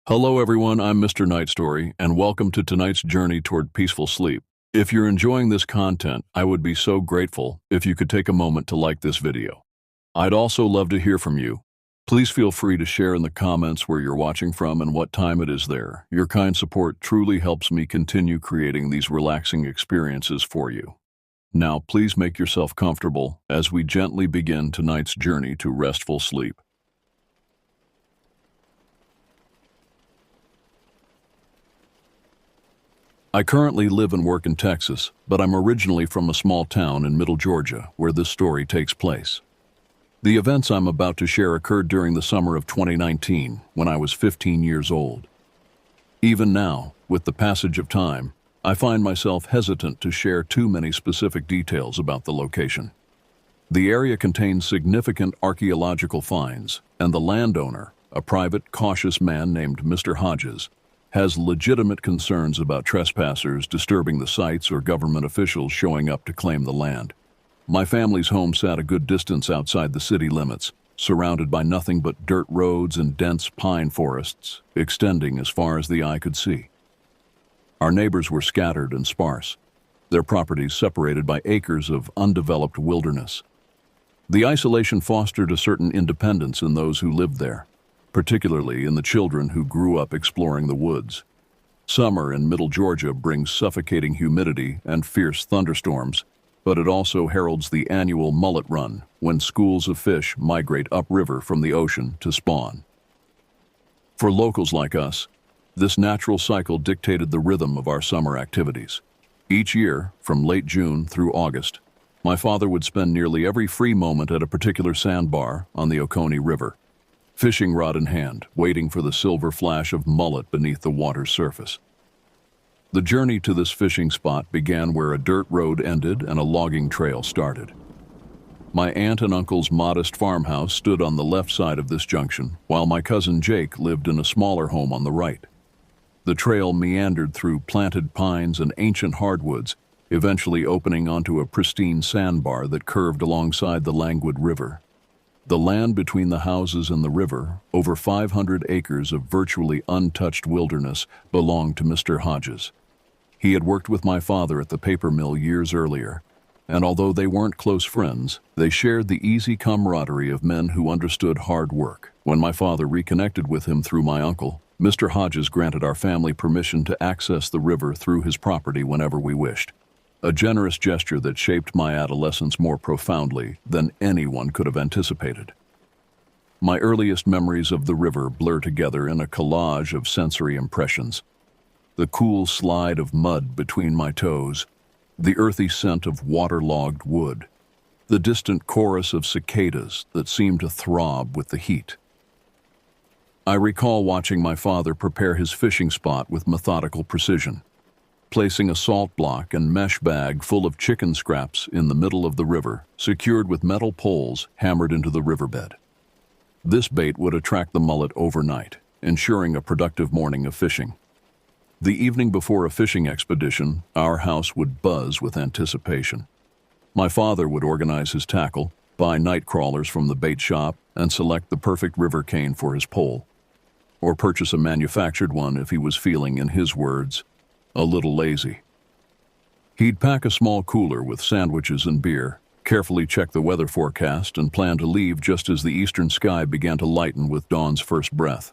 Hello everyone, I'm Mr. Night Story, and welcome to tonight's journey toward peaceful sleep. If you're enjoying this content, I would be so grateful if you could take a moment to like this video. I'd also love to hear from you. Please feel free to share in the comments where you're watching from and what time it is there. Your kind support truly helps me continue creating these relaxing experiences for you. Now, please make yourself comfortable as we gently begin tonight's journey to restful sleep. I currently live and work in Texas, but I'm originally from a small town in Middle Georgia where this story takes place. The events I'm about to share occurred during the summer of 2019 when I was 15 years old. Even now, with the passage of time, I find myself hesitant to share too many specific details about the location. The area contains significant archaeological finds, and the landowner, a private, cautious man named Mr. Hodges, has legitimate concerns about trespassers disturbing the sites or government officials showing up to claim the land. My family's home sat a good distance outside the city limits, surrounded by nothing but dirt roads and dense pine forests, extending as far as the eye could see. Our neighbors were scattered and sparse, their properties separated by acres of undeveloped wilderness. The isolation fostered a certain independence in those who lived there, particularly in the children who grew up exploring the woods. Summer in Middle Georgia brings suffocating humidity and fierce thunderstorms, but it also heralds the annual mullet run, when schools of fish migrate upriver from the ocean to spawn. For locals like us, this natural cycle dictated the rhythm of our summer activities. Each year, from late June through August, my father would spend nearly every free moment at a particular sandbar on the Oconee River, fishing rod in hand, waiting for the silver flash of mullet beneath the water's surface. The journey to this fishing spot began where a dirt road ended and a logging trail started. My aunt and uncle's modest farmhouse stood on the left side of this junction, while my cousin Jake lived in a smaller home on the right. The trail meandered through planted pines and ancient hardwoods, eventually opening onto a pristine sandbar that curved alongside the languid river. The land between the houses and the river, over 500 acres of virtually untouched wilderness, belonged to Mr. Hodges. He had worked with my father at the paper mill years earlier, and although they weren't close friends, they shared the easy camaraderie of men who understood hard work. When my father reconnected with him through my uncle, Mr. Hodges granted our family permission to access the river through his property whenever we wished. A generous gesture that shaped my adolescence more profoundly than anyone could have anticipated. My earliest memories of the river blur together in a collage of sensory impressions. The cool slide of mud between my toes, the earthy scent of waterlogged wood, the distant chorus of cicadas that seemed to throb with the heat. I recall watching my father prepare his fishing spot with methodical precision, placing a salt block and mesh bag full of chicken scraps in the middle of the river, secured with metal poles hammered into the riverbed. This bait would attract the mullet overnight, ensuring a productive morning of fishing. The evening before a fishing expedition, our house would buzz with anticipation. My father would organize his tackle, buy night crawlers from the bait shop, and select the perfect river cane for his pole, or purchase a manufactured one if he was feeling, in his words, a little lazy. He'd pack a small cooler with sandwiches and beer, carefully check the weather forecast, and plan to leave just as the eastern sky began to lighten with dawn's first breath.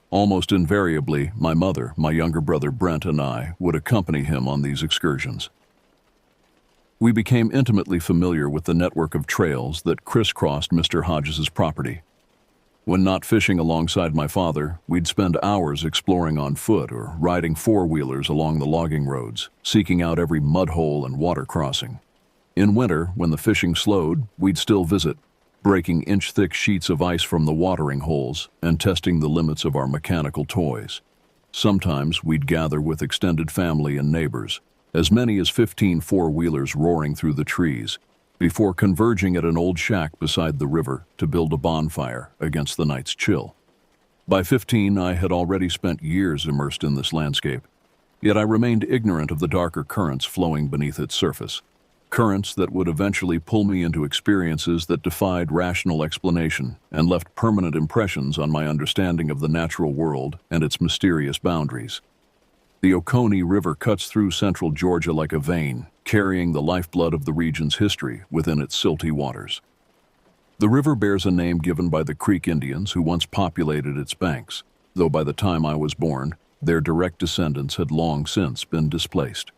Almost invariably, my mother, my younger brother Brent, and I would accompany him on these excursions. We became intimately familiar with the network of trails that crisscrossed Mr. Hodges' property. When not fishing alongside my father, we'd spend hours exploring on foot or riding four-wheelers along the logging roads, seeking out every mud hole and water crossing. In winter, when the fishing slowed, we'd still visit, breaking inch-thick sheets of ice from the watering holes and testing the limits of our mechanical toys. Sometimes we'd gather with extended family and neighbors, as many as 15 four-wheelers roaring through the trees, before converging at an old shack beside the river to build a bonfire against the night's chill. By 15, I had already spent years immersed in this landscape, yet I remained ignorant of the darker currents flowing beneath its surface. currents that would eventually pull me into experiences that defied rational explanation and left permanent impressions on my understanding of the natural world and its mysterious boundaries. The Oconee River cuts through central Georgia like a vein, carrying the lifeblood of the region's history within its silty waters. The river bears a name given by the Creek Indians who once populated its banks, though by the time I was born, their direct descendants had long since been displaced.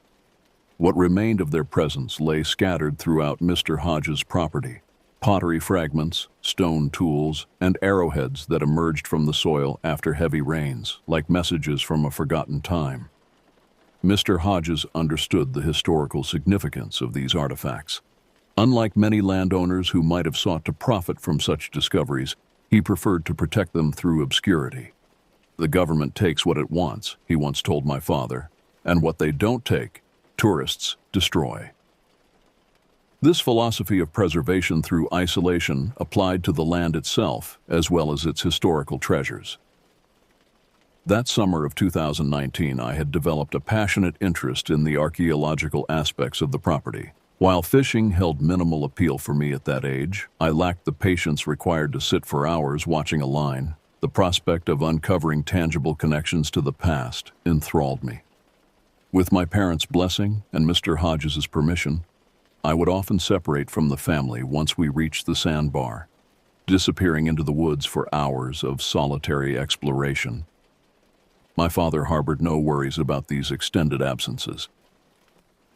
What remained of their presence lay scattered throughout Mr. Hodges' property: pottery fragments, stone tools, and arrowheads that emerged from the soil after heavy rains, like messages from a forgotten time. Mr. Hodges understood the historical significance of these artifacts. Unlike many landowners who might have sought to profit from such discoveries, he preferred to protect them through obscurity. "The government takes what it wants," he once told my father, "and what they don't take, tourists destroy." This philosophy of preservation through isolation applied to the land itself as well as its historical treasures. That summer of 2019, I had developed a passionate interest in the archaeological aspects of the property. While fishing held minimal appeal for me at that age, I lacked the patience required to sit for hours watching a line. The prospect of uncovering tangible connections to the past enthralled me. With my parents' blessing and Mr. Hodges' permission, I would often separate from the family once we reached the sandbar, disappearing into the woods for hours of solitary exploration. My father harbored no worries about these extended absences.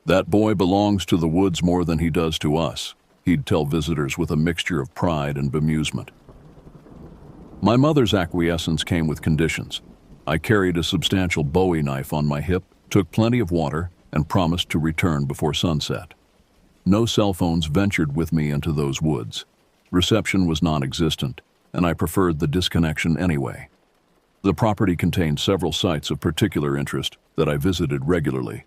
"That boy belongs to the woods more than he does to us," he'd tell visitors with a mixture of pride and bemusement. My mother's acquiescence came with conditions. I carried a substantial Bowie knife on my hip, took plenty of water, and promised to return before sunset. No cell phones ventured with me into those woods. Reception was non-existent, and I preferred the disconnection anyway. The property contained several sites of particular interest that I visited regularly.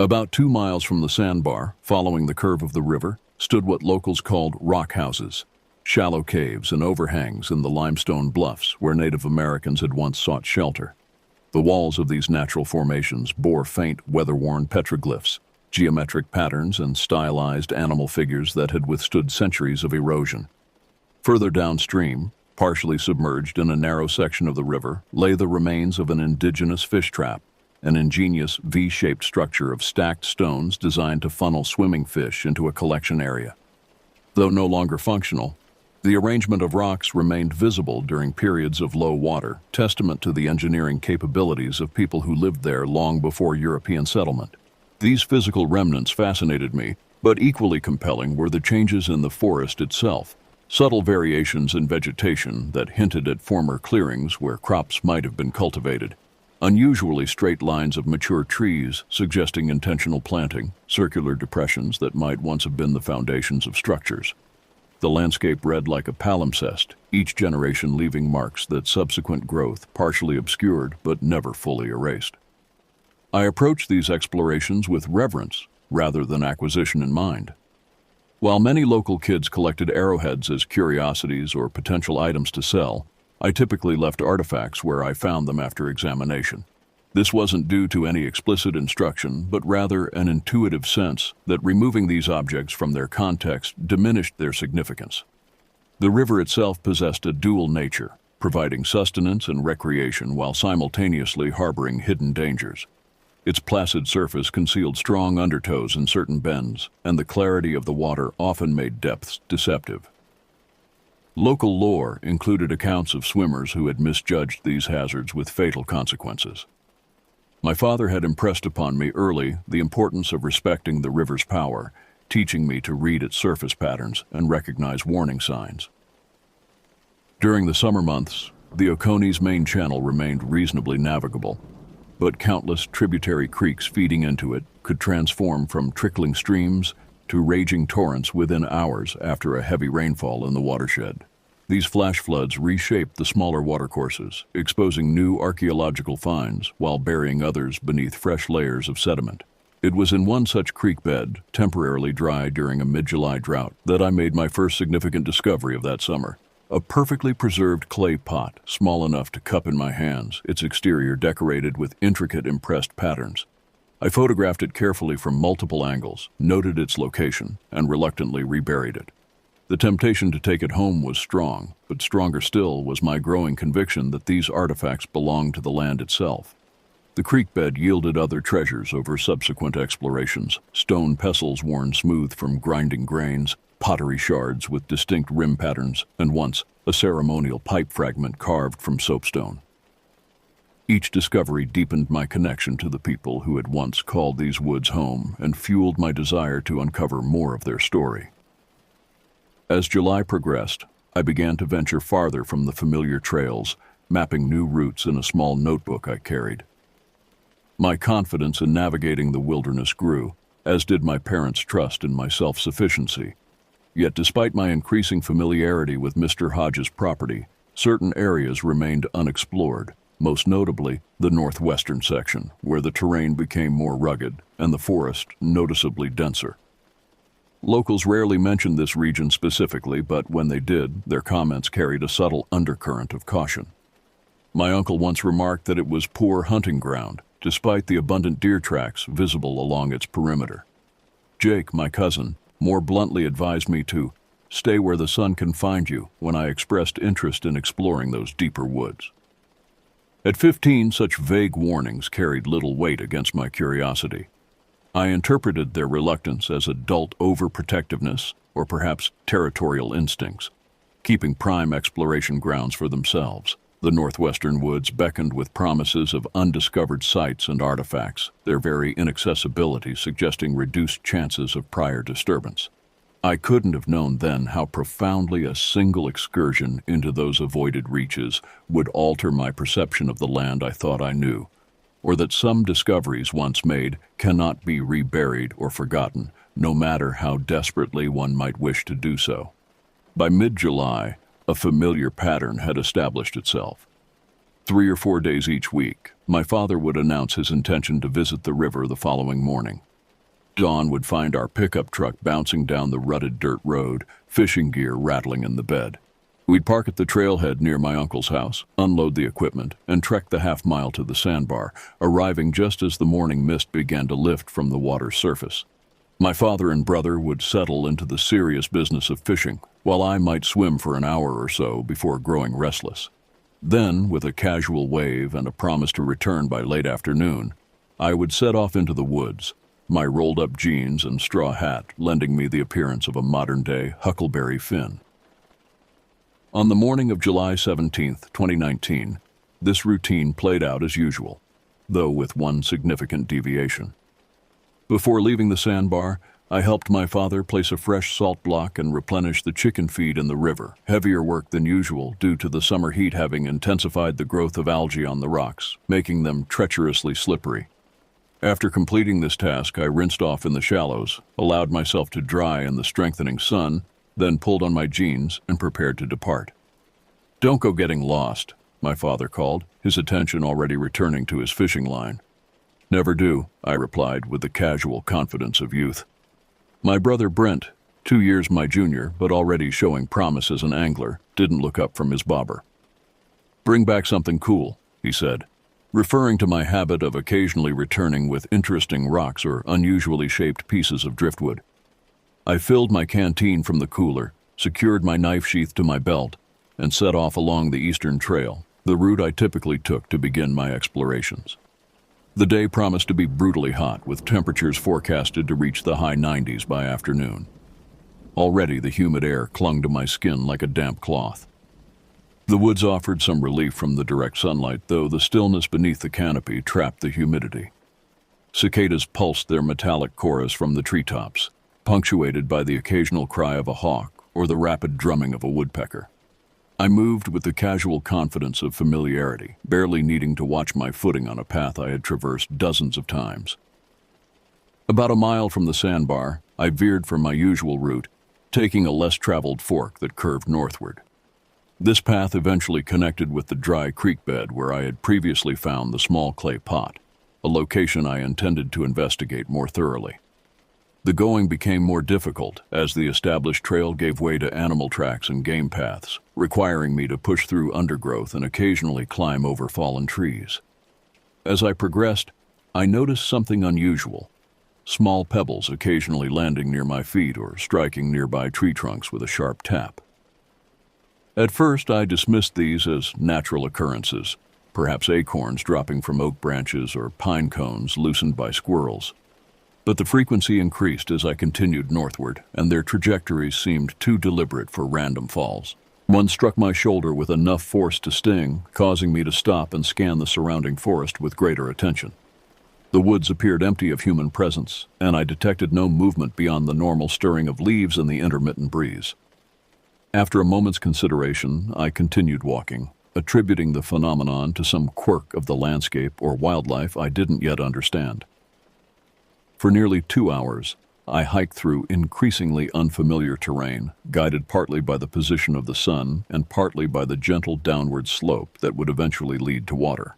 About 2 miles from the sandbar, following the curve of the river, stood what locals called rock houses, shallow caves and overhangs in the limestone bluffs where Native Americans had once sought shelter. The walls of these natural formations bore faint, weather-worn petroglyphs, geometric patterns, and stylized animal figures that had withstood centuries of erosion. Further downstream, partially submerged in a narrow section of the river, lay the remains of an indigenous fish trap, an ingenious V-shaped structure of stacked stones designed to funnel swimming fish into a collection area. Though no longer functional, the arrangement of rocks remained visible during periods of low water, testament to the engineering capabilities of people who lived there long before European settlement. These physical remnants fascinated me, but equally compelling were the changes in the forest itself, subtle variations in vegetation that hinted at former clearings where crops might have been cultivated, unusually straight lines of mature trees suggesting intentional planting, circular depressions that might once have been the foundations of structures. The landscape read like a palimpsest, each generation leaving marks that subsequent growth partially obscured but never fully erased. I approached these explorations with reverence rather than acquisition in mind. While many local kids collected arrowheads as curiosities or potential items to sell, I typically left artifacts where I found them after examination. This wasn't due to any explicit instruction, but rather an intuitive sense that removing these objects from their context diminished their significance. The river itself possessed a dual nature, providing sustenance and recreation while simultaneously harboring hidden dangers. Its placid surface concealed strong undertows in certain bends, and the clarity of the water often made depths deceptive. Local lore included accounts of swimmers who had misjudged these hazards with fatal consequences. My father had impressed upon me early the importance of respecting the river's power, teaching me to read its surface patterns and recognize warning signs. During the summer months, the Oconee's main channel remained reasonably navigable, but countless tributary creeks feeding into it could transform from trickling streams to raging torrents within hours after a heavy rainfall in the watershed. These flash floods reshaped the smaller watercourses, exposing new archaeological finds while burying others beneath fresh layers of sediment. It was in one such creek bed, temporarily dry during a mid-July drought, that I made my first significant discovery of that summer. A perfectly preserved clay pot, small enough to cup in my hands, its exterior decorated with intricate impressed patterns. I photographed it carefully from multiple angles, noted its location, and reluctantly reburied it. The temptation to take it home was strong, but stronger still was my growing conviction that these artifacts belonged to the land itself. The creek bed yielded other treasures over subsequent explorations: stone pestles worn smooth from grinding grains, pottery shards with distinct rim patterns, and once a ceremonial pipe fragment carved from soapstone. Each discovery deepened my connection to the people who had once called these woods home and fueled my desire to uncover more of their story. As July progressed, I began to venture farther from the familiar trails, mapping new routes in a small notebook I carried. My confidence in navigating the wilderness grew, as did my parents' trust in my self-sufficiency. Yet despite my increasing familiarity with Mr. Hodges' property, certain areas remained unexplored, most notably the northwestern section, where the terrain became more rugged and the forest noticeably denser. Locals rarely mentioned this region specifically, but when they did, their comments carried a subtle undercurrent of caution. My uncle once remarked that it was poor hunting ground, despite the abundant deer tracks visible along its perimeter. Jake, my cousin, more bluntly advised me to stay where the sun can find you when I expressed interest in exploring those deeper woods. At 15, such vague warnings carried little weight against my curiosity. I interpreted their reluctance as adult overprotectiveness or perhaps territorial instincts, keeping prime exploration grounds for themselves. The northwestern woods beckoned with promises of undiscovered sites and artifacts, their very inaccessibility suggesting reduced chances of prior disturbance. I couldn't have known then how profoundly a single excursion into those avoided reaches would alter my perception of the land I thought I knew, or that some discoveries once made cannot be reburied or forgotten, no matter how desperately one might wish to do so. By mid-July, a familiar pattern had established itself. 3 or 4 days each week, my father would announce his intention to visit the river the following morning. Dawn would find our pickup truck bouncing down the rutted dirt road, fishing gear rattling in the bed. We'd park at the trailhead near my uncle's house, unload the equipment, and trek the half-mile to the sandbar, arriving just as the morning mist began to lift from the water's surface. My father and brother would settle into the serious business of fishing, while I might swim for an hour or so before growing restless. Then, with a casual wave and a promise to return by late afternoon, I would set off into the woods, my rolled-up jeans and straw hat lending me the appearance of a modern-day Huckleberry Finn. On the morning of July 17, 2019, this routine played out as usual, though with one significant deviation. Before leaving the sandbar, I helped my father place a fresh salt block and replenish the chicken feed in the river, heavier work than usual due to the summer heat having intensified the growth of algae on the rocks, making them treacherously slippery. After completing this task, I rinsed off in the shallows, allowed myself to dry in the strengthening sun, then pulled on my jeans and prepared to depart. "Don't go getting lost," my father called, his attention already returning to his fishing line. "Never do," I replied with the casual confidence of youth. My brother Brent, 2 years my junior but already showing promise as an angler, didn't look up from his bobber. "Bring back something cool," he said, referring to my habit of occasionally returning with interesting rocks or unusually shaped pieces of driftwood. I filled my canteen from the cooler, secured my knife sheath to my belt, and set off along the eastern trail, the route I typically took to begin my explorations. The day promised to be brutally hot, with temperatures forecasted to reach the high 90s by afternoon. Already the humid air clung to my skin like a damp cloth. The woods offered some relief from the direct sunlight, though the stillness beneath the canopy trapped the humidity. Cicadas pulsed their metallic chorus from the treetops, punctuated by the occasional cry of a hawk or the rapid drumming of a woodpecker. I moved with the casual confidence of familiarity, barely needing to watch my footing on a path I had traversed dozens of times. About a mile from the sandbar, I veered from my usual route, taking a less traveled fork that curved northward. This path eventually connected with the dry creek bed where I had previously found the small clay pot, a location I intended to investigate more thoroughly. The going became more difficult as the established trail gave way to animal tracks and game paths, requiring me to push through undergrowth and occasionally climb over fallen trees. As I progressed, I noticed something unusual. Small pebbles occasionally landing near my feet or striking nearby tree trunks with a sharp tap. At first, I dismissed these as natural occurrences, perhaps acorns dropping from oak branches or pine cones loosened by squirrels. But the frequency increased as I continued northward, and their trajectories seemed too deliberate for random falls. One struck my shoulder with enough force to sting, causing me to stop and scan the surrounding forest with greater attention. The woods appeared empty of human presence, and I detected no movement beyond the normal stirring of leaves and the intermittent breeze. After a moment's consideration, I continued walking, attributing the phenomenon to some quirk of the landscape or wildlife I didn't yet understand. For nearly 2 hours, I hiked through increasingly unfamiliar terrain, guided partly by the position of the sun and partly by the gentle downward slope that would eventually lead to water.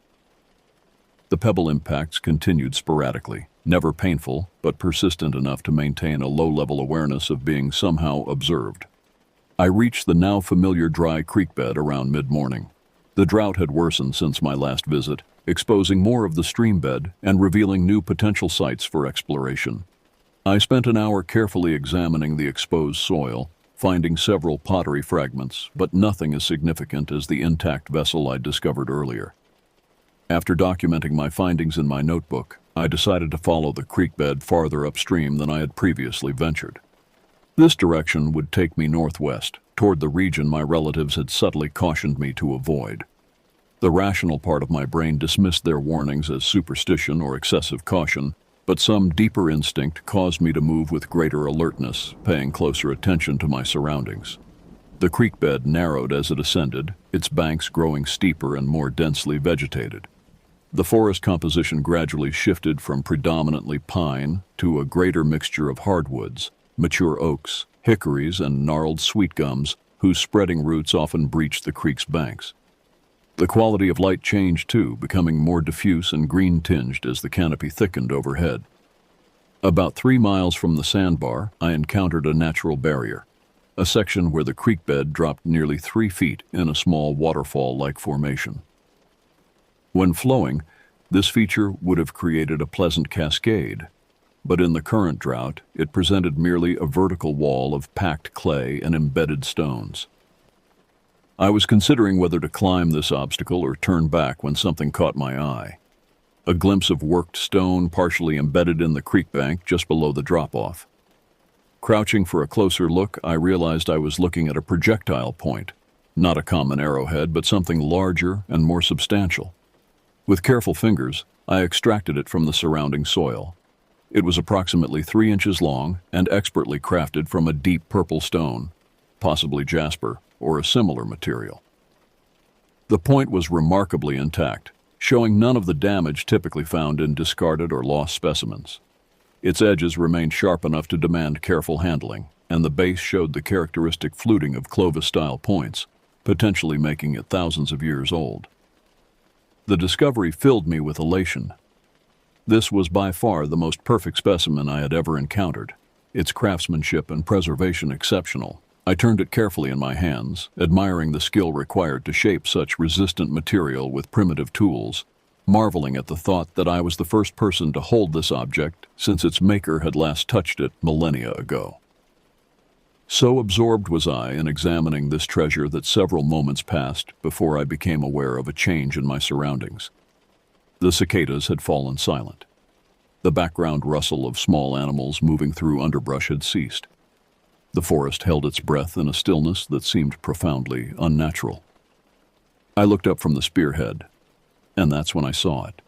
The pebble impacts continued sporadically, never painful, but persistent enough to maintain a low-level awareness of being somehow observed. I reached the now familiar dry creek bed around mid-morning. The drought had worsened since my last visit, exposing more of the stream bed and revealing new potential sites for exploration. I spent an hour carefully examining the exposed soil, finding several pottery fragments, but nothing as significant as the intact vessel I discovered earlier. After documenting my findings in my notebook, I decided to follow the creek bed farther upstream than I had previously ventured. This direction would take me northwest, toward the region my relatives had subtly cautioned me to avoid. The rational part of my brain dismissed their warnings as superstition or excessive caution, but some deeper instinct caused me to move with greater alertness, paying closer attention to my surroundings. The creek bed narrowed as it ascended, its banks growing steeper and more densely vegetated. The forest composition gradually shifted from predominantly pine to a greater mixture of hardwoods, mature oaks, hickories, and gnarled sweet gums, whose spreading roots often breached the creek's banks. The quality of light changed too, becoming more diffuse and green-tinged as the canopy thickened overhead. About 3 miles from the sandbar, I encountered a natural barrier, a section where the creek bed dropped nearly 3 feet in a small waterfall-like formation. When flowing, this feature would have created a pleasant cascade, but in the current drought, it presented merely a vertical wall of packed clay and embedded stones. I was considering whether to climb this obstacle or turn back when something caught my eye. A glimpse of worked stone partially embedded in the creek bank just below the drop-off. Crouching for a closer look, I realized I was looking at a projectile point, not a common arrowhead, but something larger and more substantial. With careful fingers, I extracted it from the surrounding soil. It was approximately 3 inches long and expertly crafted from a deep purple stone, possibly jasper or a similar material. The point was remarkably intact, showing none of the damage typically found in discarded or lost specimens. Its edges remained sharp enough to demand careful handling, and the base showed the characteristic fluting of Clovis-style points, potentially making it thousands of years old. The discovery filled me with elation. This was by far the most perfect specimen I had ever encountered, its craftsmanship and preservation exceptional. I turned it carefully in my hands, admiring the skill required to shape such resistant material with primitive tools, marveling at the thought that I was the first person to hold this object since its maker had last touched it millennia ago. So absorbed was I in examining this treasure that several moments passed before I became aware of a change in my surroundings. The cicadas had fallen silent. The background rustle of small animals moving through underbrush had ceased. The forest held its breath in a stillness that seemed profoundly unnatural. I looked up from the spearhead, and that's when I saw it.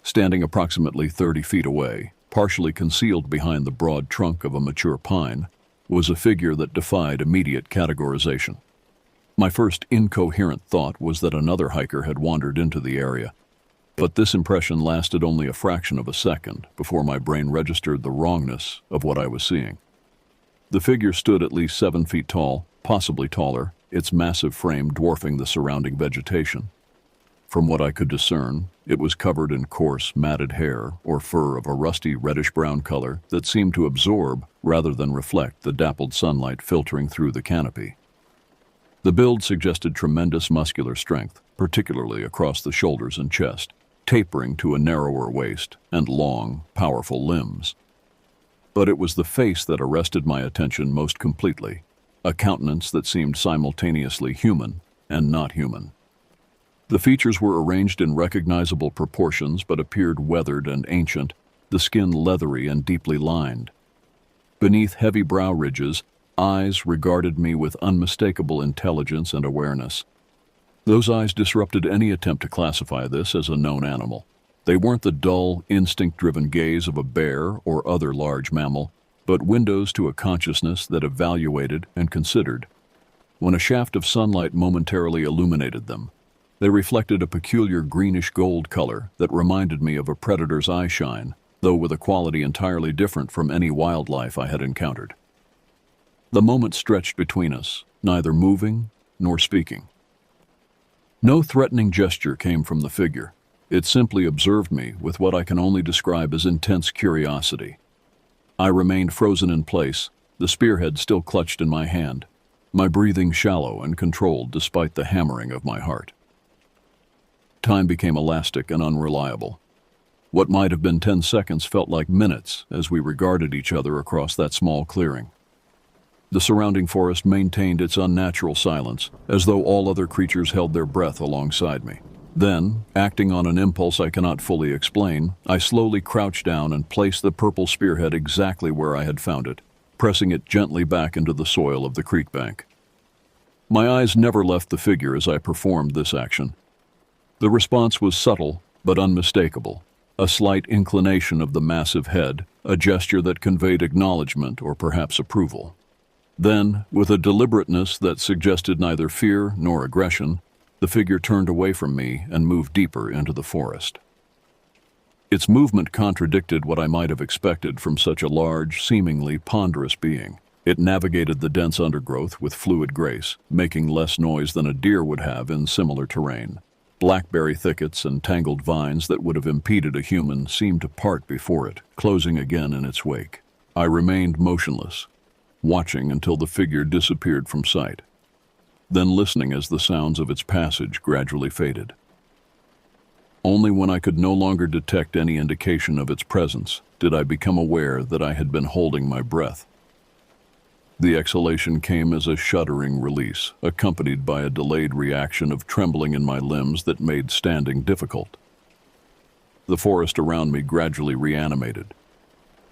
Standing approximately 30 feet away, partially concealed behind the broad trunk of a mature pine, was a figure that defied immediate categorization. My first incoherent thought was that another hiker had wandered into the area, but this impression lasted only a fraction of a second before my brain registered the wrongness of what I was seeing. The figure stood at least 7 feet tall, possibly taller, its massive frame dwarfing the surrounding vegetation. From what I could discern, it was covered in coarse, matted hair or fur of a rusty reddish-brown color that seemed to absorb rather than reflect the dappled sunlight filtering through the canopy. The build suggested tremendous muscular strength, particularly across the shoulders and chest. tapering to a narrower waist and long, powerful limbs. But it was the face that arrested my attention most completely, a countenance that seemed simultaneously human and not human. The features were arranged in recognizable proportions but appeared weathered and ancient, the skin leathery and deeply lined. Beneath heavy brow ridges, eyes regarded me with unmistakable intelligence and awareness. Those eyes disrupted any attempt to classify this as a known animal. They weren't the dull, instinct-driven gaze of a bear or other large mammal, but windows to a consciousness that evaluated and considered. When a shaft of sunlight momentarily illuminated them, they reflected a peculiar greenish-gold color that reminded me of a predator's eyeshine, though with a quality entirely different from any wildlife I had encountered. The moment stretched between us, neither moving nor speaking. No threatening gesture came from the figure. It simply observed me with what I can only describe as intense curiosity. I remained frozen in place, the spearhead still clutched in my hand, my breathing shallow and controlled despite the hammering of my heart. Time became elastic and unreliable. What might have been 10 seconds felt like minutes as we regarded each other across that small clearing. The surrounding forest maintained its unnatural silence, as though all other creatures held their breath alongside me. Then, acting on an impulse I cannot fully explain, I slowly crouched down and placed the purple spearhead exactly where I had found it, pressing it gently back into the soil of the creek bank. My eyes never left the figure as I performed this action. The response was subtle but unmistakable, a slight inclination of the massive head, a gesture that conveyed acknowledgement or perhaps approval. Then, with a deliberateness that suggested neither fear nor aggression, the figure turned away from me and moved deeper into the forest. Its movement contradicted what I might have expected from such a large, seemingly ponderous being. It navigated the dense undergrowth with fluid grace, making less noise than a deer would have in similar terrain. Blackberry thickets and tangled vines that would have impeded a human seemed to part before it, closing again in its wake. I remained motionless, watching until the figure disappeared from sight, then listening as the sounds of its passage gradually faded. Only when I could no longer detect any indication of its presence did I become aware that I had been holding my breath. The exhalation came as a shuddering release, accompanied by a delayed reaction of trembling in my limbs that made standing difficult. The forest around me gradually reanimated.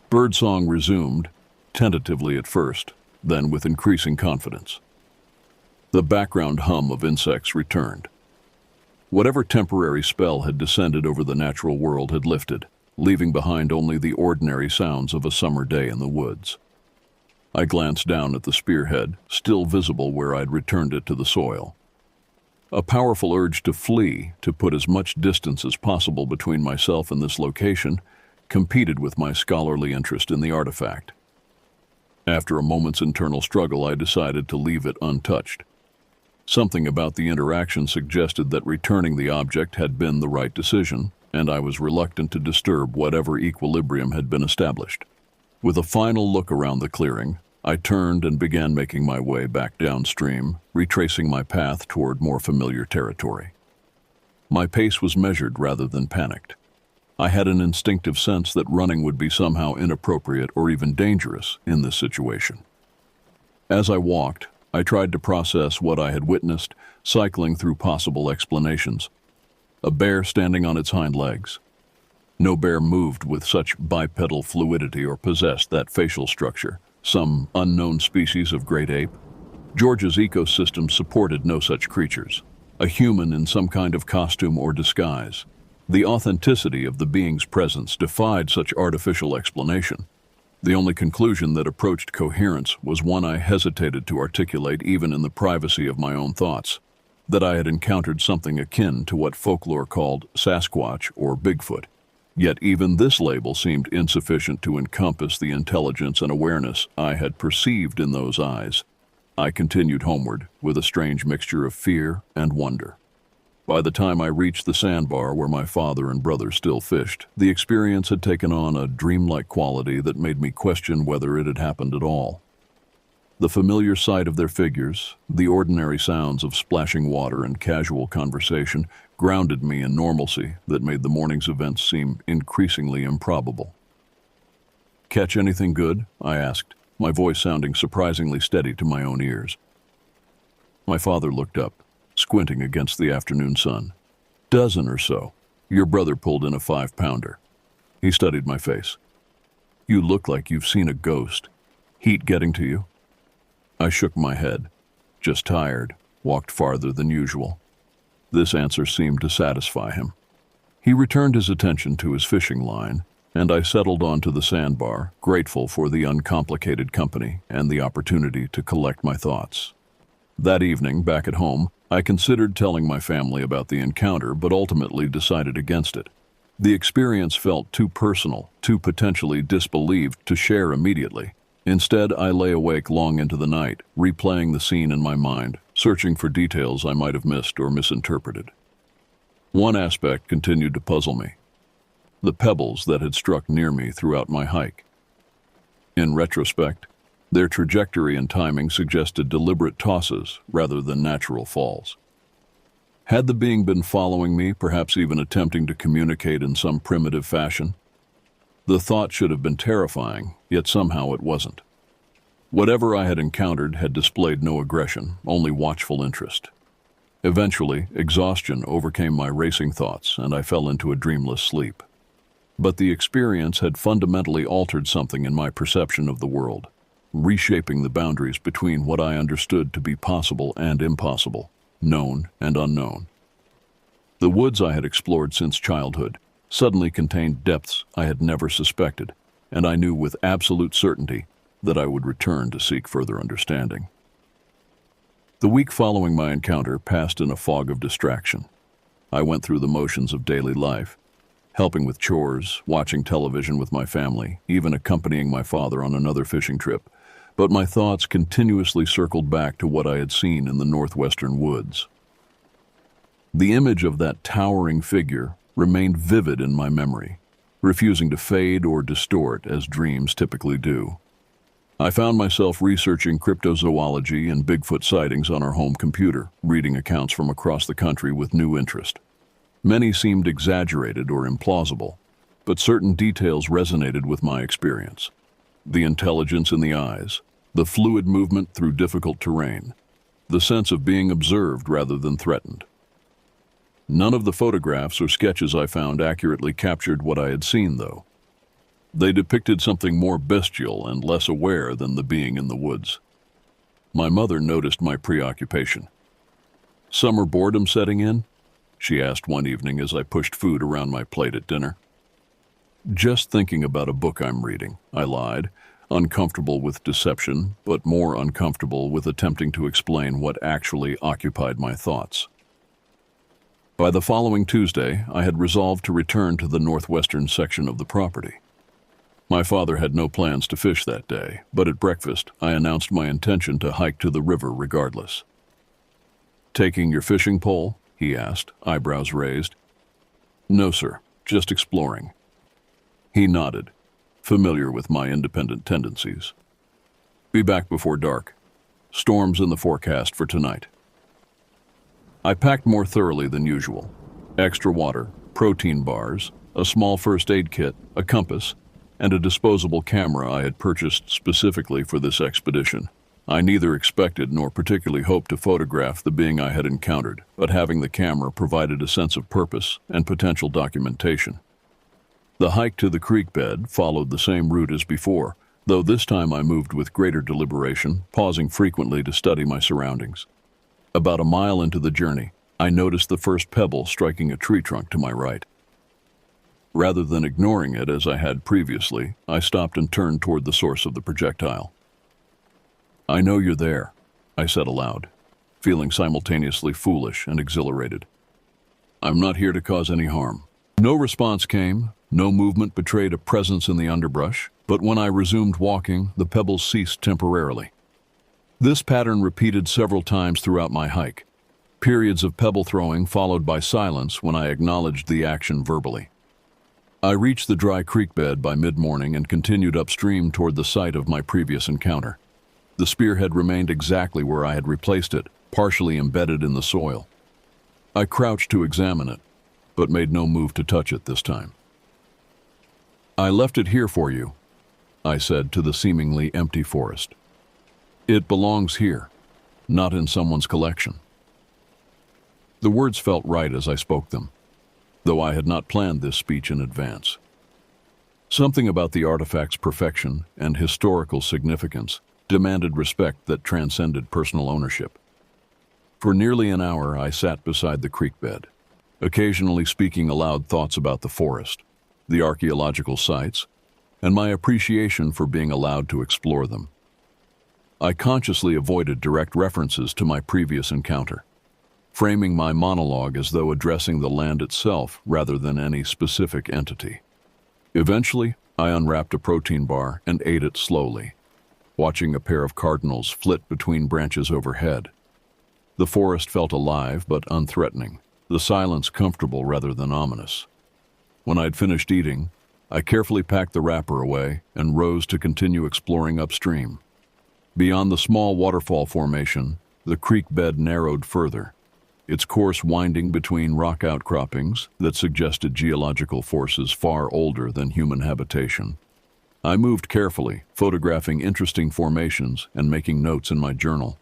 Birdsong resumed, tentatively at first, then with increasing confidence. The background hum of insects returned. Whatever temporary spell had descended over the natural world had lifted, leaving behind only the ordinary sounds of a summer day in the woods. I glanced down at the spearhead, still visible where I'd returned it to the soil. A powerful urge to flee, to put as much distance as possible between myself and this location, competed with my scholarly interest in the artifact. After a moment's internal struggle, I decided to leave it untouched. Something about the interaction suggested that returning the object had been the right decision, and I was reluctant to disturb whatever equilibrium had been established. With a final look around the clearing, I turned and began making my way back downstream, retracing my path toward more familiar territory. My pace was measured rather than panicked. I had an instinctive sense that running would be somehow inappropriate or even dangerous in this situation. As I walked, I tried to process what I had witnessed, cycling through possible explanations. A bear standing on its hind legs. No bear moved with such bipedal fluidity or possessed that facial structure. Some unknown species of great ape. Georgia's ecosystem supported no such creatures. A human in some kind of costume or disguise. The authenticity of the being's presence defied such artificial explanation. The only conclusion that approached coherence was one I hesitated to articulate even in the privacy of my own thoughts, that I had encountered something akin to what folklore called Sasquatch or Bigfoot. Yet even this label seemed insufficient to encompass the intelligence and awareness I had perceived in those eyes. I continued homeward with a strange mixture of fear and wonder. By the time I reached the sandbar where my father and brother still fished, the experience had taken on a dreamlike quality that made me question whether it had happened at all. The familiar sight of their figures, the ordinary sounds of splashing water and casual conversation, grounded me in normalcy that made the morning's events seem increasingly improbable. "Catch anything good?" I asked, my voice sounding surprisingly steady to my own ears. My father looked up, squinting against the afternoon sun. "Dozen or so. Your brother pulled in a 5-pounder. He studied my face. "You look like you've seen a ghost. Heat getting to you?" I shook my head. "Just tired. Walked farther than usual." This answer seemed to satisfy him. He returned his attention to his fishing line, and I settled onto the sandbar, grateful for the uncomplicated company and the opportunity to collect my thoughts. That evening, back at home, I considered telling my family about the encounter, but ultimately decided against it. The experience felt too personal, too potentially disbelieved to share immediately. Instead, I lay awake long into the night, replaying the scene in my mind, searching for details I might have missed or misinterpreted. One aspect continued to puzzle me: the pebbles that had struck near me throughout my hike. In retrospect, their trajectory and timing suggested deliberate tosses rather than natural falls. Had the being been following me, perhaps even attempting to communicate in some primitive fashion? The thought should have been terrifying, yet somehow it wasn't. Whatever I had encountered had displayed no aggression, only watchful interest. Eventually, exhaustion overcame my racing thoughts, and I fell into a dreamless sleep. But the experience had fundamentally altered something in my perception of the world, reshaping the boundaries between what I understood to be possible and impossible, known and unknown. The woods I had explored since childhood suddenly contained depths I had never suspected, and I knew with absolute certainty that I would return to seek further understanding. The week following my encounter passed in a fog of distraction. I went through the motions of daily life, helping with chores, watching television with my family, even accompanying my father on another fishing trip, but my thoughts continuously circled back to what I had seen in the northwestern woods. The image of that towering figure remained vivid in my memory, refusing to fade or distort as dreams typically do. I found myself researching cryptozoology and Bigfoot sightings on our home computer, reading accounts from across the country with new interest. Many seemed exaggerated or implausible, but certain details resonated with my experience. The intelligence in the eyes, the fluid movement through difficult terrain, the sense of being observed rather than threatened. None of the photographs or sketches I found accurately captured what I had seen, though. They depicted something more bestial and less aware than the being in the woods. My mother noticed my preoccupation. "Summer boredom setting in?" she asked one evening as I pushed food around my plate at dinner. "Just thinking about a book I'm reading," I lied, uncomfortable with deception, but more uncomfortable with attempting to explain what actually occupied my thoughts. By the following Tuesday, I had resolved to return to the northwestern section of the property. My father had no plans to fish that day, but at breakfast, I announced my intention to hike to the river regardless. "Taking your fishing pole?" he asked, eyebrows raised. "No, sir, just exploring." He nodded, familiar with my independent tendencies. "Be back before dark. Storms in the forecast for tonight." I packed more thoroughly than usual. Extra water, protein bars, a small first aid kit, a compass, and a disposable camera I had purchased specifically for this expedition. I neither expected nor particularly hoped to photograph the being I had encountered, but having the camera provided a sense of purpose and potential documentation. The hike to the creek bed followed the same route as before, though this time I moved with greater deliberation, pausing frequently to study my surroundings. About a mile into the journey, I noticed the first pebble striking a tree trunk to my right. Rather than ignoring it as I had previously, I stopped and turned toward the source of the projectile. "I know you're there," I said aloud, feeling simultaneously foolish and exhilarated. "I'm not here to cause any harm." No response came, no movement betrayed a presence in the underbrush, but when I resumed walking, the pebbles ceased temporarily. This pattern repeated several times throughout my hike, periods of pebble throwing followed by silence when I acknowledged the action verbally. I reached the dry creek bed by mid-morning and continued upstream toward the site of my previous encounter. The spearhead remained exactly where I had replaced it, partially embedded in the soil. I crouched to examine it, but made no move to touch it this time. "I left it here for you," I said to the seemingly empty forest. "It belongs here, not in someone's collection." The words felt right as I spoke them, though I had not planned this speech in advance. Something about the artifact's perfection and historical significance demanded respect that transcended personal ownership. For nearly an hour I sat beside the creek bed, occasionally speaking aloud thoughts about the forest, the archaeological sites, and my appreciation for being allowed to explore them. I consciously avoided direct references to my previous encounter, framing my monologue as though addressing the land itself rather than any specific entity. Eventually, I unwrapped a protein bar and ate it slowly, watching a pair of cardinals flit between branches overhead. The forest felt alive but unthreatening, the silence comfortable rather than ominous. When I'd finished eating, I carefully packed the wrapper away and rose to continue exploring upstream. Beyond the small waterfall formation, the creek bed narrowed further, its course winding between rock outcroppings that suggested geological forces far older than human habitation. I moved carefully, photographing interesting formations and making notes in my journal.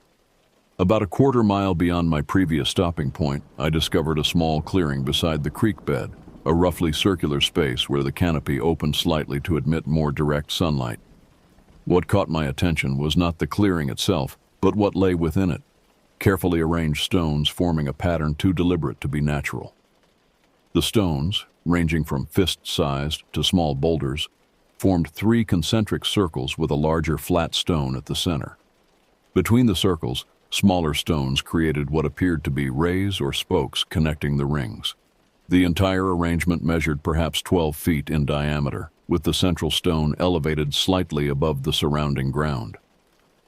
About a quarter mile beyond my previous stopping point, I discovered a small clearing beside the creek bed, a roughly circular space where the canopy opened slightly to admit more direct sunlight. What caught my attention was not the clearing itself, but what lay within it. Carefully arranged stones forming a pattern too deliberate to be natural. The stones, ranging from fist-sized to small boulders, formed 3 concentric circles with a larger flat stone at the center. Between the circles, smaller stones created what appeared to be rays or spokes connecting the rings. The entire arrangement measured perhaps 12 feet in diameter, with the central stone elevated slightly above the surrounding ground.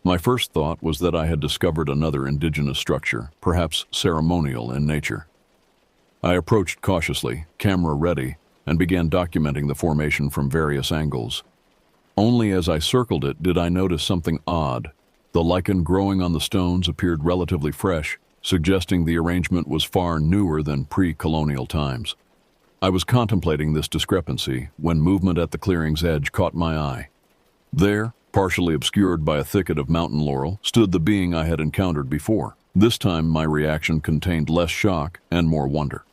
My first thought was that I had discovered another indigenous structure, perhaps ceremonial in nature. I approached cautiously, camera ready, and began documenting the formation from various angles. Only as I circled it did I notice something odd. The lichen growing on the stones appeared relatively fresh, suggesting the arrangement was far newer than pre-colonial times. I was contemplating this discrepancy when movement at the clearing's edge caught my eye. There, partially obscured by a thicket of mountain laurel, stood the being I had encountered before. This time my reaction contained less shock and more wonder.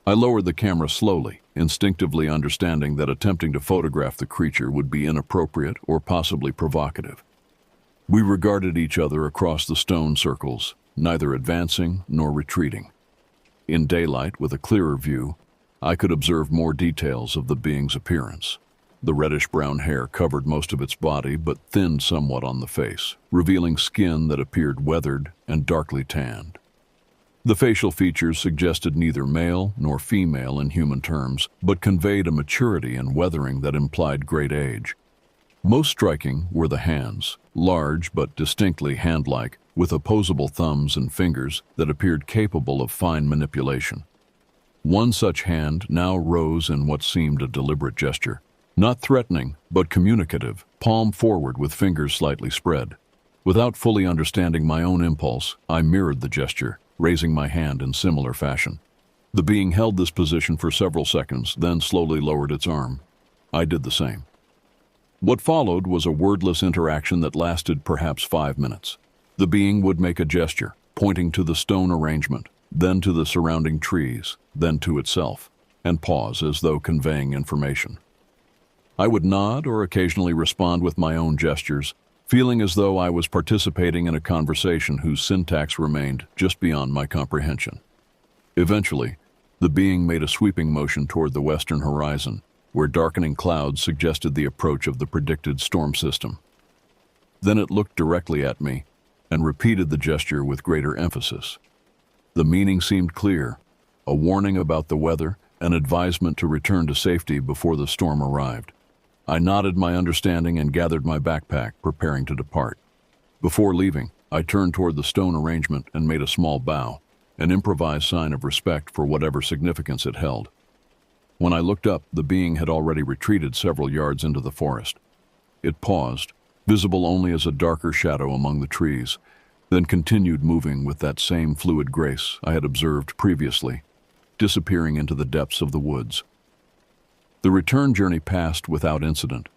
I lowered the camera slowly, instinctively understanding that attempting to photograph the creature would be inappropriate or possibly provocative. We regarded each other across the stone circles, neither advancing nor retreating. In daylight, with a clearer view, I could observe more details of the being's appearance. The reddish-brown hair covered most of its body but thinned somewhat on the face, revealing skin that appeared weathered and darkly tanned. The facial features suggested neither male nor female in human terms, but conveyed a maturity and weathering that implied great age. Most striking were the hands, large but distinctly hand-like, with opposable thumbs and fingers that appeared capable of fine manipulation. One such hand now rose in what seemed a deliberate gesture, not threatening, but communicative, palm forward with fingers slightly spread. Without fully understanding my own impulse, I mirrored the gesture, raising my hand in similar fashion. The being held this position for several seconds, then slowly lowered its arm. I did the same. What followed was a wordless interaction that lasted perhaps 5 minutes. The being would make a gesture, pointing to the stone arrangement, then to the surrounding trees, then to itself, and pause as though conveying information. I would nod or occasionally respond with my own gestures, feeling as though I was participating in a conversation whose syntax remained just beyond my comprehension. Eventually, the being made a sweeping motion toward the western horizon, where darkening clouds suggested the approach of the predicted storm system. Then it looked directly at me and repeated the gesture with greater emphasis. The meaning seemed clear, a warning about the weather, an advisement to return to safety before the storm arrived. I nodded my understanding and gathered my backpack, preparing to depart. Before leaving, I turned toward the stone arrangement and made a small bow, an improvised sign of respect for whatever significance it held. When I looked up, the being had already retreated several yards into the forest. It paused, visible only as a darker shadow among the trees, then continued moving with that same fluid grace I had observed previously, disappearing into the depths of the woods. The return journey passed without incident,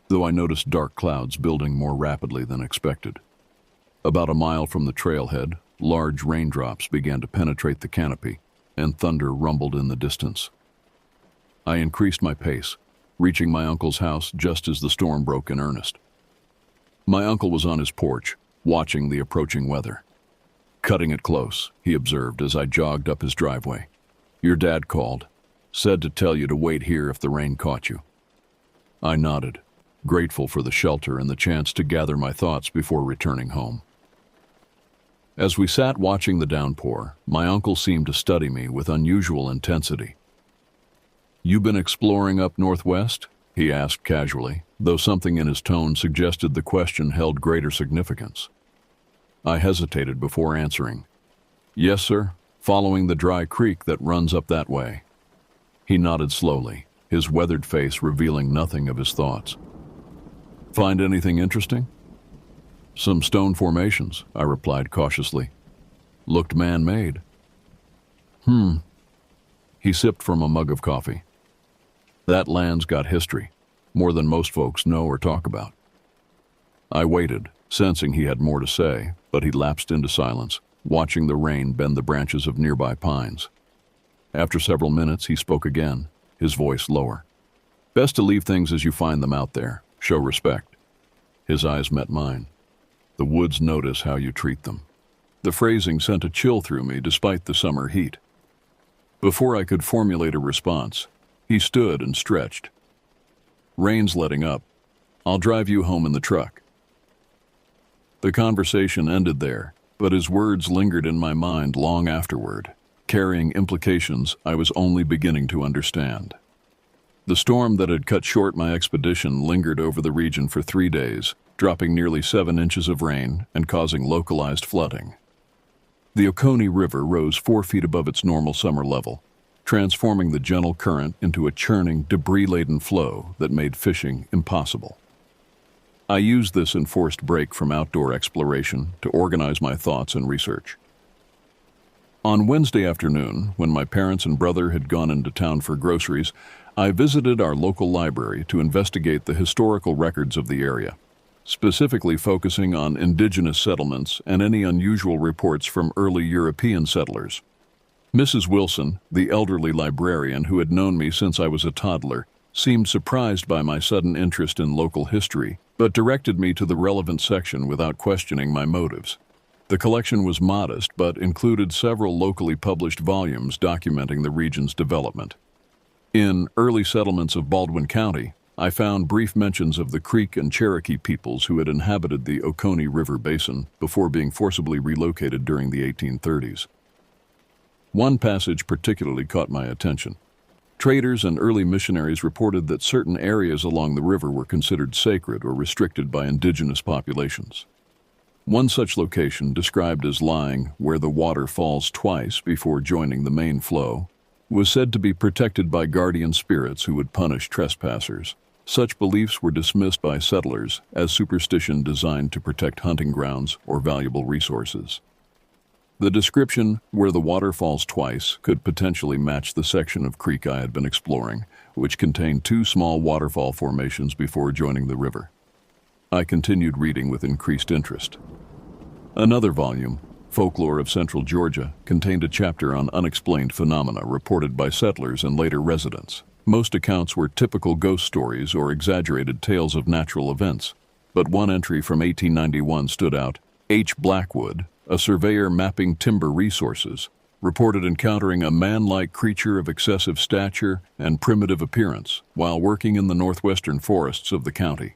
though I noticed dark clouds building more rapidly than expected. About a mile from the trailhead, large raindrops began to penetrate the canopy, and thunder rumbled in the distance. I increased my pace, reaching my uncle's house just as the storm broke in earnest. My uncle was on his porch, watching the approaching weather. "Cutting it close," he observed as I jogged up his driveway. "Your dad called. Said to tell you to wait here if the rain caught you." I nodded, grateful for the shelter and the chance to gather my thoughts before returning home. As we sat watching the downpour, my uncle seemed to study me with unusual intensity. "You been exploring up northwest?" he asked casually, though something in his tone suggested the question held greater significance. I hesitated before answering. "Yes, sir, following the dry creek that runs up that way." He nodded slowly, his weathered face revealing nothing of his thoughts. "Find anything interesting?" "Some stone formations," I replied cautiously. "Looked man-made." He sipped from a mug of coffee. "That land's got history, more than most folks know or talk about." I waited, sensing he had more to say, but he lapsed into silence, watching the rain bend the branches of nearby pines. After several minutes, he spoke again, his voice lower. "Best to leave things as you find them out there. Show respect." His eyes met mine. "The woods notice how you treat them." The phrasing sent a chill through me despite the summer heat. Before I could formulate a response, he stood and stretched. "Rain's letting up. I'll drive you home in the truck." The conversation ended there, but his words lingered in my mind long afterward, carrying implications I was only beginning to understand. The storm that had cut short my expedition lingered over the region for 3 days, dropping nearly 7 inches of rain and causing localized flooding. The Oconee River rose 4 feet above its normal summer level, transforming the gentle current into a churning, debris-laden flow that made fishing impossible. I used this enforced break from outdoor exploration to organize my thoughts and research. On Wednesday afternoon, when my parents and brother had gone into town for groceries, I visited our local library to investigate the historical records of the area, specifically focusing on indigenous settlements and any unusual reports from early European settlers. Mrs. Wilson, the elderly librarian who had known me since I was a toddler, seemed surprised by my sudden interest in local history, but directed me to the relevant section without questioning my motives. The collection was modest, but included several locally published volumes documenting the region's development. In Early Settlements of Baldwin County, I found brief mentions of the Creek and Cherokee peoples who had inhabited the Oconee River Basin before being forcibly relocated during the 1830s. One passage particularly caught my attention. Traders and early missionaries reported that certain areas along the river were considered sacred or restricted by indigenous populations. One such location, described as lying where the water falls twice before joining the main flow, was said to be protected by guardian spirits who would punish trespassers. Such beliefs were dismissed by settlers as superstition designed to protect hunting grounds or valuable resources. The description, "where the water falls twice," could potentially match the section of creek I had been exploring, which contained 2 small waterfall formations before joining the river. I continued reading with increased interest. Another volume, Folklore of Central Georgia, contained a chapter on unexplained phenomena reported by settlers and later residents. Most accounts were typical ghost stories or exaggerated tales of natural events, but one entry from 1891 stood out. H. Blackwood, a surveyor mapping timber resources, reported encountering a man-like creature of excessive stature and primitive appearance while working in the northwestern forests of the county.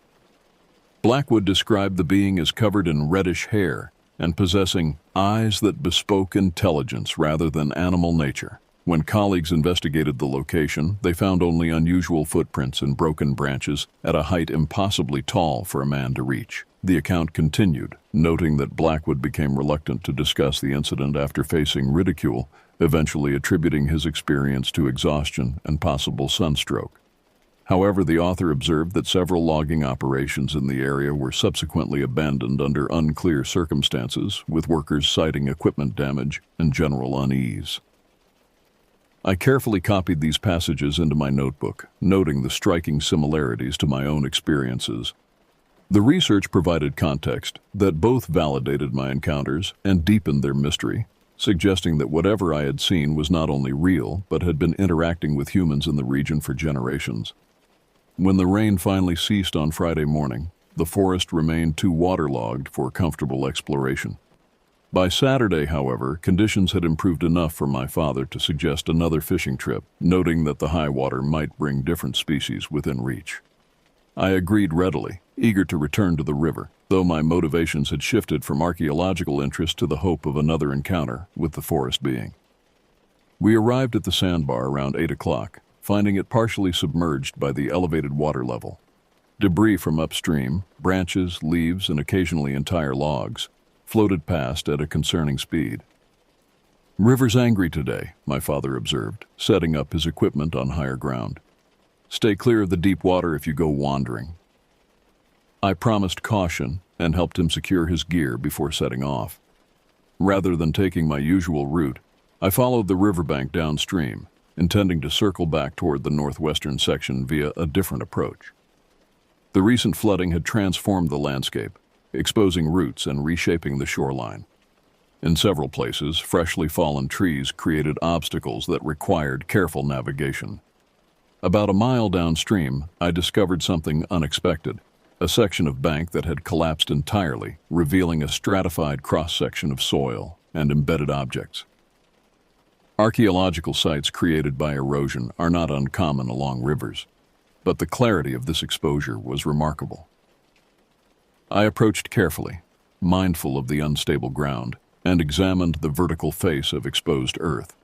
Blackwood described the being as covered in reddish hair and possessing eyes that bespoke intelligence rather than animal nature. When colleagues investigated the location, they found only unusual footprints and broken branches at a height impossibly tall for a man to reach. The account continued, noting that Blackwood became reluctant to discuss the incident after facing ridicule, eventually attributing his experience to exhaustion and possible sunstroke. However, the author observed that several logging operations in the area were subsequently abandoned under unclear circumstances, with workers citing equipment damage and general unease. I carefully copied these passages into my notebook, noting the striking similarities to my own experiences. The research provided context that both validated my encounters and deepened their mystery, suggesting that whatever I had seen was not only real, but had been interacting with humans in the region for generations. When the rain finally ceased on Friday morning, the forest remained too waterlogged for comfortable exploration. By Saturday, however, conditions had improved enough for my father to suggest another fishing trip, noting that the high water might bring different species within reach. I agreed readily, eager to return to the river, though my motivations had shifted from archaeological interest to the hope of another encounter with the forest being. We arrived at the sandbar around 8 o'clock, finding it partially submerged by the elevated water level. Debris from upstream, branches, leaves, and occasionally entire logs, floated past at a concerning speed. "River's angry today," my father observed, setting up his equipment on higher ground. "Stay clear of the deep water if you go wandering." I promised caution and helped him secure his gear before setting off. Rather than taking my usual route, I followed the riverbank downstream, intending to circle back toward the northwestern section via a different approach. The recent flooding had transformed the landscape, exposing roots and reshaping the shoreline. In several places, freshly fallen trees created obstacles that required careful navigation. About a mile downstream, I discovered something unexpected, a section of bank that had collapsed entirely, revealing a stratified cross-section of soil and embedded objects. Archaeological sites created by erosion are not uncommon along rivers, but the clarity of this exposure was remarkable. I approached carefully, mindful of the unstable ground, and examined the vertical face of exposed earth.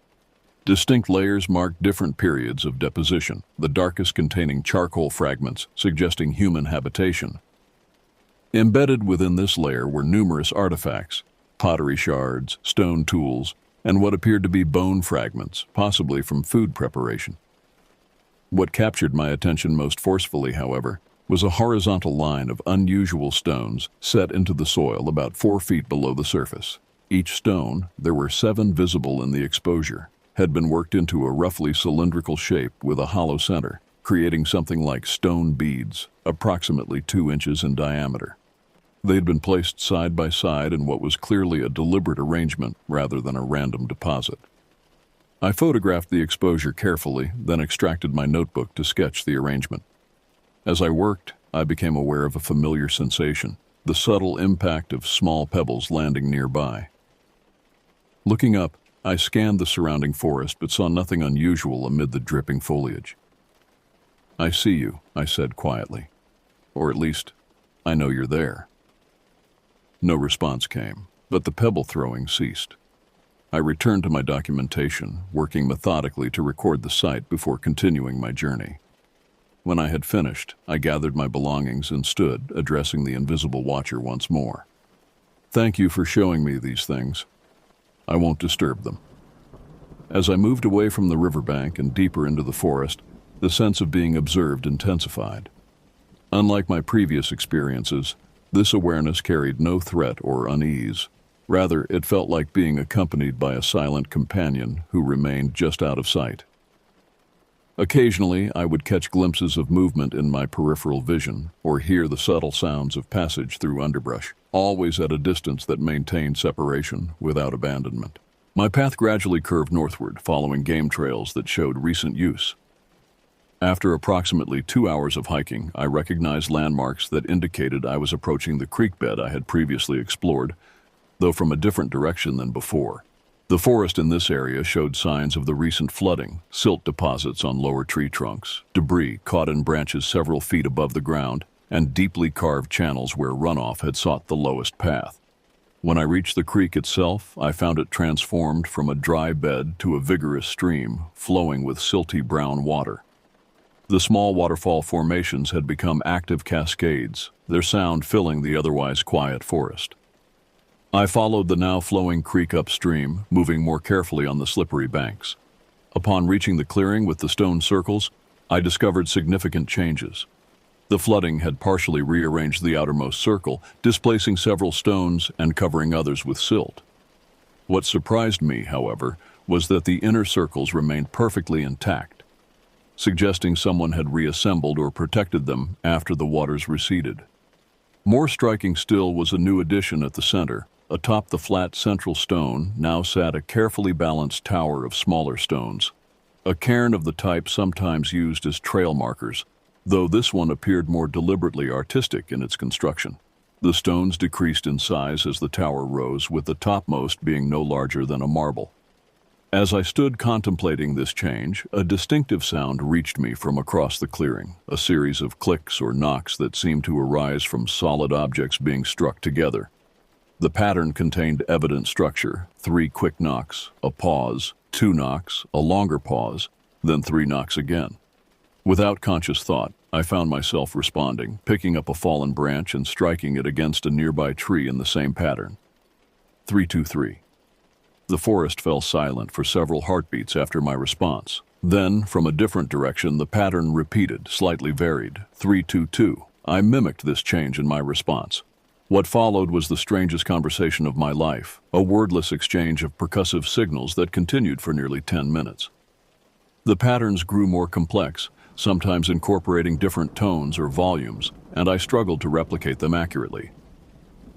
Distinct layers marked different periods of deposition, the darkest containing charcoal fragments suggesting human habitation. Embedded within this layer were numerous artifacts, pottery shards, stone tools, and what appeared to be bone fragments, possibly from food preparation. What captured my attention most forcefully, however, was a horizontal line of unusual stones set into the soil about 4 feet below the surface. Each stone, there were 7 visible in the exposure, had been worked into a roughly cylindrical shape with a hollow center, creating something like stone beads, approximately 2 inches in diameter. They had been placed side by side in what was clearly a deliberate arrangement rather than a random deposit. I photographed the exposure carefully, then extracted my notebook to sketch the arrangement. As I worked, I became aware of a familiar sensation, the subtle impact of small pebbles landing nearby. Looking up, I scanned the surrounding forest but saw nothing unusual amid the dripping foliage. "I see you," I said quietly. "Or at least, I know you're there." No response came, but the pebble throwing ceased. I returned to my documentation, working methodically to record the site before continuing my journey. When I had finished, I gathered my belongings and stood, addressing the invisible watcher once more. "Thank you for showing me these things. I won't disturb them." As I moved away from the riverbank and deeper into the forest, the sense of being observed intensified. Unlike my previous experiences, this awareness carried no threat or unease. Rather, it felt like being accompanied by a silent companion who remained just out of sight. Occasionally, I would catch glimpses of movement in my peripheral vision or hear the subtle sounds of passage through underbrush, always at a distance that maintained separation without abandonment. My path gradually curved northward, following game trails that showed recent use. After approximately 2 hours of hiking, I recognized landmarks that indicated I was approaching the creek bed I had previously explored, though from a different direction than before. The forest in this area showed signs of the recent flooding, silt deposits on lower tree trunks, debris caught in branches several feet above the ground, and deeply carved channels where runoff had sought the lowest path. When I reached the creek itself, I found it transformed from a dry bed to a vigorous stream, flowing with silty brown water. The small waterfall formations had become active cascades, their sound filling the otherwise quiet forest. I followed the now flowing creek upstream, moving more carefully on the slippery banks. Upon reaching the clearing with the stone circles, I discovered significant changes. The flooding had partially rearranged the outermost circle, displacing several stones and covering others with silt. What surprised me, however, was that the inner circles remained perfectly intact, suggesting someone had reassembled or protected them after the waters receded. More striking still was a new addition at the center. Atop the flat central stone now sat a carefully balanced tower of smaller stones, a cairn of the type sometimes used as trail markers, though this one appeared more deliberately artistic in its construction. The stones decreased in size as the tower rose, with the topmost being no larger than a marble. As I stood contemplating this change, a distinctive sound reached me from across the clearing, a series of clicks or knocks that seemed to arise from solid objects being struck together. The pattern contained evident structure: 3 quick knocks, a pause, 2 knocks, a longer pause, then 3 knocks again. Without conscious thought, I found myself responding, picking up a fallen branch and striking it against a nearby tree in the same pattern. 3-2-3. The forest fell silent for several heartbeats after my response. Then, from a different direction, the pattern repeated, slightly varied. 3-2-2. I mimicked this change in my response. What followed was the strangest conversation of my life, a wordless exchange of percussive signals that continued for nearly 10 minutes. The patterns grew more complex, sometimes incorporating different tones or volumes, and I struggled to replicate them accurately.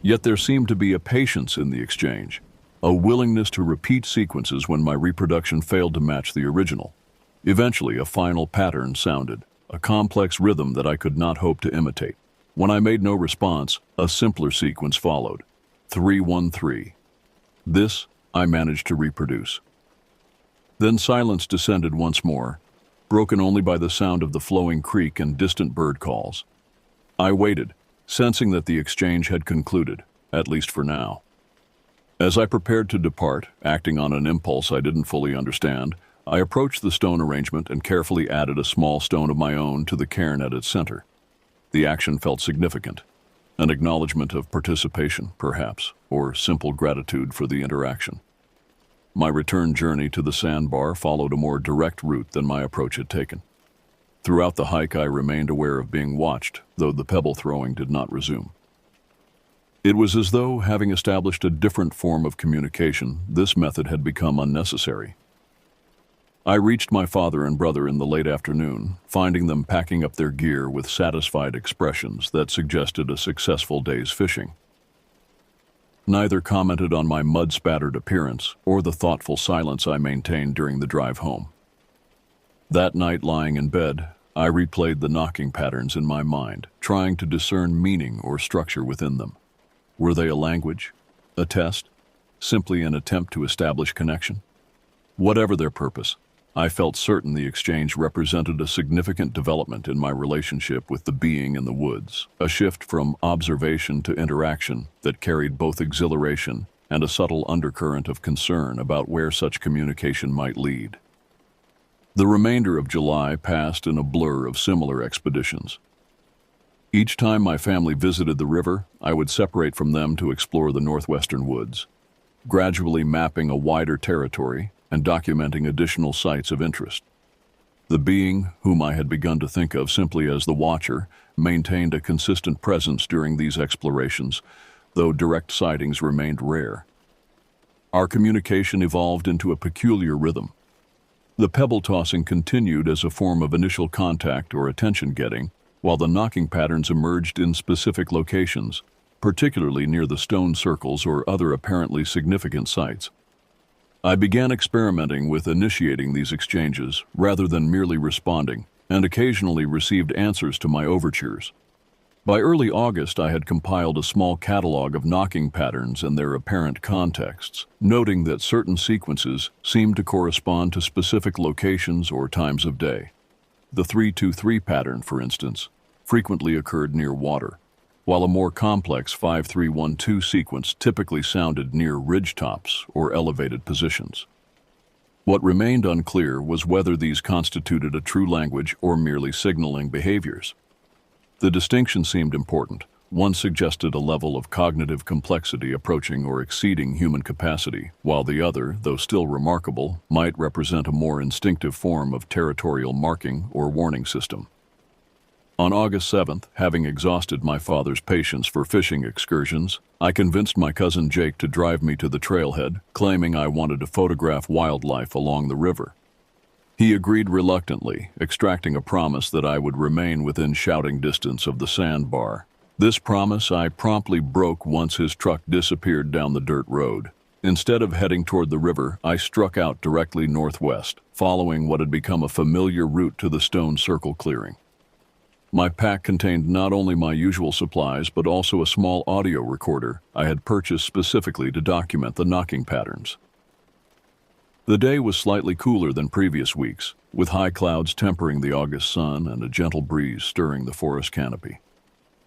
Yet there seemed to be a patience in the exchange, a willingness to repeat sequences when my reproduction failed to match the original. Eventually, a final pattern sounded, a complex rhythm that I could not hope to imitate. When I made no response, a simpler sequence followed. 3-1-3. This I managed to reproduce. Then silence descended once more, broken only by the sound of the flowing creek and distant bird calls. I waited, sensing that the exchange had concluded, at least for now. As I prepared to depart, acting on an impulse I didn't fully understand, I approached the stone arrangement and carefully added a small stone of my own to the cairn at its center. The action felt significant, an acknowledgement of participation, perhaps, or simple gratitude for the interaction. My return journey to the sandbar followed a more direct route than my approach had taken. Throughout the hike, I remained aware of being watched, though the pebble throwing did not resume. It was as though, having established a different form of communication, this method had become unnecessary. I reached my father and brother in the late afternoon, finding them packing up their gear with satisfied expressions that suggested a successful day's fishing. Neither commented on my mud-spattered appearance or the thoughtful silence I maintained during the drive home. That night, lying in bed, I replayed the knocking patterns in my mind, trying to discern meaning or structure within them. Were they a language, a test, simply an attempt to establish connection? Whatever their purpose, I felt certain the exchange represented a significant development in my relationship with the being in the woods, a shift from observation to interaction that carried both exhilaration and a subtle undercurrent of concern about where such communication might lead. The remainder of July passed in a blur of similar expeditions. Each time my family visited the river, I would separate from them to explore the northwestern woods, gradually mapping a wider territory and documenting additional sites of interest. The being, whom I had begun to think of simply as the watcher, maintained a consistent presence during these explorations, though direct sightings remained rare. Our communication evolved into a peculiar rhythm. The pebble tossing continued as a form of initial contact or attention-getting, while the knocking patterns emerged in specific locations, particularly near the stone circles or other apparently significant sites. I began experimenting with initiating these exchanges rather than merely responding, and occasionally received answers to my overtures. By early August, I had compiled a small catalog of knocking patterns and their apparent contexts, noting that certain sequences seemed to correspond to specific locations or times of day. The 3-2-3 pattern, for instance, frequently occurred near water, while a more complex 5-3-1-2 sequence typically sounded near ridgetops or elevated positions. What remained unclear was whether these constituted a true language or merely signaling behaviors. The distinction seemed important, One suggested a level of cognitive complexity approaching or exceeding human capacity, while the other, though still remarkable, might represent a more instinctive form of territorial marking or warning system. On August 7th, having exhausted my father's patience for fishing excursions, I convinced my cousin Jake to drive me to the trailhead, claiming I wanted to photograph wildlife along the river. He agreed reluctantly, extracting a promise that I would remain within shouting distance of the sandbar. This promise I promptly broke once his truck disappeared down the dirt road. Instead of heading toward the river, I struck out directly northwest, following what had become a familiar route to the stone circle clearing. My pack contained not only my usual supplies, but also a small audio recorder I had purchased specifically to document the knocking patterns. The day was slightly cooler than previous weeks, with high clouds tempering the August sun and a gentle breeze stirring the forest canopy.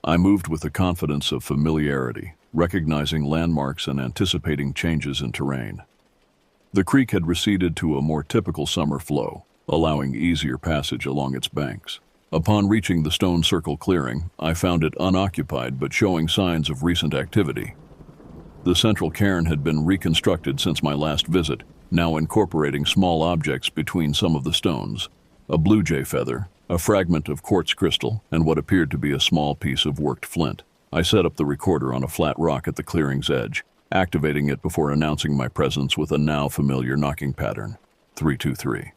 I moved with the confidence of familiarity, recognizing landmarks and anticipating changes in terrain. The creek had receded to a more typical summer flow, allowing easier passage along its banks. Upon reaching the stone circle clearing, I found it unoccupied but showing signs of recent activity. The central cairn had been reconstructed since my last visit, now incorporating small objects between some of the stones: a blue jay feather, a fragment of quartz crystal, and what appeared to be a small piece of worked flint. I set up the recorder on a flat rock at the clearing's edge, activating it before announcing my presence with a now familiar knocking pattern: 323.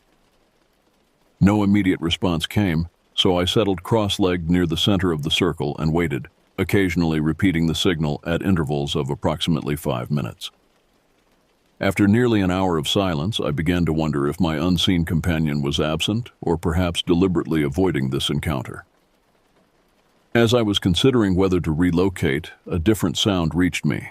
No immediate response came, so I settled cross-legged near the center of the circle and waited, occasionally repeating the signal at intervals of approximately 5 minutes. After nearly an hour of silence, I began to wonder if my unseen companion was absent or perhaps deliberately avoiding this encounter. As I was considering whether to relocate, a different sound reached me.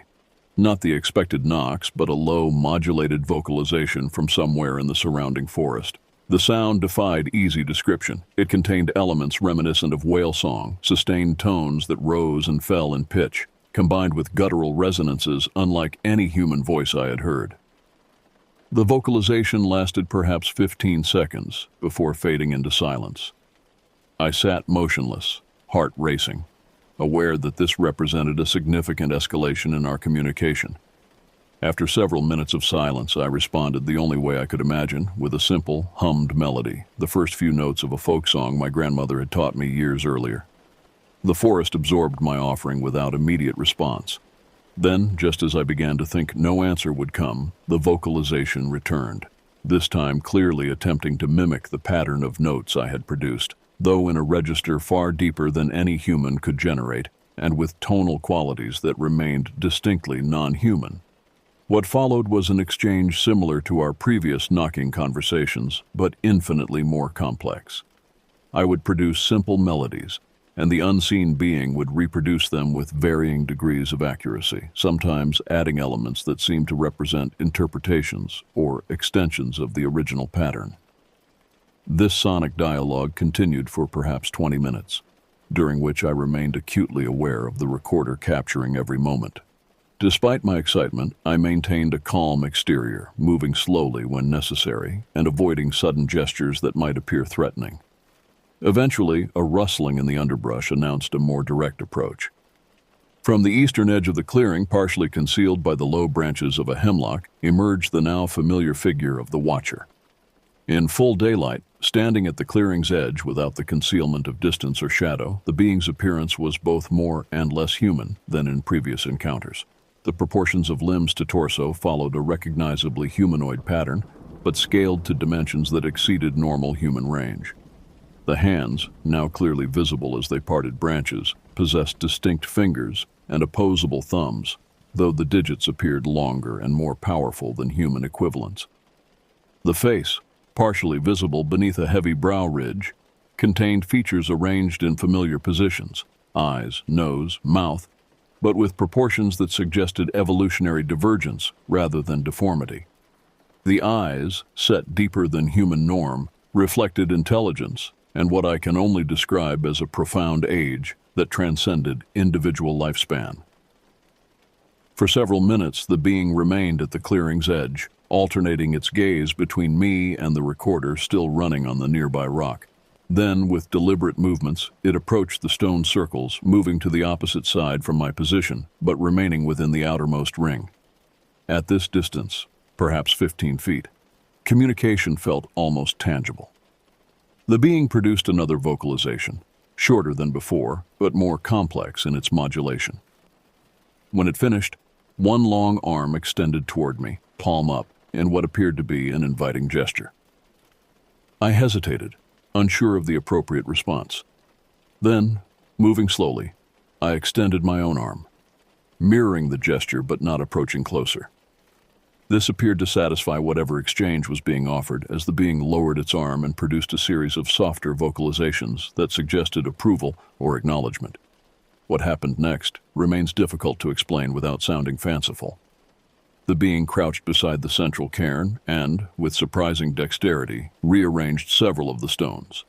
Not the expected knocks, but a low, modulated vocalization from somewhere in the surrounding forest. The sound defied easy description. It contained elements reminiscent of whale song, sustained tones that rose and fell in pitch, combined with guttural resonances unlike any human voice I had heard. The vocalization lasted perhaps 15 seconds before fading into silence. I sat motionless, heart racing, aware that this represented a significant escalation in our communication. After several minutes of silence, I responded the only way I could imagine, with a simple, hummed melody, the first few notes of a folk song my grandmother had taught me years earlier. The forest absorbed my offering without immediate response. Then, just as I began to think no answer would come, the vocalization returned, this time clearly attempting to mimic the pattern of notes I had produced, though in a register far deeper than any human could generate, and with tonal qualities that remained distinctly non-human. What followed was an exchange similar to our previous knocking conversations, but infinitely more complex. I would produce simple melodies, and the unseen being would reproduce them with varying degrees of accuracy, sometimes adding elements that seemed to represent interpretations or extensions of the original pattern. This sonic dialogue continued for perhaps 20 minutes, during which I remained acutely aware of the recorder capturing every moment. Despite my excitement, I maintained a calm exterior, moving slowly when necessary and avoiding sudden gestures that might appear threatening. Eventually, a rustling in the underbrush announced a more direct approach. From the eastern edge of the clearing, partially concealed by the low branches of a hemlock, emerged the now familiar figure of the Watcher. In full daylight, standing at the clearing's edge without the concealment of distance or shadow, the being's appearance was both more and less human than in previous encounters. The proportions of limbs to torso followed a recognizably humanoid pattern, but scaled to dimensions that exceeded normal human range. The hands, now clearly visible as they parted branches, possessed distinct fingers and opposable thumbs, though the digits appeared longer and more powerful than human equivalents. The face, partially visible beneath a heavy brow ridge, contained features arranged in familiar positions: eyes, nose, mouth, but with proportions that suggested evolutionary divergence rather than deformity. The eyes, set deeper than human norm, reflected intelligence and what I can only describe as a profound age that transcended individual lifespan. For several minutes, the being remained at the clearing's edge, alternating its gaze between me and the recorder still running on the nearby rock. Then, with deliberate movements, it approached the stone circles, moving to the opposite side from my position, but remaining within the outermost ring. At this distance, perhaps 15 feet, communication felt almost tangible. The being produced another vocalization, shorter than before, but more complex in its modulation. When it finished, one long arm extended toward me, palm up, in what appeared to be an inviting gesture. I hesitated, unsure of the appropriate response. Then, moving slowly, I extended my own arm, mirroring the gesture but not approaching closer. This appeared to satisfy whatever exchange was being offered, as the being lowered its arm and produced a series of softer vocalizations that suggested approval or acknowledgement. What happened next remains difficult to explain without sounding fanciful. The being crouched beside the central cairn and, with surprising dexterity, rearranged several of the stones.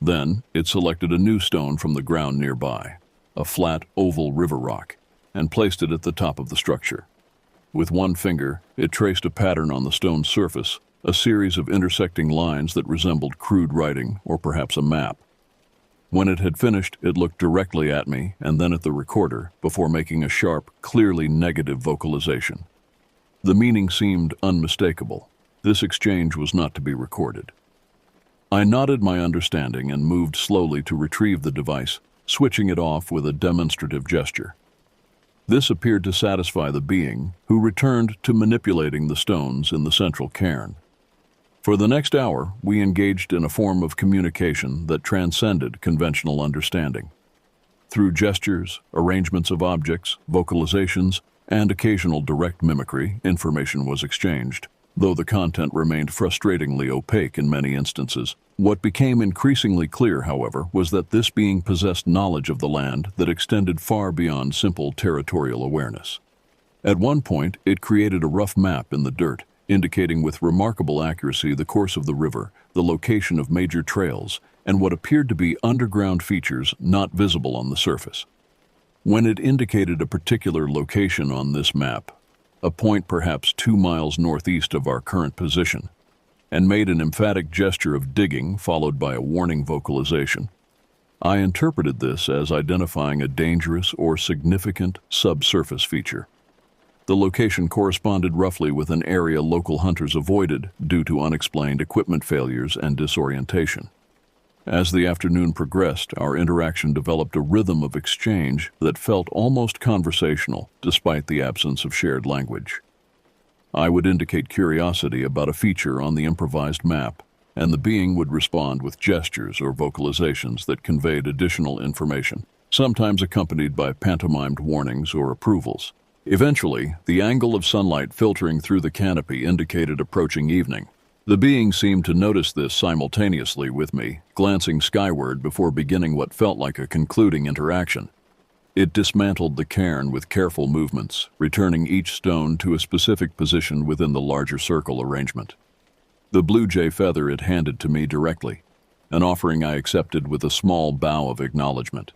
Then, it selected a new stone from the ground nearby, a flat, oval river rock, and placed it at the top of the structure. With one finger, it traced a pattern on the stone's surface, a series of intersecting lines that resembled crude writing or perhaps a map. When it had finished, it looked directly at me and then at the recorder before making a sharp, clearly negative vocalization. The meaning seemed unmistakable. This exchange was not to be recorded. I nodded my understanding and moved slowly to retrieve the device, switching it off with a demonstrative gesture. This appeared to satisfy the being, who returned to manipulating the stones in the central cairn. For the next hour, we engaged in a form of communication that transcended conventional understanding. Through gestures, arrangements of objects, vocalizations, and occasional direct mimicry, information was exchanged. Though the content remained frustratingly opaque in many instances, what became increasingly clear, however, was that this being possessed knowledge of the land that extended far beyond simple territorial awareness. At one point, it created a rough map in the dirt, indicating with remarkable accuracy the course of the river, the location of major trails, and what appeared to be underground features not visible on the surface. When it indicated a particular location on this map, a point perhaps 2 miles northeast of our current position, and made an emphatic gesture of digging followed by a warning vocalization, I interpreted this as identifying a dangerous or significant subsurface feature. The location corresponded roughly with an area local hunters avoided due to unexplained equipment failures and disorientation. As the afternoon progressed, our interaction developed a rhythm of exchange that felt almost conversational, despite the absence of shared language. I would indicate curiosity about a feature on the improvised map, and the being would respond with gestures or vocalizations that conveyed additional information, sometimes accompanied by pantomimed warnings or approvals. Eventually, the angle of sunlight filtering through the canopy indicated approaching evening. The being seemed to notice this simultaneously with me, glancing skyward before beginning what felt like a concluding interaction. It dismantled the cairn with careful movements, returning each stone to a specific position within the larger circle arrangement. The blue jay feather it handed to me directly, an offering I accepted with a small bow of acknowledgement.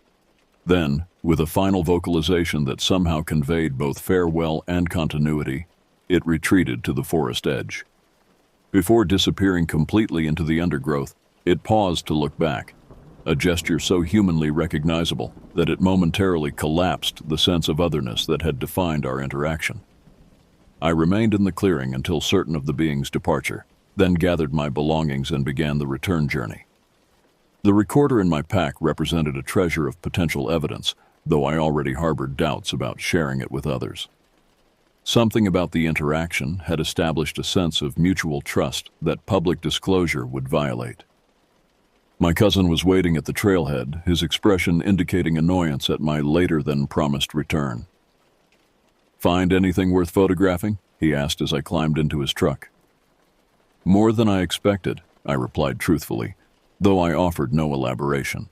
Then, with a final vocalization that somehow conveyed both farewell and continuity, it retreated to the forest edge. Before disappearing completely into the undergrowth, it paused to look back, a gesture so humanly recognizable that it momentarily collapsed the sense of otherness that had defined our interaction. I remained in the clearing until certain of the being's departure, then gathered my belongings and began the return journey. The recorder in my pack represented a treasure of potential evidence, though I already harbored doubts about sharing it with others. Something about the interaction had established a sense of mutual trust that public disclosure would violate. My cousin was waiting at the trailhead, his expression indicating annoyance at my later-than-promised return. "Find anything worth photographing?" he asked as I climbed into his truck. "More than I expected," I replied truthfully, though I offered no elaboration.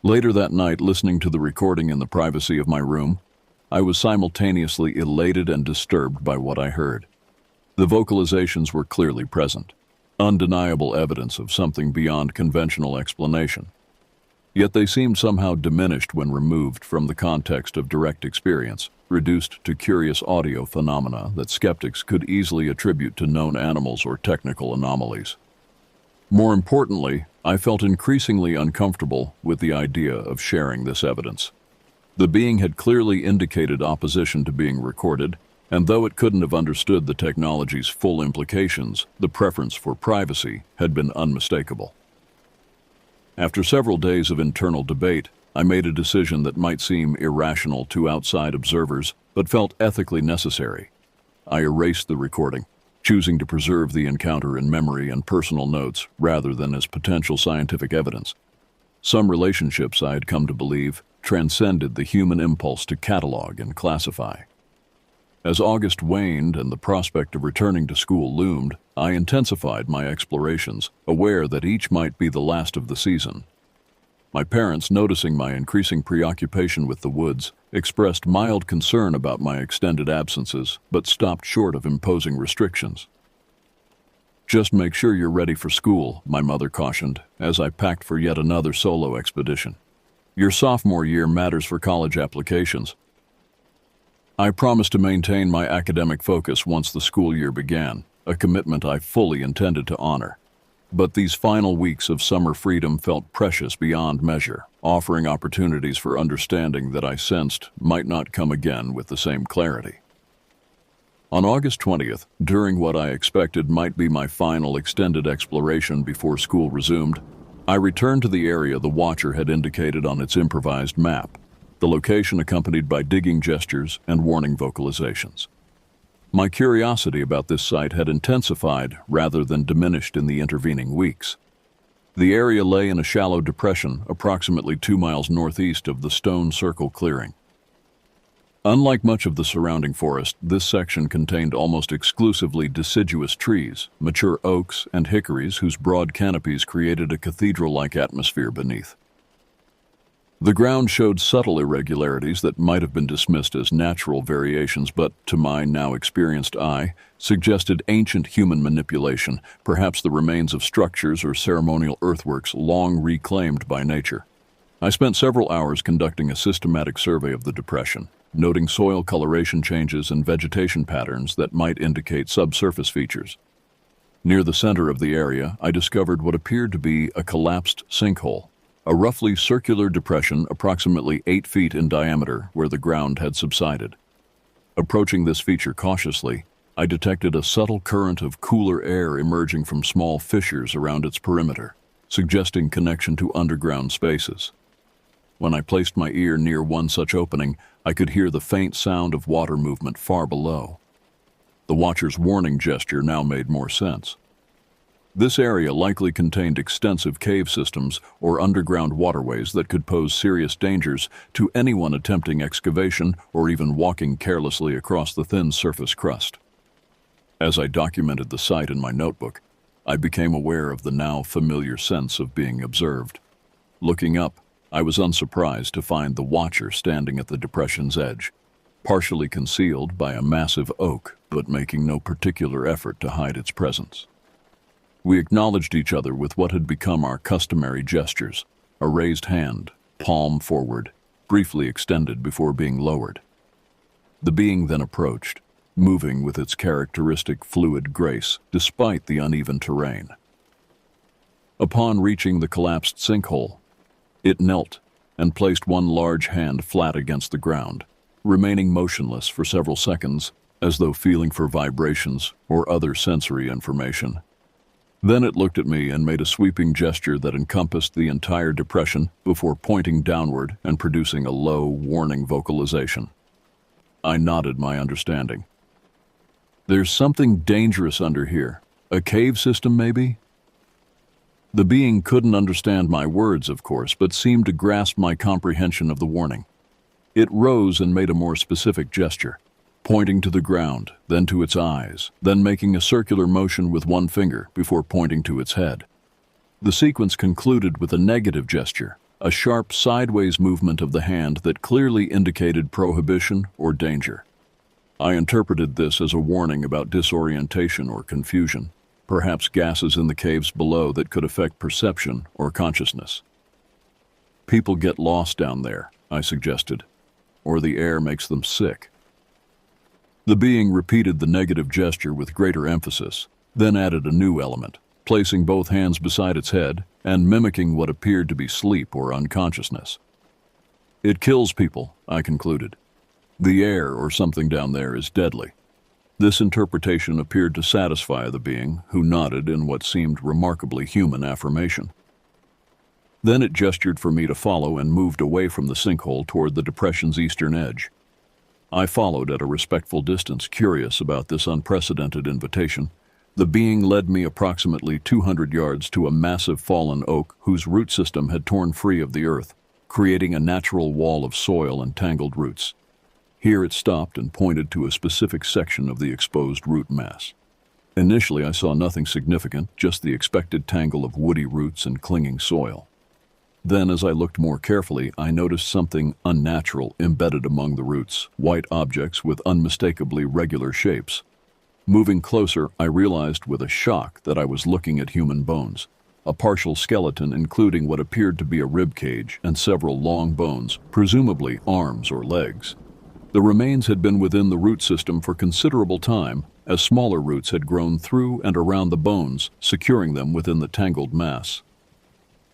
Later that night, listening to the recording in the privacy of my room, I was simultaneously elated and disturbed by what I heard. The vocalizations were clearly present, undeniable evidence of something beyond conventional explanation. Yet they seemed somehow diminished when removed from the context of direct experience, reduced to curious audio phenomena that skeptics could easily attribute to known animals or technical anomalies. More importantly, I felt increasingly uncomfortable with the idea of sharing this evidence. The being had clearly indicated opposition to being recorded, and though it couldn't have understood the technology's full implications, the preference for privacy had been unmistakable. After several days of internal debate, I made a decision that might seem irrational to outside observers, but felt ethically necessary. I erased the recording, choosing to preserve the encounter in memory and personal notes rather than as potential scientific evidence. Some relationships, I had come to believe, transcended the human impulse to catalog and classify. As August waned and the prospect of returning to school loomed, I intensified my explorations, aware that each might be the last of the season. My parents, noticing my increasing preoccupation with the woods, expressed mild concern about my extended absences, but stopped short of imposing restrictions. "Just make sure you're ready for school," my mother cautioned, as I packed for yet another solo expedition. "Your sophomore year matters for college applications." I promised to maintain my academic focus once the school year began, a commitment I fully intended to honor. But these final weeks of summer freedom felt precious beyond measure, offering opportunities for understanding that I sensed might not come again with the same clarity. On August 20th, during what I expected might be my final extended exploration before school resumed, I returned to the area the watcher had indicated on its improvised map, the location accompanied by digging gestures and warning vocalizations. My curiosity about this site had intensified rather than diminished in the intervening weeks. The area lay in a shallow depression approximately 2 miles northeast of the Stone Circle clearing. Unlike much of the surrounding forest, this section contained almost exclusively deciduous trees, mature oaks and hickories whose broad canopies created a cathedral-like atmosphere beneath. The ground showed subtle irregularities that might have been dismissed as natural variations, but, to my now experienced eye, suggested ancient human manipulation, perhaps the remains of structures or ceremonial earthworks long reclaimed by nature. I spent several hours conducting a systematic survey of the depression, noting soil coloration changes and vegetation patterns that might indicate subsurface features. Near the center of the area, I discovered what appeared to be a collapsed sinkhole, a roughly circular depression approximately 8 feet in diameter where the ground had subsided. Approaching this feature cautiously, I detected a subtle current of cooler air emerging from small fissures around its perimeter, suggesting connection to underground spaces. When I placed my ear near one such opening, I could hear the faint sound of water movement far below. The watcher's warning gesture now made more sense. This area likely contained extensive cave systems or underground waterways that could pose serious dangers to anyone attempting excavation or even walking carelessly across the thin surface crust. As I documented the site in my notebook, I became aware of the now familiar sense of being observed. Looking up, I was unsurprised to find the watcher standing at the depression's edge, partially concealed by a massive oak, but making no particular effort to hide its presence. We acknowledged each other with what had become our customary gestures, a raised hand, palm forward, briefly extended before being lowered. The being then approached, moving with its characteristic fluid grace despite the uneven terrain. Upon reaching the collapsed sinkhole, it knelt and placed one large hand flat against the ground, remaining motionless for several seconds as though feeling for vibrations or other sensory information. Then it looked at me and made a sweeping gesture that encompassed the entire depression before pointing downward and producing a low, warning vocalization. I nodded my understanding. "There's something dangerous under here. A cave system, maybe?" The being couldn't understand my words, of course, but seemed to grasp my comprehension of the warning. It rose and made a more specific gesture, pointing to the ground, then to its eyes, then making a circular motion with one finger before pointing to its head. The sequence concluded with a negative gesture, a sharp sideways movement of the hand that clearly indicated prohibition or danger. I interpreted this as a warning about disorientation or confusion, perhaps gases in the caves below that could affect perception or consciousness. "People get lost down there," I suggested, "or the air makes them sick." The being repeated the negative gesture with greater emphasis, then added a new element, placing both hands beside its head and mimicking what appeared to be sleep or unconsciousness. "It kills people," I concluded. "The air or something down there is deadly." This interpretation appeared to satisfy the being, who nodded in what seemed remarkably human affirmation. Then it gestured for me to follow and moved away from the sinkhole toward the depression's eastern edge. I followed at a respectful distance, curious about this unprecedented invitation. The being led me approximately 200 yards to a massive fallen oak whose root system had torn free of the earth, creating a natural wall of soil and tangled roots. Here it stopped and pointed to a specific section of the exposed root mass. Initially, I saw nothing significant, just the expected tangle of woody roots and clinging soil. Then, as I looked more carefully, I noticed something unnatural embedded among the roots, white objects with unmistakably regular shapes. Moving closer, I realized with a shock that I was looking at human bones, a partial skeleton including what appeared to be a rib cage and several long bones, presumably arms or legs. The remains had been within the root system for considerable time, as smaller roots had grown through and around the bones, securing them within the tangled mass.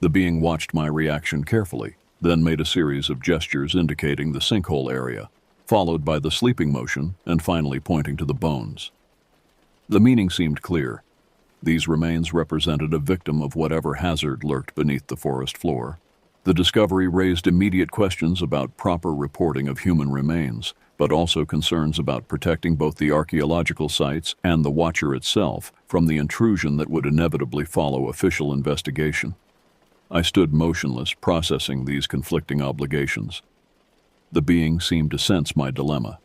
The being watched my reaction carefully, then made a series of gestures indicating the sinkhole area, followed by the sleeping motion and finally pointing to the bones. The meaning seemed clear. These remains represented a victim of whatever hazard lurked beneath the forest floor. The discovery raised immediate questions about proper reporting of human remains, but also concerns about protecting both the archaeological sites and the watcher itself from the intrusion that would inevitably follow official investigation. I stood motionless, processing these conflicting obligations. The being seemed to sense my dilemma.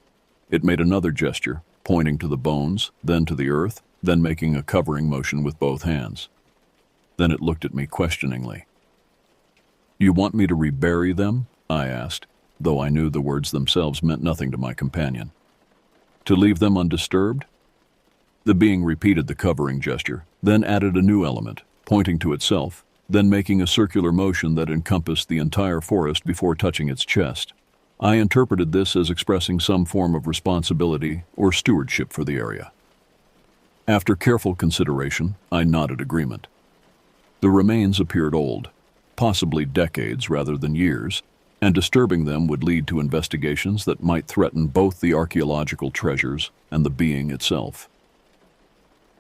It made another gesture, pointing to the bones, then to the earth, then making a covering motion with both hands. Then it looked at me questioningly. "You want me to rebury them?" I asked, though I knew the words themselves meant nothing to my companion. "To leave them undisturbed?" The being repeated the covering gesture, then added a new element, pointing to itself, then making a circular motion that encompassed the entire forest before touching its chest. I interpreted this as expressing some form of responsibility or stewardship for the area. After careful consideration, I nodded agreement. The remains appeared old, possibly decades rather than years, and disturbing them would lead to investigations that might threaten both the archaeological treasures and the being itself.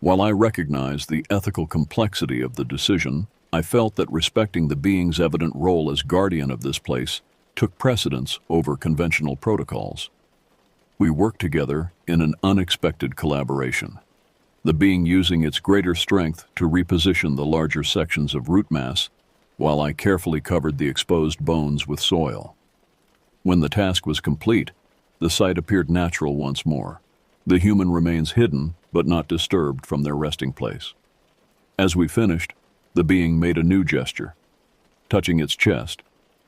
While I recognized the ethical complexity of the decision, I felt that respecting the being's evident role as guardian of this place took precedence over conventional protocols. We worked together in an unexpected collaboration, the being using its greater strength to reposition the larger sections of root mass, while I carefully covered the exposed bones with soil. When the task was complete, the site appeared natural once more, the human remains hidden but not disturbed from their resting place. As we finished, the being made a new gesture, touching its chest,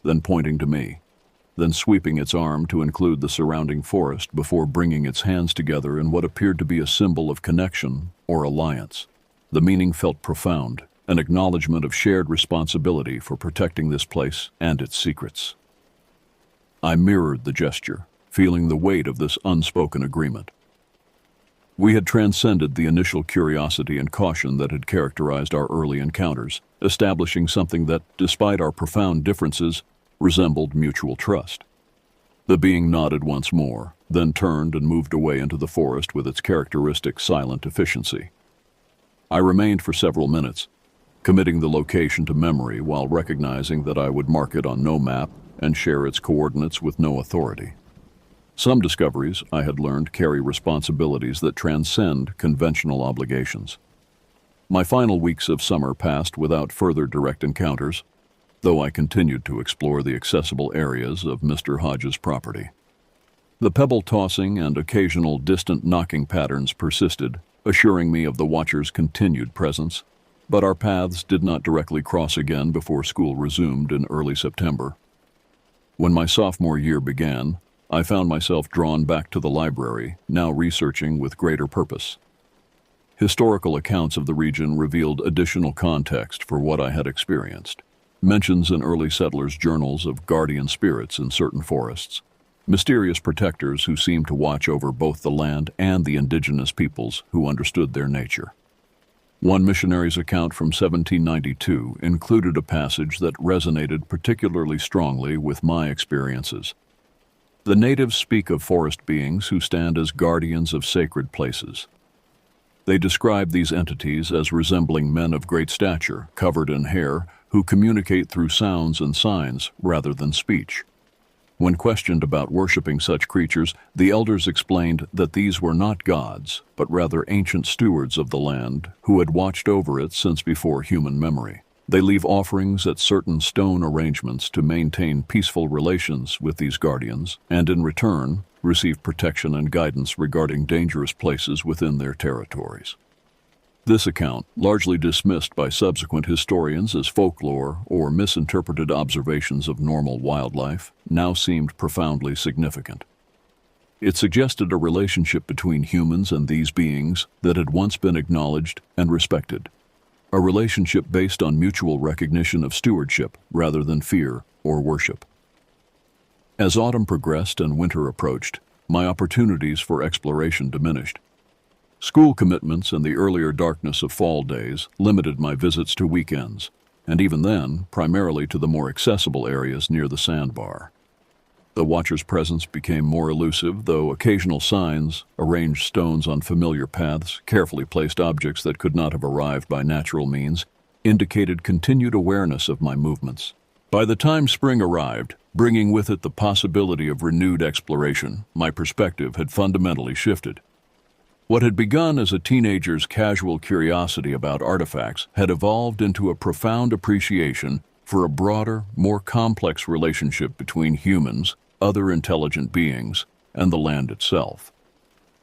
then pointing to me, then sweeping its arm to include the surrounding forest before bringing its hands together in what appeared to be a symbol of connection or alliance. The meaning felt profound, an acknowledgement of shared responsibility for protecting this place and its secrets. I mirrored the gesture, feeling the weight of this unspoken agreement. We had transcended the initial curiosity and caution that had characterized our early encounters, establishing something that, despite our profound differences, resembled mutual trust. The being nodded once more, then turned and moved away into the forest with its characteristic silent efficiency. I remained for several minutes, committing the location to memory while recognizing that I would mark it on no map and share its coordinates with no authority. Some discoveries, I had learned, carry responsibilities that transcend conventional obligations. My final weeks of summer passed without further direct encounters, though I continued to explore the accessible areas of Mr. Hodge's property. The pebble tossing and occasional distant knocking patterns persisted, assuring me of the watcher's continued presence, but our paths did not directly cross again before school resumed in early September. When my sophomore year began, I found myself drawn back to the library, now researching with greater purpose. Historical accounts of the region revealed additional context for what I had experienced. Mentions in early settlers' journals of guardian spirits in certain forests, mysterious protectors who seemed to watch over both the land and the indigenous peoples who understood their nature. One missionary's account from 1792 included a passage that resonated particularly strongly with my experiences. The natives speak of forest beings who stand as guardians of sacred places. They describe these entities as resembling men of great stature, covered in hair, who communicate through sounds and signs rather than speech. When questioned about worshiping such creatures, the elders explained that these were not gods, but rather ancient stewards of the land who had watched over it since before human memory. They leave offerings at certain stone arrangements to maintain peaceful relations with these guardians, and in return, receive protection and guidance regarding dangerous places within their territories. This account, largely dismissed by subsequent historians as folklore or misinterpreted observations of normal wildlife, now seemed profoundly significant. It suggested a relationship between humans and these beings that had once been acknowledged and respected, a relationship based on mutual recognition of stewardship rather than fear or worship. As autumn progressed and winter approached, my opportunities for exploration diminished. School commitments and the earlier darkness of fall days limited my visits to weekends, and even then, primarily to the more accessible areas near the sandbar. The watcher's presence became more elusive, though occasional signs, arranged stones on familiar paths, carefully placed objects that could not have arrived by natural means, indicated continued awareness of my movements. By the time spring arrived, bringing with it the possibility of renewed exploration, my perspective had fundamentally shifted. What had begun as a teenager's casual curiosity about artifacts had evolved into a profound appreciation for a broader, more complex relationship between humans, other intelligent beings, and the land itself.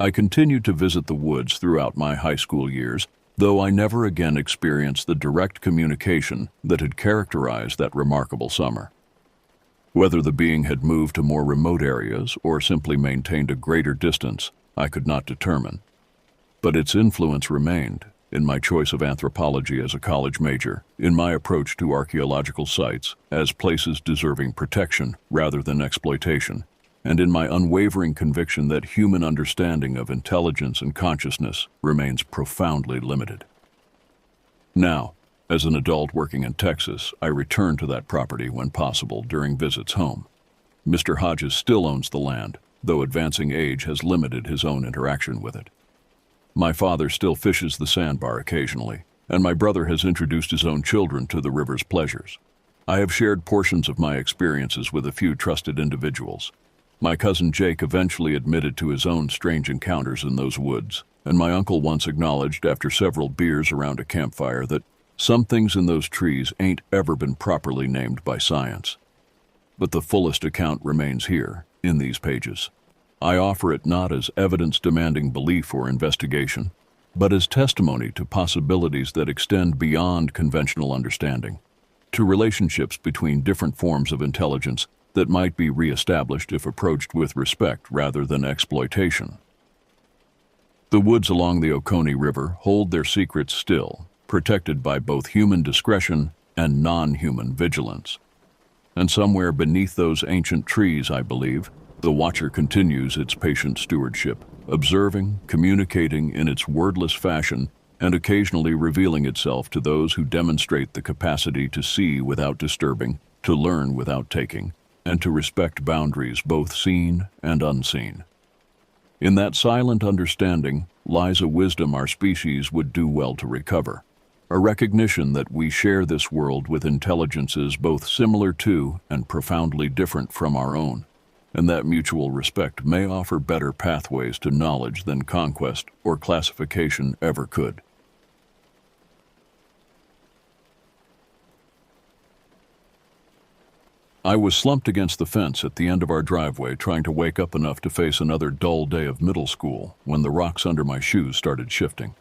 I continued to visit the woods throughout my high school years, though I never again experienced the direct communication that had characterized that remarkable summer. Whether the being had moved to more remote areas or simply maintained a greater distance, I could not determine. But its influence remained in my choice of anthropology as a college major, in my approach to archaeological sites as places deserving protection rather than exploitation, and in my unwavering conviction that human understanding of intelligence and consciousness remains profoundly limited. Now, as an adult working in Texas, I return to that property when possible during visits home. Mr. Hodges still owns the land, though advancing age has limited his own interaction with it. My father still fishes the sandbar occasionally, and my brother has introduced his own children to the river's pleasures. I have shared portions of my experiences with a few trusted individuals. My cousin Jake eventually admitted to his own strange encounters in those woods, and my uncle once acknowledged after several beers around a campfire that some things in those trees ain't ever been properly named by science. But the fullest account remains here, in these pages. I offer it not as evidence demanding belief or investigation, but as testimony to possibilities that extend beyond conventional understanding, to relationships between different forms of intelligence that might be reestablished if approached with respect rather than exploitation. The woods along the Oconee River hold their secrets still, protected by both human discretion and non-human vigilance. And somewhere beneath those ancient trees, I believe, the watcher continues its patient stewardship, observing, communicating in its wordless fashion, and occasionally revealing itself to those who demonstrate the capacity to see without disturbing, to learn without taking, and to respect boundaries both seen and unseen. In that silent understanding lies a wisdom our species would do well to recover, a recognition that we share this world with intelligences both similar to and profoundly different from our own, and that mutual respect may offer better pathways to knowledge than conquest or classification ever could. I was slumped against the fence at the end of our driveway trying to wake up enough to face another dull day of middle school when the rocks under my shoes started shifting.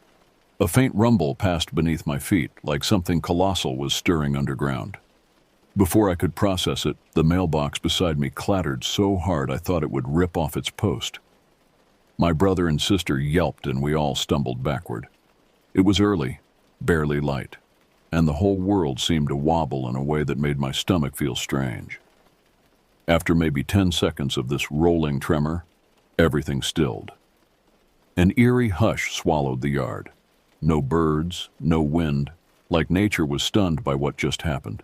A faint rumble passed beneath my feet, like something colossal was stirring underground. Before I could process it, the mailbox beside me clattered so hard I thought it would rip off its post. My brother and sister yelped and we all stumbled backward. It was early, barely light, and the whole world seemed to wobble in a way that made my stomach feel strange. After maybe 10 seconds of this rolling tremor, everything stilled. An eerie hush swallowed the yard. no birds, no wind, like nature was stunned by what just happened.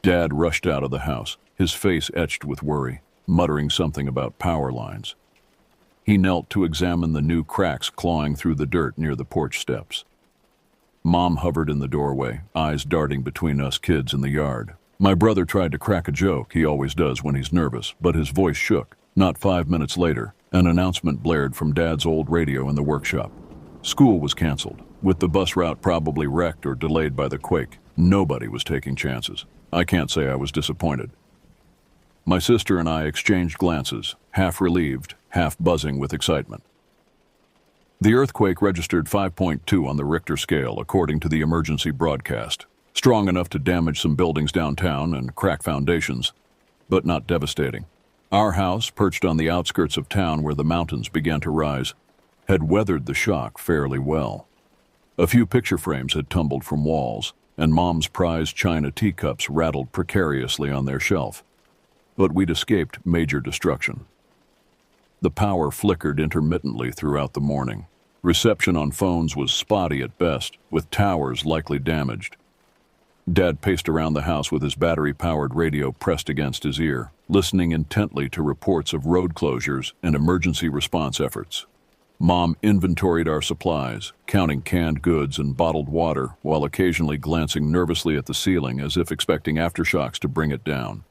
Dad rushed out of the house, his face etched with worry, muttering something about power lines. He knelt to examine the new cracks clawing through the dirt near the porch steps. Mom hovered in the doorway, eyes darting between us kids in the yard. My brother tried to crack a joke, he always does when he's nervous, but his voice shook. Not 5 minutes later, an announcement blared from Dad's old radio in the workshop. School was canceled. With the bus route probably wrecked or delayed by the quake, nobody was taking chances. I can't say I was disappointed. My sister and I exchanged glances, half relieved, half buzzing with excitement. The earthquake registered 5.2 on the Richter scale, according to the emergency broadcast. Strong enough to damage some buildings downtown and crack foundations, but not devastating. Our house, perched on the outskirts of town where the mountains began to rise, had weathered the shock fairly well. A few picture frames had tumbled from walls, and Mom's prized china teacups rattled precariously on their shelf. But we'd escaped major destruction. The power flickered intermittently throughout the morning. Reception on phones was spotty at best, with towers likely damaged. Dad paced around the house with his battery-powered radio pressed against his ear, listening intently to reports of road closures and emergency response efforts. Mom inventoried our supplies, counting canned goods and bottled water, while occasionally glancing nervously at the ceiling as if expecting aftershocks to bring it down.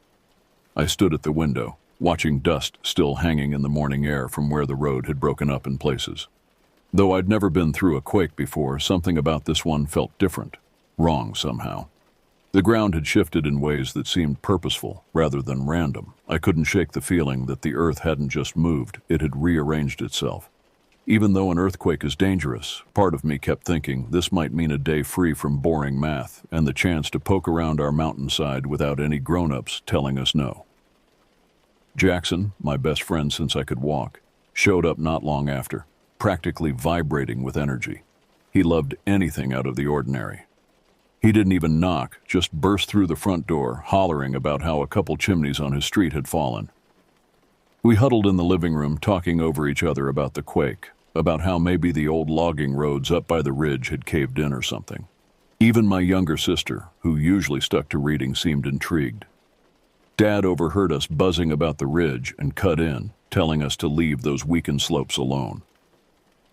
I stood at the window, watching dust still hanging in the morning air from where the road had broken up in places. Though I'd never been through a quake before, something about this one felt different, wrong somehow. The ground had shifted in ways that seemed purposeful rather than random. I couldn't shake the feeling that the earth hadn't just moved, it had rearranged itself. Even though an earthquake is dangerous, part of me kept thinking this might mean a day free from boring math and the chance to poke around our mountainside without any grown-ups telling us no. Jackson, my best friend since I could walk, showed up not long after, practically vibrating with energy. He loved anything out of the ordinary. He didn't even knock, just burst through the front door, hollering about how a couple chimneys on his street had fallen. We huddled in the living room, talking over each other about the quake, about how maybe the old logging roads up by the ridge had caved in or something. Even my younger sister, who usually stuck to reading, seemed intrigued. Dad overheard us buzzing about the ridge and cut in, telling us to leave those weakened slopes alone.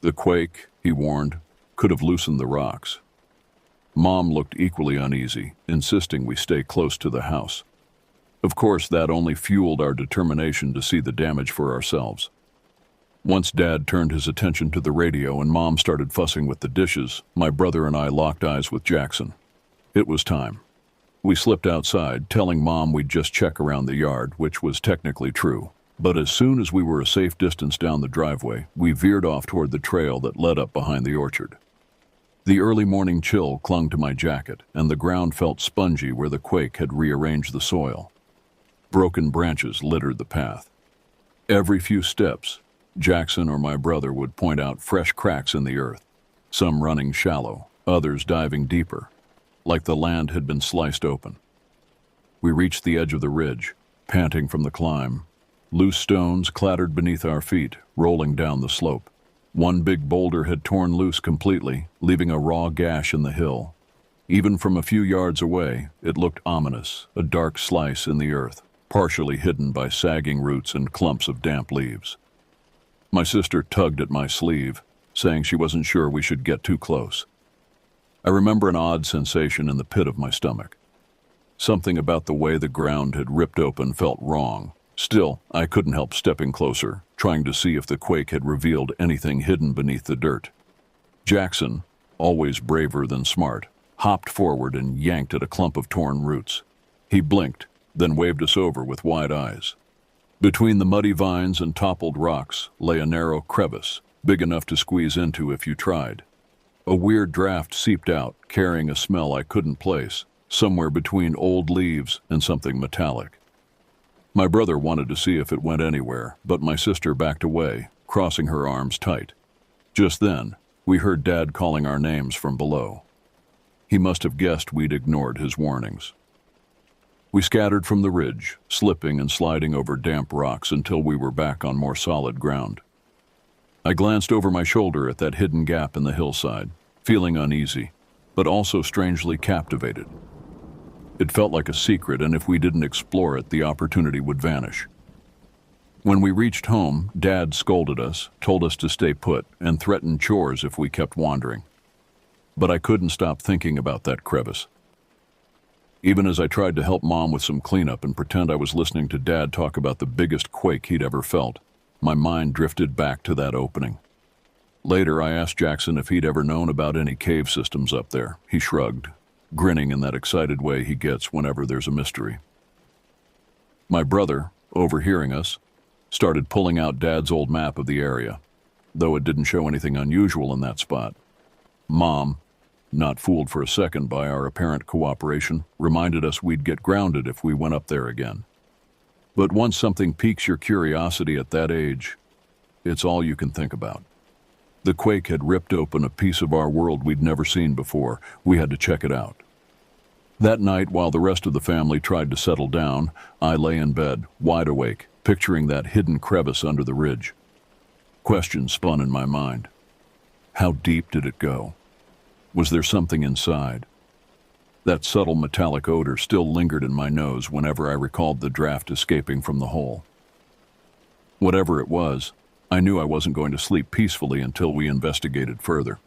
The quake, he warned, could have loosened the rocks. Mom looked equally uneasy, insisting we stay close to the house. Of course, that only fueled our determination to see the damage for ourselves. Once Dad turned his attention to the radio and Mom started fussing with the dishes, my brother and I locked eyes with Jackson. It was time. We slipped outside, telling Mom we'd just check around the yard, which was technically true. But as soon as we were a safe distance down the driveway, we veered off toward the trail that led up behind the orchard. The early morning chill clung to my jacket, and the ground felt spongy where the quake had rearranged the soil. Broken branches littered the path. Every few steps, Jackson or my brother would point out fresh cracks in the earth, some running shallow, others diving deeper, like the land had been sliced open. We reached the edge of the ridge, panting from the climb. Loose stones clattered beneath our feet, rolling down the slope. One big boulder had torn loose completely, leaving a raw gash in the hill. Even from a few yards away, it looked ominous, a dark slice in the earth, partially hidden by sagging roots and clumps of damp leaves. My sister tugged at my sleeve, saying she wasn't sure we should get too close. I remember an odd sensation in the pit of my stomach. Something about the way the ground had ripped open felt wrong. Still, I couldn't help stepping closer, trying to see if the quake had revealed anything hidden beneath the dirt. Jackson, always braver than smart, hopped forward and yanked at a clump of torn roots. He blinked, then waved us over with wide eyes. Between the muddy vines and toppled rocks lay a narrow crevice, big enough to squeeze into if you tried. A weird draft seeped out, carrying a smell I couldn't place, somewhere between old leaves and something metallic. My brother wanted to see if it went anywhere, but my sister backed away, crossing her arms tight. Just then, we heard Dad calling our names from below. He must have guessed we'd ignored his warnings. We scattered from the ridge, slipping and sliding over damp rocks until we were back on more solid ground. I glanced over my shoulder at that hidden gap in the hillside. feeling uneasy, but also strangely captivated. It felt like a secret, and if we didn't explore it, the opportunity would vanish. When we reached home, Dad scolded us, told us to stay put, and threatened chores if we kept wandering. But I couldn't stop thinking about that crevice. Even as I tried to help Mom with some cleanup and pretend I was listening to Dad talk about the biggest quake he'd ever felt, my mind drifted back to that opening. Later, I asked Jackson if he'd ever known about any cave systems up there. He shrugged, grinning in that excited way he gets whenever there's a mystery. My brother, overhearing us, started pulling out Dad's old map of the area, though it didn't show anything unusual in that spot. Mom, not fooled for a second by our apparent cooperation, reminded us we'd get grounded if we went up there again. But once something piques your curiosity at that age, it's all you can think about. The quake had ripped open a piece of our world we'd never seen before. We had to check it out. That night, while the rest of the family tried to settle down, I lay in bed, wide awake, picturing that hidden crevice under the ridge. Questions spun in my mind. How deep did it go? Was there something inside? That subtle metallic odor still lingered in my nose whenever I recalled the draft escaping from the hole. Whatever it was, I knew I wasn't going to sleep peacefully until we investigated further.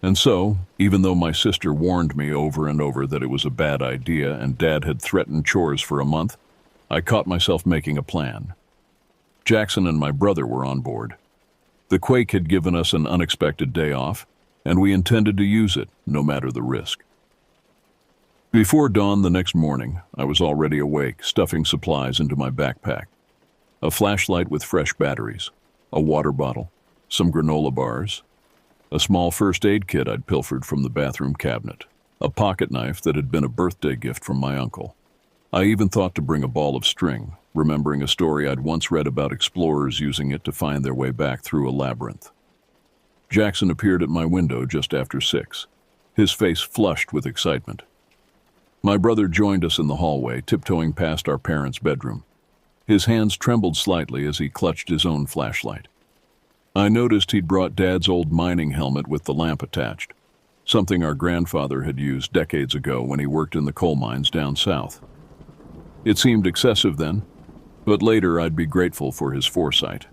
And so, even though my sister warned me over and over that it was a bad idea and Dad had threatened chores for a month, I caught myself making a plan. Jackson and my brother were on board. The quake had given us an unexpected day off, and we intended to use it, no matter the risk. Before dawn the next morning, I was already awake, stuffing supplies into my backpack. A flashlight with fresh batteries, a water bottle, some granola bars, a small first aid kit I'd pilfered from the bathroom cabinet, a pocket knife that had been a birthday gift from my uncle. I even thought to bring a ball of string, remembering a story I'd once read about explorers using it to find their way back through a labyrinth. Jackson appeared at my window just after 6, his face flushed with excitement. My brother joined us in the hallway, tiptoeing past our parents' bedroom. His hands trembled slightly as he clutched his own flashlight. I noticed he'd brought Dad's old mining helmet with the lamp attached, something our grandfather had used decades ago when he worked in the coal mines down south. It seemed excessive then, but later I'd be grateful for his foresight.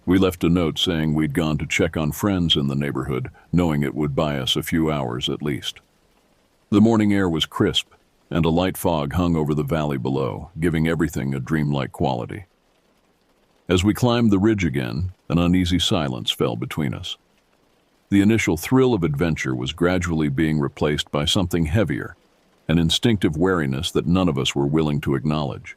We left a note saying we'd gone to check on friends in the neighborhood, knowing it would buy us a few hours at least. The morning air was crisp, and a light fog hung over the valley below, giving everything a dreamlike quality. As we climbed the ridge again, an uneasy silence fell between us. The initial thrill of adventure was gradually being replaced by something heavier, an instinctive wariness that none of us were willing to acknowledge.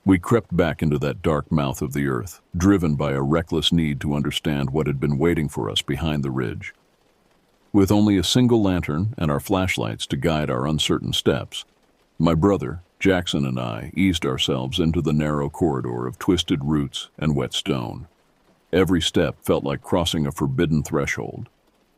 We crept back into that dark mouth of the earth, driven by a reckless need to understand what had been waiting for us behind the ridge. With only a single lantern and our flashlights to guide our uncertain steps, my brother, Jackson, and I eased ourselves into the narrow corridor of twisted roots and wet stone. Every step felt like crossing a forbidden threshold,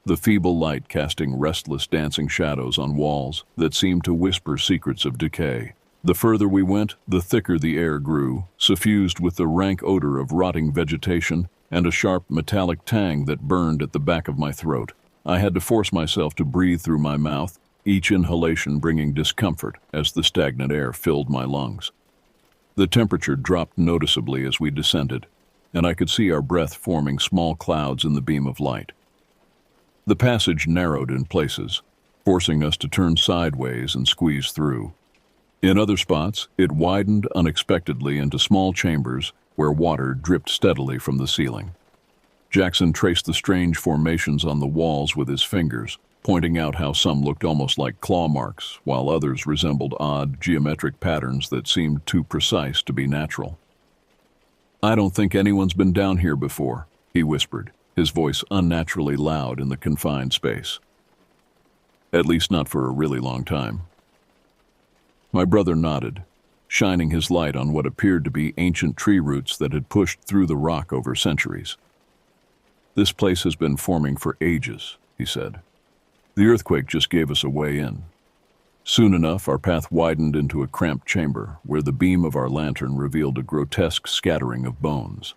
the feeble light casting restless dancing shadows on walls that seemed to whisper secrets of decay. The further we went, the thicker the air grew, suffused with the rank odor of rotting vegetation and a sharp metallic tang that burned at the back of my throat. I had to force myself to breathe through my mouth, each inhalation bringing discomfort as the stagnant air filled my lungs. The temperature dropped noticeably as we descended, and I could see our breath forming small clouds in the beam of light. The passage narrowed in places, forcing us to turn sideways and squeeze through. In other spots, it widened unexpectedly into small chambers where water dripped steadily from the ceiling. Jackson traced the strange formations on the walls with his fingers, pointing out how some looked almost like claw marks, while others resembled odd geometric patterns that seemed too precise to be natural. "I don't think anyone's been down here before," he whispered, his voice unnaturally loud in the confined space. "At least not for a really long time." My brother nodded, shining his light on what appeared to be ancient tree roots that had pushed through the rock over centuries. "This place has been forming for ages," he said. "The earthquake just gave us a way in." Soon enough, our path widened into a cramped chamber where the beam of our lantern revealed a grotesque scattering of bones.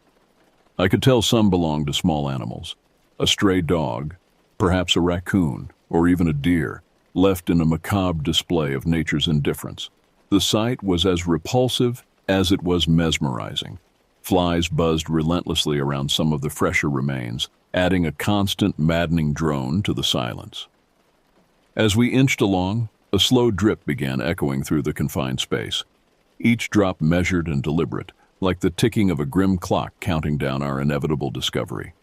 I could tell some belonged to small animals, a stray dog, perhaps a raccoon, or even a deer, left in a macabre display of nature's indifference. The sight was as repulsive as it was mesmerizing. Flies buzzed relentlessly around some of the fresher remains, adding a constant, maddening drone to the silence. As we inched along, a slow drip began echoing through the confined space, each drop measured and deliberate, like the ticking of a grim clock counting down our inevitable discovery.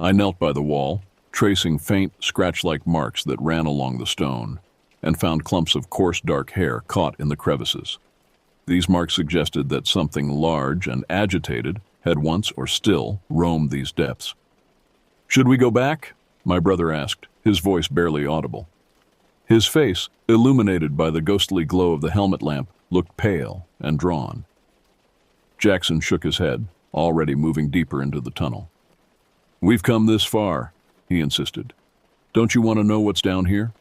I knelt by the wall, tracing faint, scratch-like marks that ran along the stone, and found clumps of coarse dark hair caught in the crevices. These marks suggested that something large and agitated had once or still roamed these depths. "Should we go back?" my brother asked, his voice barely audible. His face, illuminated by the ghostly glow of the helmet lamp, looked pale and drawn. Jackson shook his head, already moving deeper into the tunnel. "We've come this far," he insisted. "Don't you want to know what's down here?"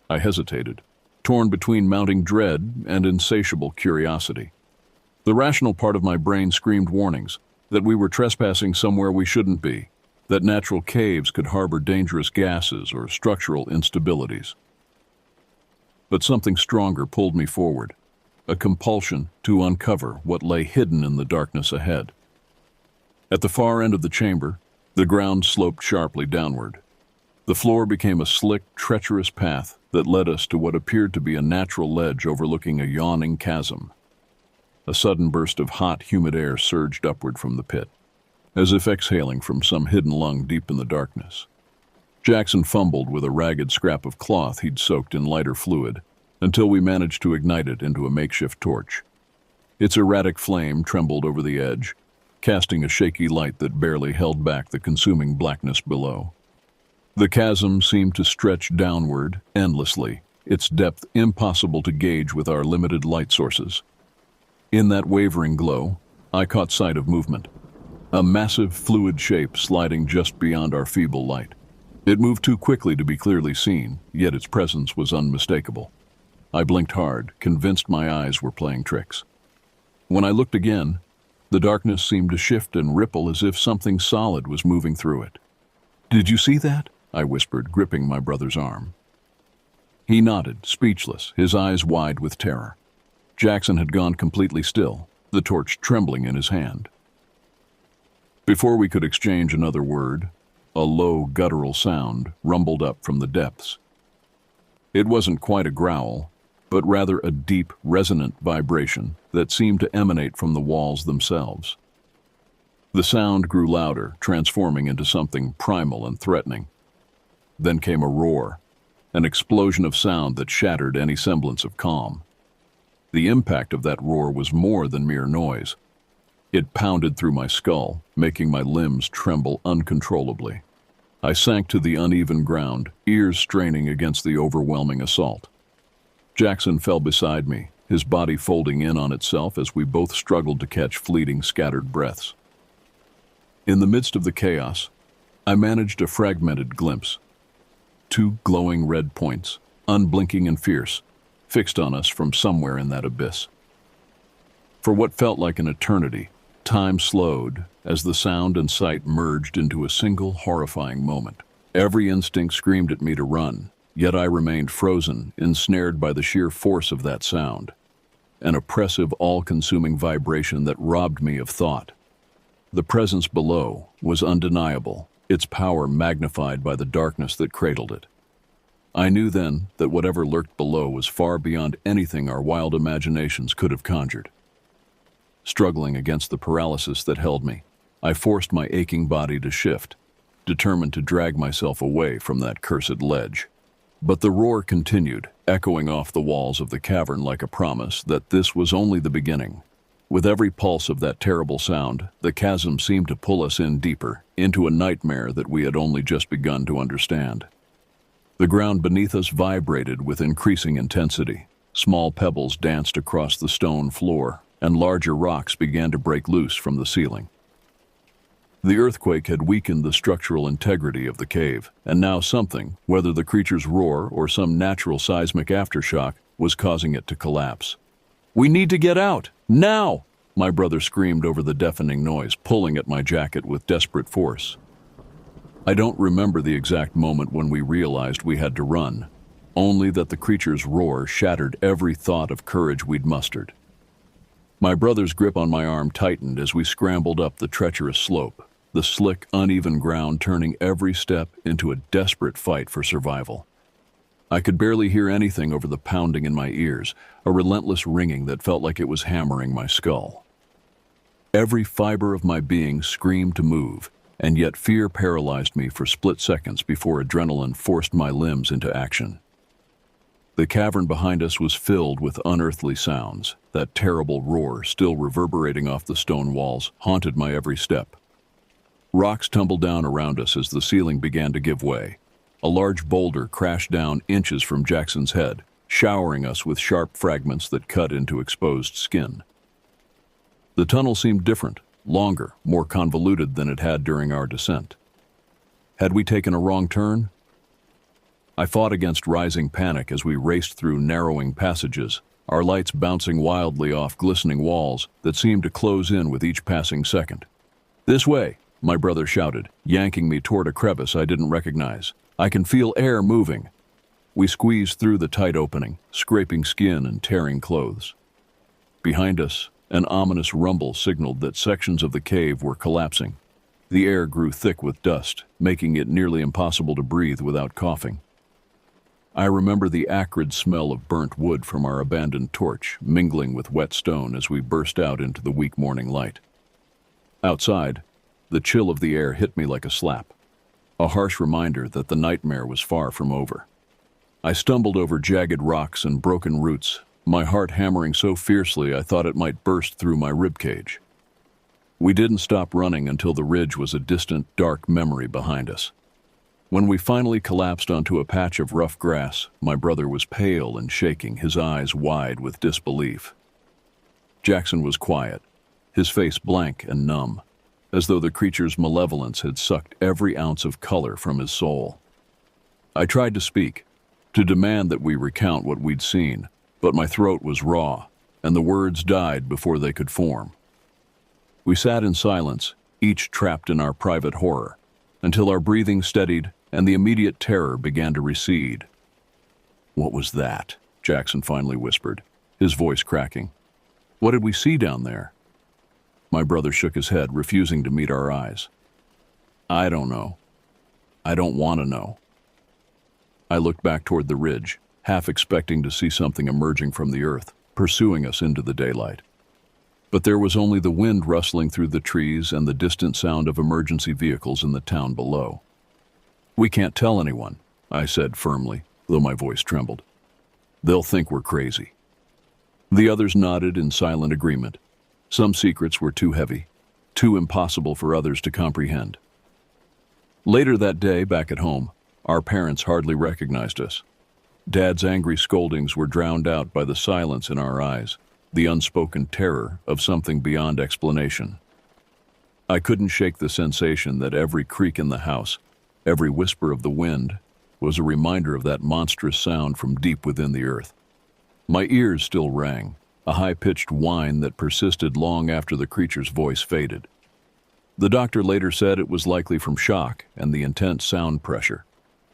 I hesitated, torn between mounting dread and insatiable curiosity. The rational part of my brain screamed warnings that we were trespassing somewhere we shouldn't be, that natural caves could harbor dangerous gases or structural instabilities. But something stronger pulled me forward, a compulsion to uncover what lay hidden in the darkness ahead. At the far end of the chamber, the ground sloped sharply downward. The floor became a slick, treacherous path that led us to what appeared to be a natural ledge overlooking a yawning chasm. A sudden burst of hot, humid air surged upward from the pit, as if exhaling from some hidden lung deep in the darkness. Jackson fumbled with a ragged scrap of cloth he'd soaked in lighter fluid until we managed to ignite it into a makeshift torch. Its erratic flame trembled over the edge, casting a shaky light that barely held back the consuming blackness below. The chasm seemed to stretch downward endlessly, its depth impossible to gauge with our limited light sources. In that wavering glow, I caught sight of movement, a massive fluid shape sliding just beyond our feeble light. It moved too quickly to be clearly seen, yet its presence was unmistakable. I blinked hard, convinced my eyes were playing tricks. When I looked again, the darkness seemed to shift and ripple as if something solid was moving through it. "Did you see that?" I whispered, gripping my brother's arm. He nodded, speechless, his eyes wide with terror. Jackson had gone completely still, the torch trembling in his hand. Before we could exchange another word, a low, guttural sound rumbled up from the depths. It wasn't quite a growl, but rather a deep, resonant vibration that seemed to emanate from the walls themselves. The sound grew louder, transforming into something primal and threatening. Then came a roar, an explosion of sound that shattered any semblance of calm. The impact of that roar was more than mere noise. It pounded through my skull, making my limbs tremble uncontrollably. I sank to the uneven ground, ears straining against the overwhelming assault. Jackson fell beside me, his body folding in on itself as we both struggled to catch fleeting, scattered breaths. In the midst of the chaos, I managed a fragmented glimpse. Two glowing red points, unblinking and fierce, fixed on us from somewhere in that abyss. For what felt like an eternity, time slowed as the sound and sight merged into a single horrifying moment. Every instinct screamed at me to run, yet I remained frozen, ensnared by the sheer force of that sound, an oppressive, all-consuming vibration that robbed me of thought. The presence below was undeniable, its power magnified by the darkness that cradled it. I knew then that whatever lurked below was far beyond anything our wild imaginations could have conjured. Struggling against the paralysis that held me, I forced my aching body to shift, determined to drag myself away from that cursed ledge. But the roar continued, echoing off the walls of the cavern like a promise that this was only the beginning. With every pulse of that terrible sound, the chasm seemed to pull us in deeper, into a nightmare that we had only just begun to understand. The ground beneath us vibrated with increasing intensity. Small pebbles danced across the stone floor, and larger rocks began to break loose from the ceiling. The earthquake had weakened the structural integrity of the cave, and now something, whether the creature's roar or some natural seismic aftershock, was causing it to collapse. "We need to get out! Now!" my brother screamed over the deafening noise, pulling at my jacket with desperate force. I don't remember the exact moment when we realized we had to run, only that the creature's roar shattered every thought of courage we'd mustered. My brother's grip on my arm tightened as we scrambled up the treacherous slope, the slick, uneven ground turning every step into a desperate fight for survival. I could barely hear anything over the pounding in my ears, a relentless ringing that felt like it was hammering my skull. Every fiber of my being screamed to move, and yet fear paralyzed me for split seconds before adrenaline forced my limbs into action. The cavern behind us was filled with unearthly sounds. That terrible roar, still reverberating off the stone walls, haunted my every step. Rocks tumbled down around us as the ceiling began to give way. A large boulder crashed down inches from Jackson's head, showering us with sharp fragments that cut into exposed skin. The tunnel seemed different, longer, more convoluted than it had during our descent. Had we taken a wrong turn? I fought against rising panic as we raced through narrowing passages, our lights bouncing wildly off glistening walls that seemed to close in with each passing second. "This way," my brother shouted, yanking me toward a crevice I didn't recognize. "I can feel air moving." We squeezed through the tight opening, scraping skin and tearing clothes. Behind us, an ominous rumble signaled that sections of the cave were collapsing. The air grew thick with dust, making it nearly impossible to breathe without coughing. I remember the acrid smell of burnt wood from our abandoned torch, mingling with wet stone as we burst out into the weak morning light. Outside, the chill of the air hit me like a slap, a harsh reminder that the nightmare was far from over. I stumbled over jagged rocks and broken roots, my heart hammering so fiercely I thought it might burst through my ribcage. We didn't stop running until the ridge was a distant, dark memory behind us. When we finally collapsed onto a patch of rough grass, my brother was pale and shaking, his eyes wide with disbelief. Jackson was quiet, his face blank and numb, as though the creature's malevolence had sucked every ounce of color from his soul. I tried to speak, to demand that we recount what we'd seen, but my throat was raw, and the words died before they could form. We sat in silence, each trapped in our private horror, until our breathing steadied and the immediate terror began to recede. "What was that?" Jackson finally whispered, his voice cracking. "What did we see down there?" My brother shook his head, refusing to meet our eyes. "I don't know. I don't want to know." I looked back toward the ridge, half expecting to see something emerging from the earth, pursuing us into the daylight. But there was only the wind rustling through the trees and the distant sound of emergency vehicles in the town below. "We can't tell anyone," I said firmly, though my voice trembled. "They'll think we're crazy." The others nodded in silent agreement. Some secrets were too heavy, too impossible for others to comprehend. Later that day, back at home, our parents hardly recognized us. Dad's angry scoldings were drowned out by the silence in our eyes, the unspoken terror of something beyond explanation. I couldn't shake the sensation that every creak in the house, every whisper of the wind, was a reminder of that monstrous sound from deep within the earth. My ears still rang, a high-pitched whine that persisted long after the creature's voice faded. The doctor later said it was likely from shock and the intense sound pressure,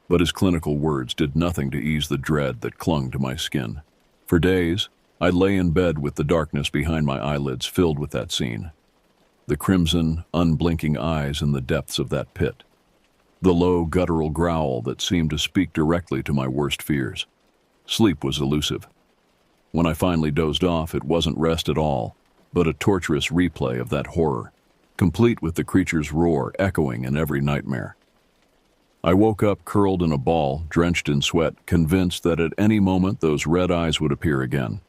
but his clinical words did nothing to ease the dread that clung to my skin. For days, I lay in bed with the darkness behind my eyelids filled with that scene. The crimson, unblinking eyes in the depths of that pit. The low, guttural growl that seemed to speak directly to my worst fears. Sleep was elusive. When I finally dozed off, it wasn't rest at all, but a torturous replay of that horror, complete with the creature's roar echoing in every nightmare. I woke up curled in a ball, drenched in sweat, convinced that at any moment those red eyes would appear again.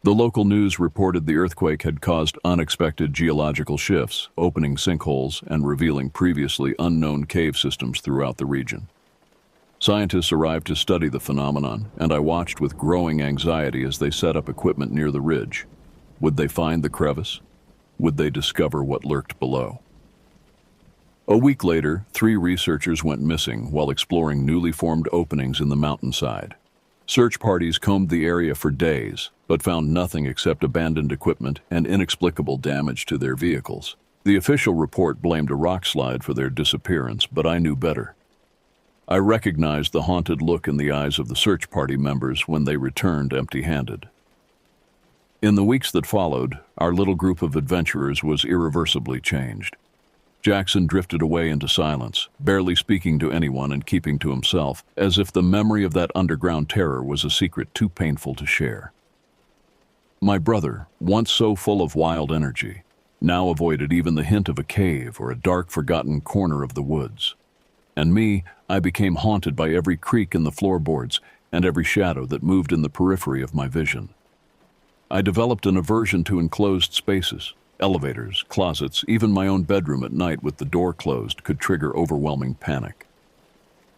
The local news reported the earthquake had caused unexpected geological shifts, opening sinkholes and revealing previously unknown cave systems throughout the region. Scientists arrived to study the phenomenon, and I watched with growing anxiety as they set up equipment near the ridge. Would they find the crevice? Would they discover what lurked below? A week later, 3 researchers went missing while exploring newly formed openings in the mountainside. Search parties combed the area for days, but found nothing except abandoned equipment and inexplicable damage to their vehicles. The official report blamed a rock slide for their disappearance, but I knew better. I recognized the haunted look in the eyes of the search party members when they returned empty-handed. In the weeks that followed, our little group of adventurers was irreversibly changed. Jackson drifted away into silence, barely speaking to anyone and keeping to himself, as if the memory of that underground terror was a secret too painful to share. My brother, once so full of wild energy, now avoided even the hint of a cave or a dark, forgotten corner of the woods. And me, I became haunted by every creak in the floorboards and every shadow that moved in the periphery of my vision. I developed an aversion to enclosed spaces. Elevators, closets, even my own bedroom at night with the door closed could trigger overwhelming panic.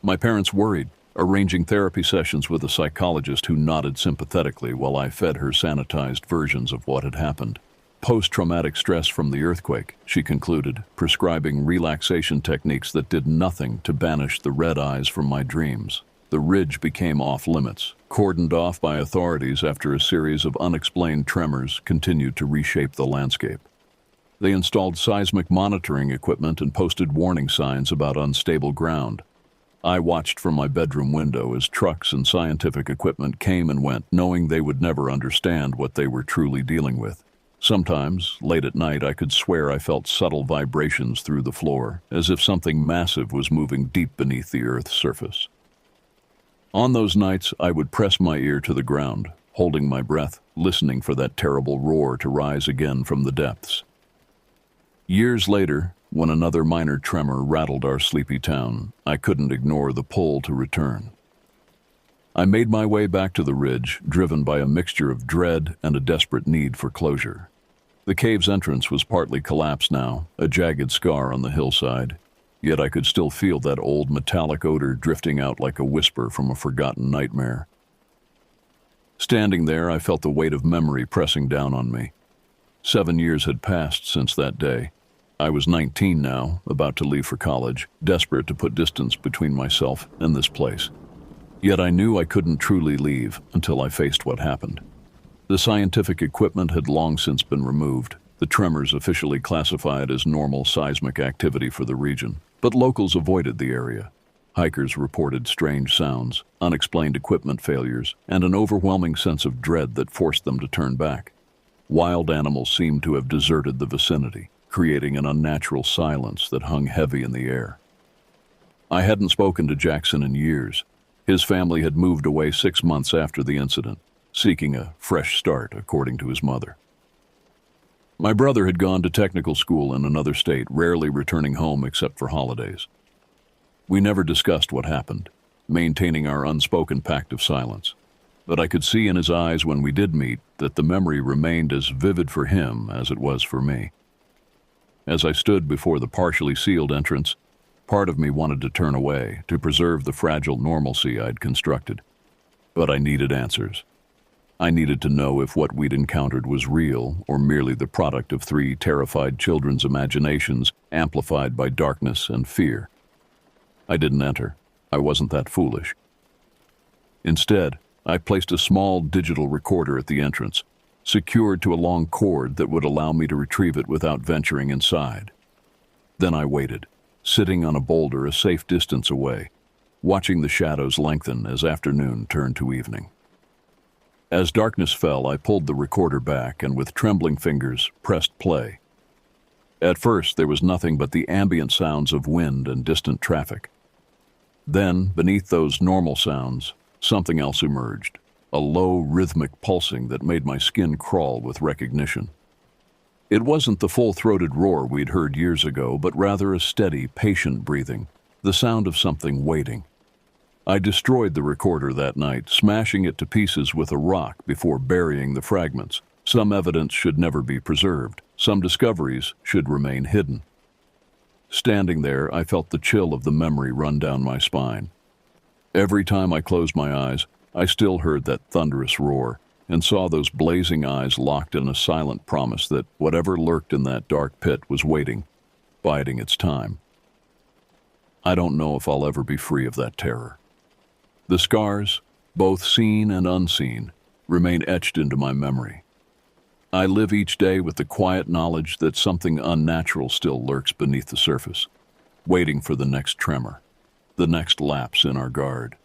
My parents worried, arranging therapy sessions with a psychologist who nodded sympathetically while I fed her sanitized versions of what had happened. Post-traumatic stress from the earthquake, she concluded, prescribing relaxation techniques that did nothing to banish the red eyes from my dreams. The ridge became off-limits, cordoned off by authorities after a series of unexplained tremors continued to reshape the landscape. They installed seismic monitoring equipment and posted warning signs about unstable ground. I watched from my bedroom window as trucks and scientific equipment came and went, knowing they would never understand what they were truly dealing with. Sometimes, late at night, I could swear I felt subtle vibrations through the floor, as if something massive was moving deep beneath the Earth's surface. On those nights, I would press my ear to the ground, holding my breath, listening for that terrible roar to rise again from the depths. Years later, when another minor tremor rattled our sleepy town, I couldn't ignore the pull to return. I made my way back to the ridge, driven by a mixture of dread and a desperate need for closure. The cave's entrance was partly collapsed now, a jagged scar on the hillside, yet I could still feel that old metallic odor drifting out like a whisper from a forgotten nightmare. Standing there, I felt the weight of memory pressing down on me. 7 years had passed since that day. I was 19 now, about to leave for college, desperate to put distance between myself and this place. Yet I knew I couldn't truly leave until I faced what happened. The scientific equipment had long since been removed, the tremors officially classified as normal seismic activity for the region, but locals avoided the area. Hikers reported strange sounds, unexplained equipment failures, and an overwhelming sense of dread that forced them to turn back. Wild animals seemed to have deserted the vicinity, creating an unnatural silence that hung heavy in the air. I hadn't spoken to Jackson in years. His family had moved away 6 months after the incident, seeking a fresh start, according to his mother. My brother had gone to technical school in another state, rarely returning home except for holidays. We never discussed what happened, maintaining our unspoken pact of silence. But I could see in his eyes when we did meet that the memory remained as vivid for him as it was for me. As I stood before the partially sealed entrance, part of me wanted to turn away, to preserve the fragile normalcy I'd constructed. But I needed answers. I needed to know if what we'd encountered was real or merely the product of 3 terrified children's imaginations amplified by darkness and fear. I didn't enter. I wasn't that foolish. Instead, I placed a small digital recorder at the entrance, secured to a long cord that would allow me to retrieve it without venturing inside. Then I waited, sitting on a boulder a safe distance away, watching the shadows lengthen as afternoon turned to evening. As darkness fell, I pulled the recorder back and with trembling fingers pressed play. At first, there was nothing but the ambient sounds of wind and distant traffic. Then, beneath those normal sounds, something else emerged, a low, rhythmic pulsing that made my skin crawl with recognition. It wasn't the full-throated roar we'd heard years ago, but rather a steady, patient breathing, the sound of something waiting. I destroyed the recorder that night, smashing it to pieces with a rock before burying the fragments. Some evidence should never be preserved. Some discoveries should remain hidden. Standing there, I felt the chill of the memory run down my spine. Every time I closed my eyes, I still heard that thunderous roar and saw those blazing eyes locked in a silent promise that whatever lurked in that dark pit was waiting, biding its time. I don't know if I'll ever be free of that terror. The scars, both seen and unseen, remain etched into my memory. I live each day with the quiet knowledge that something unnatural still lurks beneath the surface, waiting for the next tremor, the next lapse in our guard.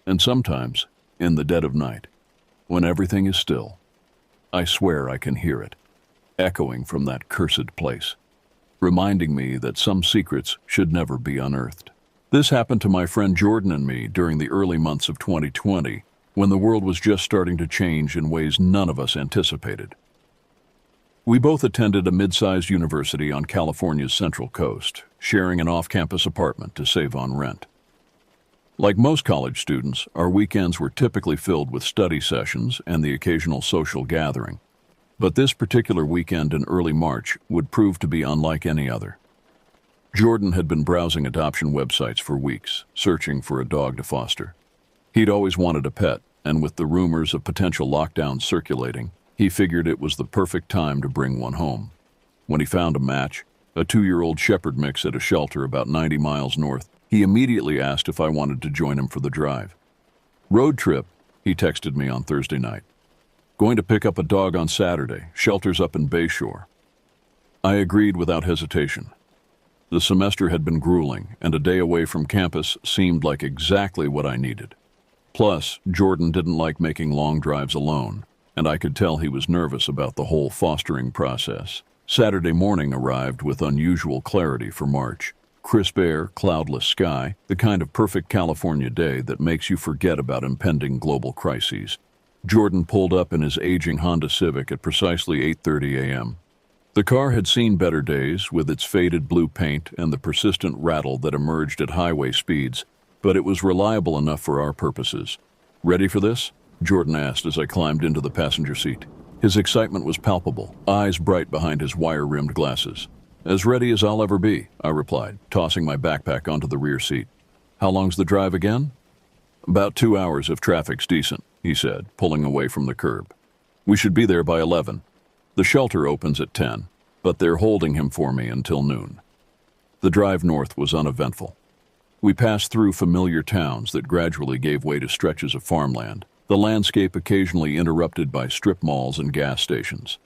And sometimes, in the dead of night, when everything is still, I swear I can hear it, echoing from that cursed place, reminding me that some secrets should never be unearthed. This happened to my friend Jordan and me during the early months of 2020, when the world was just starting to change in ways none of us anticipated. We both attended a mid-sized university on California's Central Coast, sharing an off-campus apartment to save on rent. Like most college students, our weekends were typically filled with study sessions and the occasional social gathering. But this particular weekend in early March would prove to be unlike any other. Jordan had been browsing adoption websites for weeks, searching for a dog to foster. He'd always wanted a pet, and with the rumors of potential lockdowns circulating, he figured it was the perfect time to bring one home. When he found a match, a 2-year-old shepherd mix at a shelter about 90 miles north, he immediately asked if I wanted to join him for the drive. Road trip, he texted me on Thursday night. Going to pick up a dog on Saturday, shelters up in Bayshore. I agreed without hesitation. The semester had been grueling, and a day away from campus seemed like exactly what I needed. Plus, Jordan didn't like making long drives alone, and I could tell he was nervous about the whole fostering process. Saturday morning arrived with unusual clarity for March. Crisp air, cloudless sky, the kind of perfect California day that makes you forget about impending global crises. Jordan pulled up in his aging Honda Civic at precisely 8:30 a.m. The car had seen better days with its faded blue paint and the persistent rattle that emerged at highway speeds, but it was reliable enough for our purposes. "Ready for this?" Jordan asked as I climbed into the passenger seat. His excitement was palpable, eyes bright behind his wire-rimmed glasses. "As ready as I'll ever be," I replied, tossing my backpack onto the rear seat. "How long's the drive again?" "About 2 hours if traffic's decent," he said, pulling away from the curb. "We should be there by 11. The shelter opens at 10, but they're holding him for me until noon." The drive north was uneventful. We passed through familiar towns that gradually gave way to stretches of farmland, the landscape occasionally interrupted by strip malls and gas stations.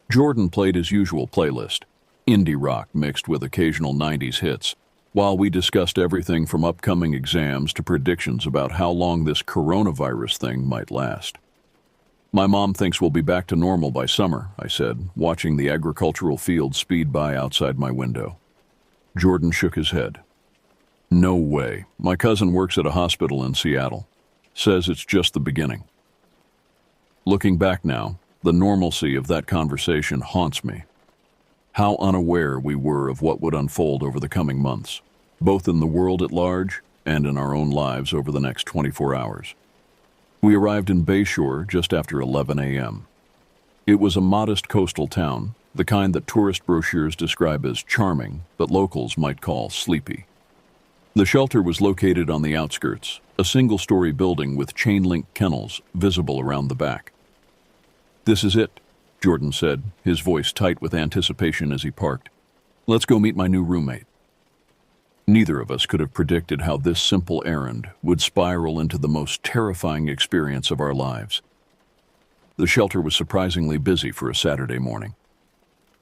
Jordan played his usual playlist, indie rock mixed with occasional 90s hits, while we discussed everything from upcoming exams to predictions about how long this coronavirus thing might last. "My mom thinks we'll be back to normal by summer," I said, watching the agricultural fields speed by outside my window. Jordan shook his head. "No way. My cousin works at a hospital in Seattle. Says it's just the beginning." Looking back now, the normalcy of that conversation haunts me. How unaware we were of what would unfold over the coming months, both in the world at large and in our own lives over the next 24 hours. We arrived in Bayshore just after 11 a.m. It was a modest coastal town, the kind that tourist brochures describe as charming, but locals might call sleepy. The shelter was located on the outskirts, a single-story building with chain-link kennels visible around the back. "This is it," Jordan said, his voice tight with anticipation as he parked. "Let's go meet my new roommate." Neither of us could have predicted how this simple errand would spiral into the most terrifying experience of our lives. The shelter was surprisingly busy for a Saturday morning.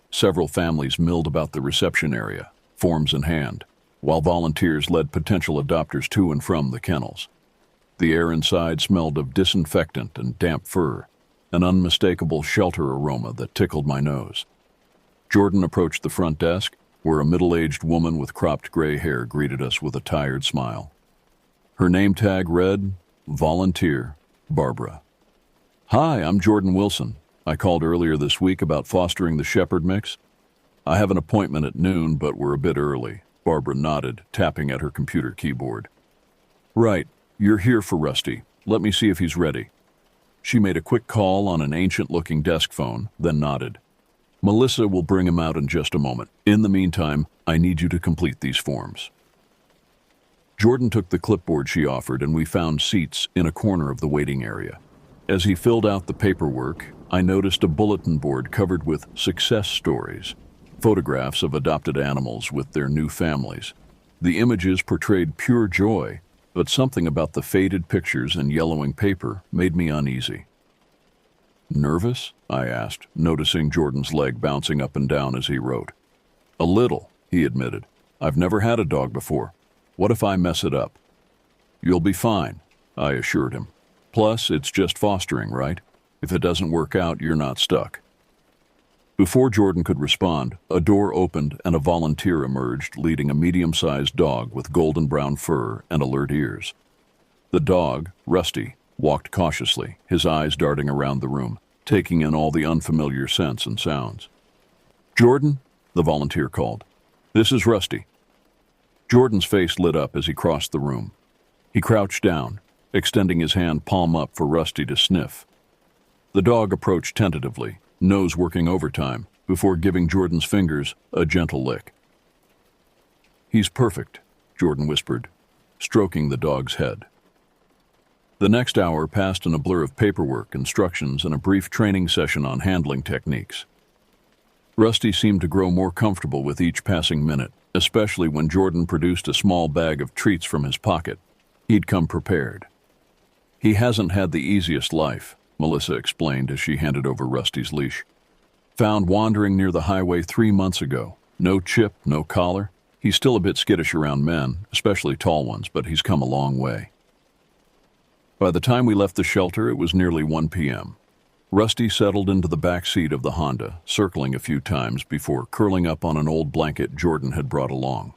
Several families milled about the reception area, forms in hand, while volunteers led potential adopters to and from the kennels. The air inside smelled of disinfectant and damp fur, an unmistakable shelter aroma that tickled my nose. Jordan approached the front desk, where a middle-aged woman with cropped gray hair greeted us with a tired smile. Her name tag read, "Volunteer, Barbara." "Hi, I'm Jordan Wilson. I called earlier this week about fostering the shepherd mix. I have an appointment at noon, but we're a bit early." Barbara nodded, tapping at her computer keyboard. "Right, you're here for Rusty. Let me see if he's ready." She made a quick call on an ancient-looking desk phone, then nodded. "Melissa will bring him out in just a moment. In the meantime, I need you to complete these forms." Jordan took the clipboard she offered, and we found seats in a corner of the waiting area. As he filled out the paperwork, I noticed a bulletin board covered with success stories, photographs of adopted animals with their new families. The images portrayed pure joy, but something about the faded pictures and yellowing paper made me uneasy. Nervous? I asked, noticing Jordan's leg bouncing up and down as he wrote. A little, he admitted. I've never had a dog before. What if I mess it up? You'll be fine, I assured him. Plus, it's just fostering, right? If it doesn't work out, you're not stuck. Before Jordan could respond, a door opened and a volunteer emerged leading a medium-sized dog with golden brown fur and alert ears. The dog, Rusty, walked cautiously, his eyes darting around the room, taking in all the unfamiliar scents and sounds. Jordan, the volunteer called. This is Rusty. Jordan's face lit up as he crossed the room. He crouched down, extending his hand palm up for Rusty to sniff. The dog approached tentatively, nose working overtime, before giving Jordan's fingers a gentle lick. He's perfect, Jordan whispered, stroking the dog's head. The next hour passed in a blur of paperwork, instructions, and a brief training session on handling techniques. Rusty seemed to grow more comfortable with each passing minute, especially when Jordan produced a small bag of treats from his pocket. He'd come prepared. He hasn't had the easiest life, Melissa explained as she handed over Rusty's leash. Found wandering near the highway 3 months ago. No chip, no collar. He's still a bit skittish around men, especially tall ones, but he's come a long way. By the time we left the shelter, it was nearly 1 p.m. Rusty settled into the back seat of the Honda, circling a few times before curling up on an old blanket Jordan had brought along.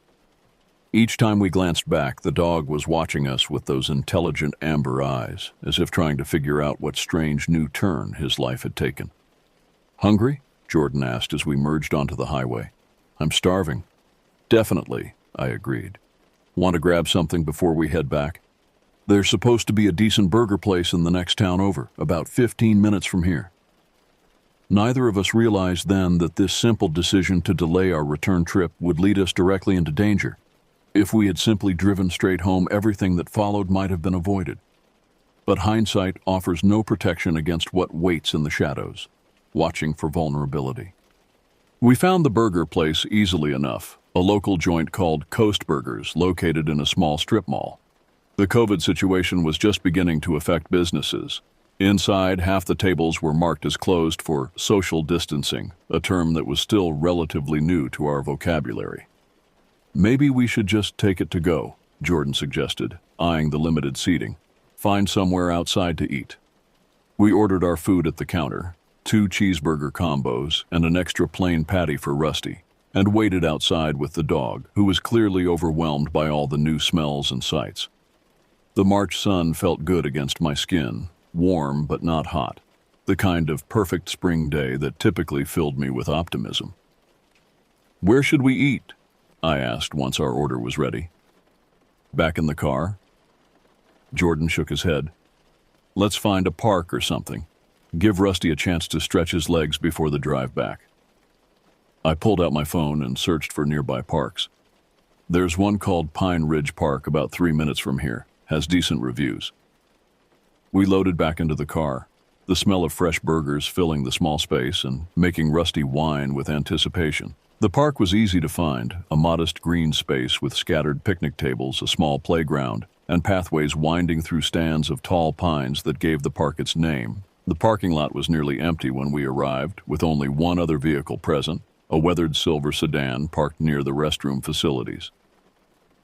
Each time we glanced back, the dog was watching us with those intelligent amber eyes, as if trying to figure out what strange new turn his life had taken. Hungry? Jordan asked as we merged onto the highway. I'm starving. Definitely, I agreed. Want to grab something before we head back? There's supposed to be a decent burger place in the next town over, about 15 minutes from here. Neither of us realized then that this simple decision to delay our return trip would lead us directly into danger. If we had simply driven straight home, everything that followed might have been avoided. But hindsight offers no protection against what waits in the shadows, watching for vulnerability. We found the burger place easily enough, a local joint called Coast Burgers located in a small strip mall. The COVID situation was just beginning to affect businesses. Inside, half the tables were marked as closed for social distancing, a term that was still relatively new to our vocabulary. Maybe we should just take it to go, Jordan suggested, eyeing the limited seating. Find somewhere outside to eat. We ordered our food at the counter, 2 cheeseburger combos and an extra plain patty for Rusty, and waited outside with the dog, who was clearly overwhelmed by all the new smells and sights. The March sun felt good against my skin, warm but not hot, the kind of perfect spring day that typically filled me with optimism. Where should we eat? I asked once our order was ready. Back in the car? Jordan shook his head. Let's find a park or something. Give Rusty a chance to stretch his legs before the drive back. I pulled out my phone and searched for nearby parks. There's one called Pine Ridge Park about 3 minutes from here. Has decent reviews. We loaded back into the car, the smell of fresh burgers filling the small space and making Rusty whine with anticipation. The park was easy to find, a modest green space with scattered picnic tables, a small playground, and pathways winding through stands of tall pines that gave the park its name. The parking lot was nearly empty when we arrived, with only one other vehicle present, a weathered silver sedan parked near the restroom facilities.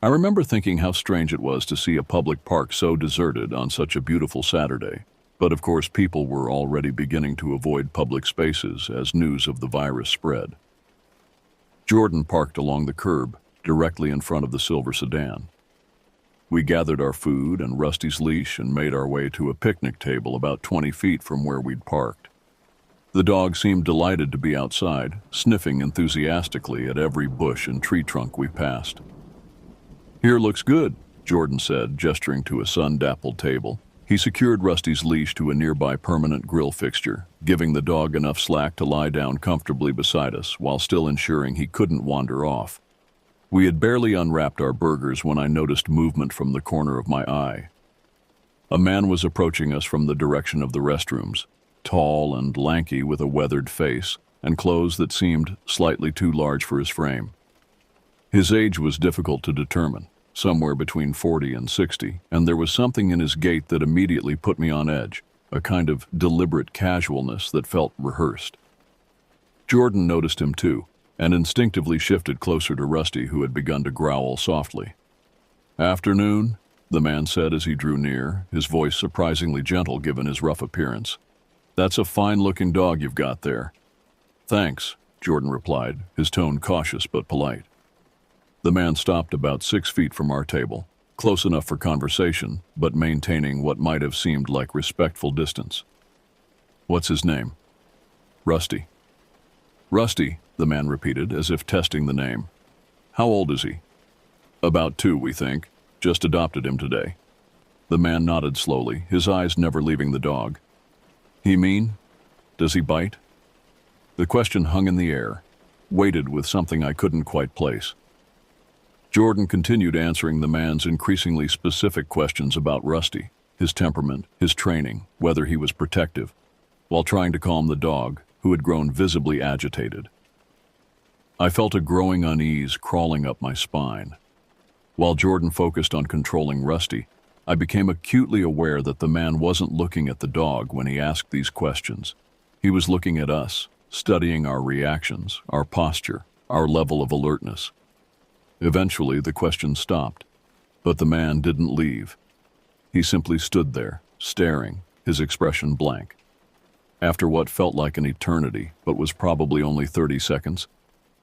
I remember thinking how strange it was to see a public park so deserted on such a beautiful Saturday, but of course people were already beginning to avoid public spaces as news of the virus spread. Jordan parked along the curb, directly in front of the silver sedan. We gathered our food and Rusty's leash and made our way to a picnic table about 20 feet from where we'd parked. The dog seemed delighted to be outside, sniffing enthusiastically at every bush and tree trunk we passed. Here looks good, Jordan said, gesturing to a sun-dappled table. He secured Rusty's leash to a nearby permanent grill fixture, giving the dog enough slack to lie down comfortably beside us while still ensuring he couldn't wander off. We had barely unwrapped our burgers when I noticed movement from the corner of my eye. A man was approaching us from the direction of the restrooms, tall and lanky with a weathered face and clothes that seemed slightly too large for his frame. His age was difficult to determine, somewhere between 40 and 60, and there was something in his gait that immediately put me on edge. a kind of deliberate casualness that felt rehearsed. Jordan noticed him too, and instinctively shifted closer to Rusty, who had begun to growl softly. "Afternoon," the man said as he drew near, his voice surprisingly gentle given his rough appearance. "That's a fine-looking dog you've got there." "Thanks," Jordan replied, his tone cautious but polite. The man stopped about 6 feet from our table, close enough for conversation, but maintaining what might have seemed like respectful distance. "What's his name?" "Rusty." "Rusty," the man repeated, as if testing the name. "How old is he?" "About 2, we think. Just adopted him today." The man nodded slowly, his eyes never leaving the dog. "He mean? Does he bite?" The question hung in the air, weighted with something I couldn't quite place. Jordan continued answering the man's increasingly specific questions about Rusty, his temperament, his training, whether he was protective, while trying to calm the dog, who had grown visibly agitated. I felt a growing unease crawling up my spine. While Jordan focused on controlling Rusty, I became acutely aware that the man wasn't looking at the dog when he asked these questions. He was looking at us, studying our reactions, our posture, our level of alertness. Eventually, the question stopped, but the man didn't leave. He simply stood there, staring, his expression blank. After what felt like an eternity, but was probably only 30 seconds,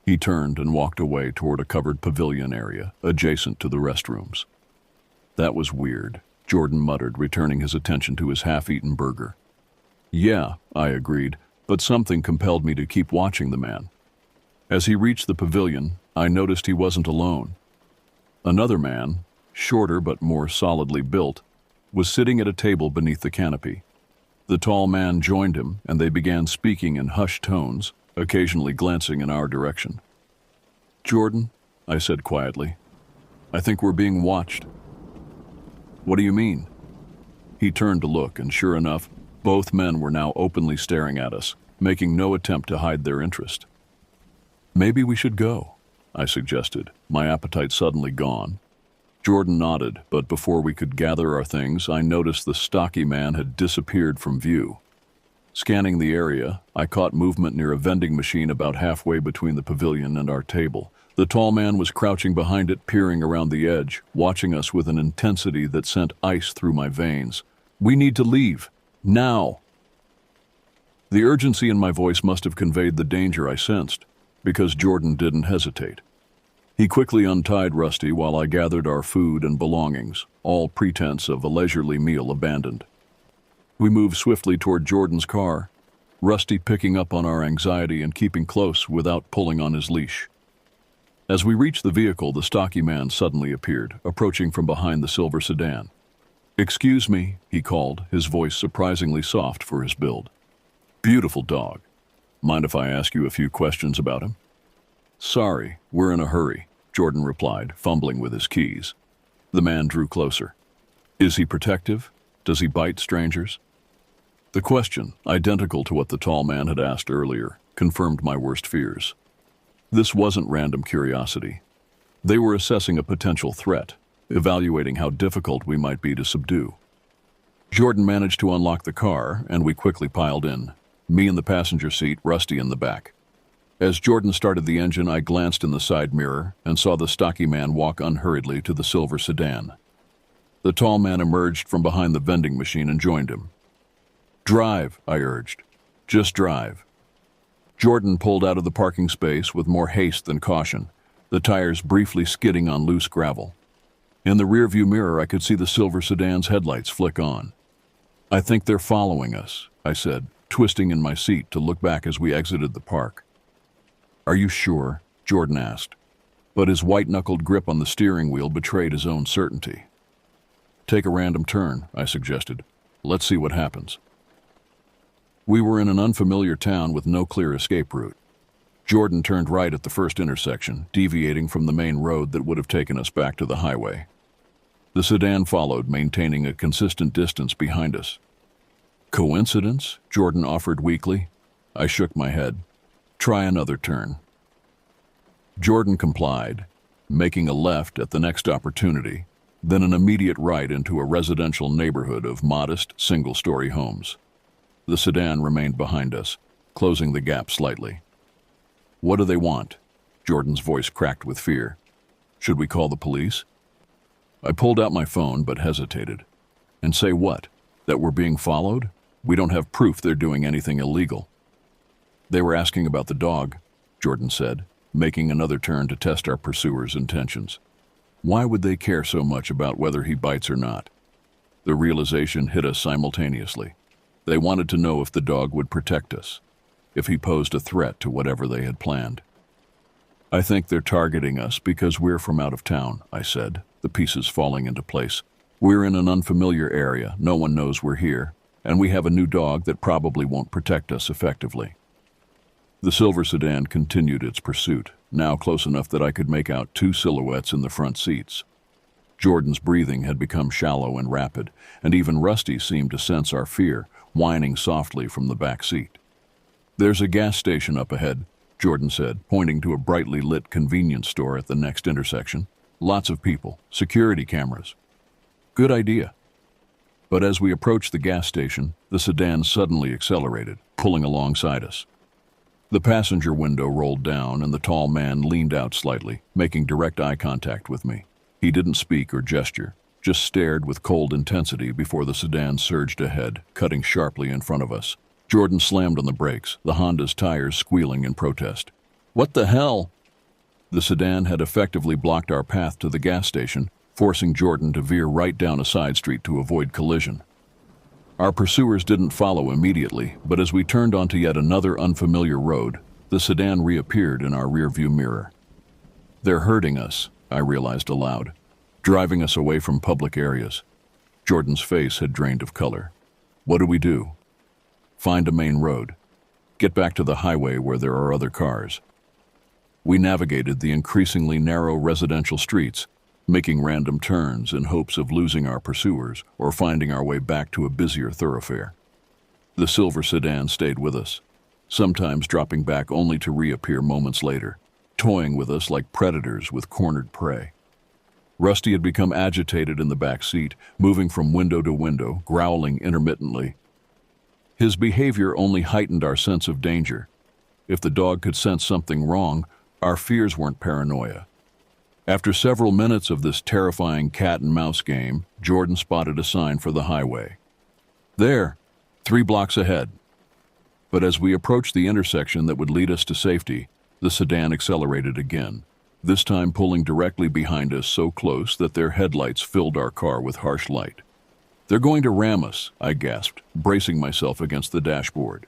he turned and walked away toward a covered pavilion area adjacent to the restrooms. "That was weird," Jordan muttered, returning his attention to his half-eaten burger. "Yeah," I agreed, but something compelled me to keep watching the man. As he reached the pavilion, I noticed he wasn't alone. Another man, shorter but more solidly built, was sitting at a table beneath the canopy. The tall man joined him, and they began speaking in hushed tones, occasionally glancing in our direction. "Jordan," I said quietly, "I think we're being watched." "What do you mean?" He turned to look, and sure enough, both men were now openly staring at us, making no attempt to hide their interest. "Maybe we should go," I suggested, my appetite suddenly gone. Jordan nodded, but before we could gather our things, I noticed the stocky man had disappeared from view. Scanning the area, I caught movement near a vending machine about halfway between the pavilion and our table. The tall man was crouching behind it, peering around the edge, watching us with an intensity that sent ice through my veins. "We need to leave. Now!" The urgency in my voice must have conveyed the danger I sensed, because Jordan didn't hesitate. He quickly untied Rusty while I gathered our food and belongings, all pretense of a leisurely meal abandoned. We moved swiftly toward Jordan's car, Rusty picking up on our anxiety and keeping close without pulling on his leash. As we reached the vehicle, the stocky man suddenly appeared, approaching from behind the silver sedan. "Excuse me," he called, his voice surprisingly soft for his build. "Beautiful dog. Mind if I ask you a few questions about him?" "Sorry, we're in a hurry," Jordan replied, fumbling with his keys. The man drew closer. "Is he protective? Does he bite strangers?" The question, identical to what the tall man had asked earlier, confirmed my worst fears. This wasn't random curiosity. They were assessing a potential threat, evaluating how difficult we might be to subdue. Jordan managed to unlock the car, and we quickly piled in, me in the passenger seat, Rusty in the back. As Jordan started the engine, I glanced in the side mirror and saw the stocky man walk unhurriedly to the silver sedan. The tall man emerged from behind the vending machine and joined him. "Drive," I urged. "Just drive." Jordan pulled out of the parking space with more haste than caution, the tires briefly skidding on loose gravel. In the rearview mirror, I could see the silver sedan's headlights flick on. "I think they're following us," I said, twisting in my seat to look back as we exited the park. "Are you sure?" Jordan asked, but his white-knuckled grip on the steering wheel betrayed his own certainty. "Take a random turn," I suggested. "Let's see what happens." We were in an unfamiliar town with no clear escape route. Jordan turned right at the first intersection, deviating from the main road that would have taken us back to the highway. The sedan followed, maintaining a consistent distance behind us. "Coincidence?" Jordan offered weakly. I shook my head. "Try another turn." Jordan complied, making a left at the next opportunity, then an immediate right into a residential neighborhood of modest, single-story homes. The sedan remained behind us, closing the gap slightly. "What do they want?" Jordan's voice cracked with fear. "Should we call the police?" I pulled out my phone but hesitated. "And say what? That we're being followed? We don't have proof they're doing anything illegal." "They were asking about the dog," Jordan said, making another turn to test our pursuer's intentions. Why would they care so much about whether he bites or not? The realization hit us simultaneously. They wanted to know if the dog would protect us, if he posed a threat to whatever they had planned. "I think they're targeting us because we're from out of town," I said, the pieces falling into place. "We're in an unfamiliar area, no one knows we're here, and we have a new dog that probably won't protect us effectively." The silver sedan continued its pursuit, now close enough that I could make out two silhouettes in the front seats. Jordan's breathing had become shallow and rapid, and even Rusty seemed to sense our fear, whining softly from the back seat. "There's a gas station up ahead," Jordan said, pointing to a brightly lit convenience store at the next intersection. "Lots of people, security cameras." "Good idea." But as we approached the gas station, the sedan suddenly accelerated, pulling alongside us. The passenger window rolled down and the tall man leaned out slightly, making direct eye contact with me. He didn't speak or gesture, just stared with cold intensity before the sedan surged ahead, cutting sharply in front of us. Jordan slammed on the brakes, the Honda's tires squealing in protest. "What the hell?" The sedan had effectively blocked our path to the gas station, forcing Jordan to veer right down a side street to avoid collision. Our pursuers didn't follow immediately, but as we turned onto yet another unfamiliar road, the sedan reappeared in our rearview mirror. "They're hurting us," I realized aloud, "driving us away from public areas." Jordan's face had drained of color. "What do we do?" "Find a main road. Get back to the highway where there are other cars." We navigated the increasingly narrow residential streets, making random turns in hopes of losing our pursuers or finding our way back to a busier thoroughfare. The silver sedan stayed with us, sometimes dropping back only to reappear moments later, toying with us like predators with cornered prey. Rusty had become agitated in the back seat, moving from window to window, growling intermittently. His behavior only heightened our sense of danger. If the dog could sense something wrong, our fears weren't paranoia. After several minutes of this terrifying cat-and-mouse game, Jordan spotted a sign for the highway. "There, 3 blocks ahead." But as we approached the intersection that would lead us to safety, the sedan accelerated again, this time pulling directly behind us so close that their headlights filled our car with harsh light. "They're going to ram us," I gasped, bracing myself against the dashboard.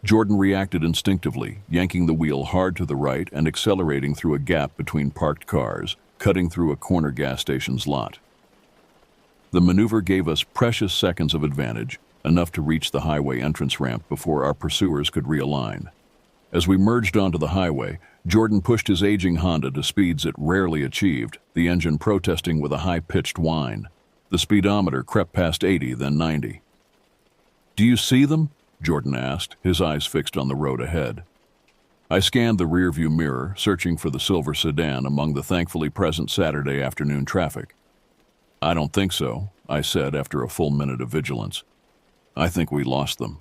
Jordan reacted instinctively, yanking the wheel hard to the right and accelerating through a gap between parked cars, cutting through a corner gas station's lot. The maneuver gave us precious seconds of advantage, enough to reach the highway entrance ramp before our pursuers could realign. As we merged onto the highway, Jordan pushed his aging Honda to speeds it rarely achieved, the engine protesting with a high-pitched whine. The speedometer crept past 80, then 90. "Do you see them?" Jordan asked, his eyes fixed on the road ahead. I scanned the rearview mirror, searching for the silver sedan among the thankfully present Saturday afternoon traffic. "I don't think so," I said after a full minute of vigilance. "I think we lost them."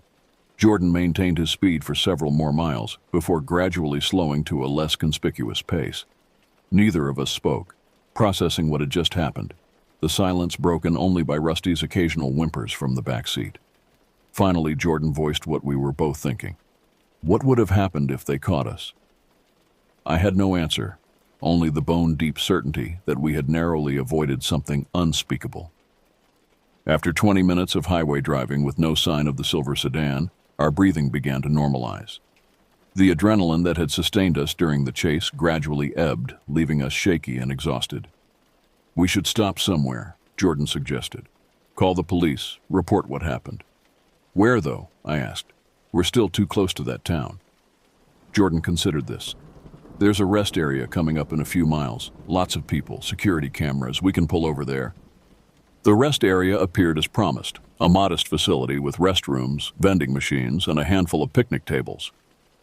Jordan maintained his speed for several more miles, before gradually slowing to a less conspicuous pace. Neither of us spoke, processing what had just happened, the silence broken only by Rusty's occasional whimpers from the back seat. Finally, Jordan voiced what we were both thinking. What would have happened if they caught us? I had no answer, only the bone-deep certainty that we had narrowly avoided something unspeakable. After 20 minutes of highway driving with no sign of the silver sedan, our breathing began to normalize. The adrenaline that had sustained us during the chase gradually ebbed, leaving us shaky and exhausted. "We should stop somewhere," Jordan suggested. "Call the police, report what happened." "Where, though?" I asked. "We're still too close to that town." Jordan considered this. "There's a rest area coming up in a few miles. Lots of people, security cameras. We can pull over there." The rest area appeared as promised, a modest facility with restrooms, vending machines, and a handful of picnic tables.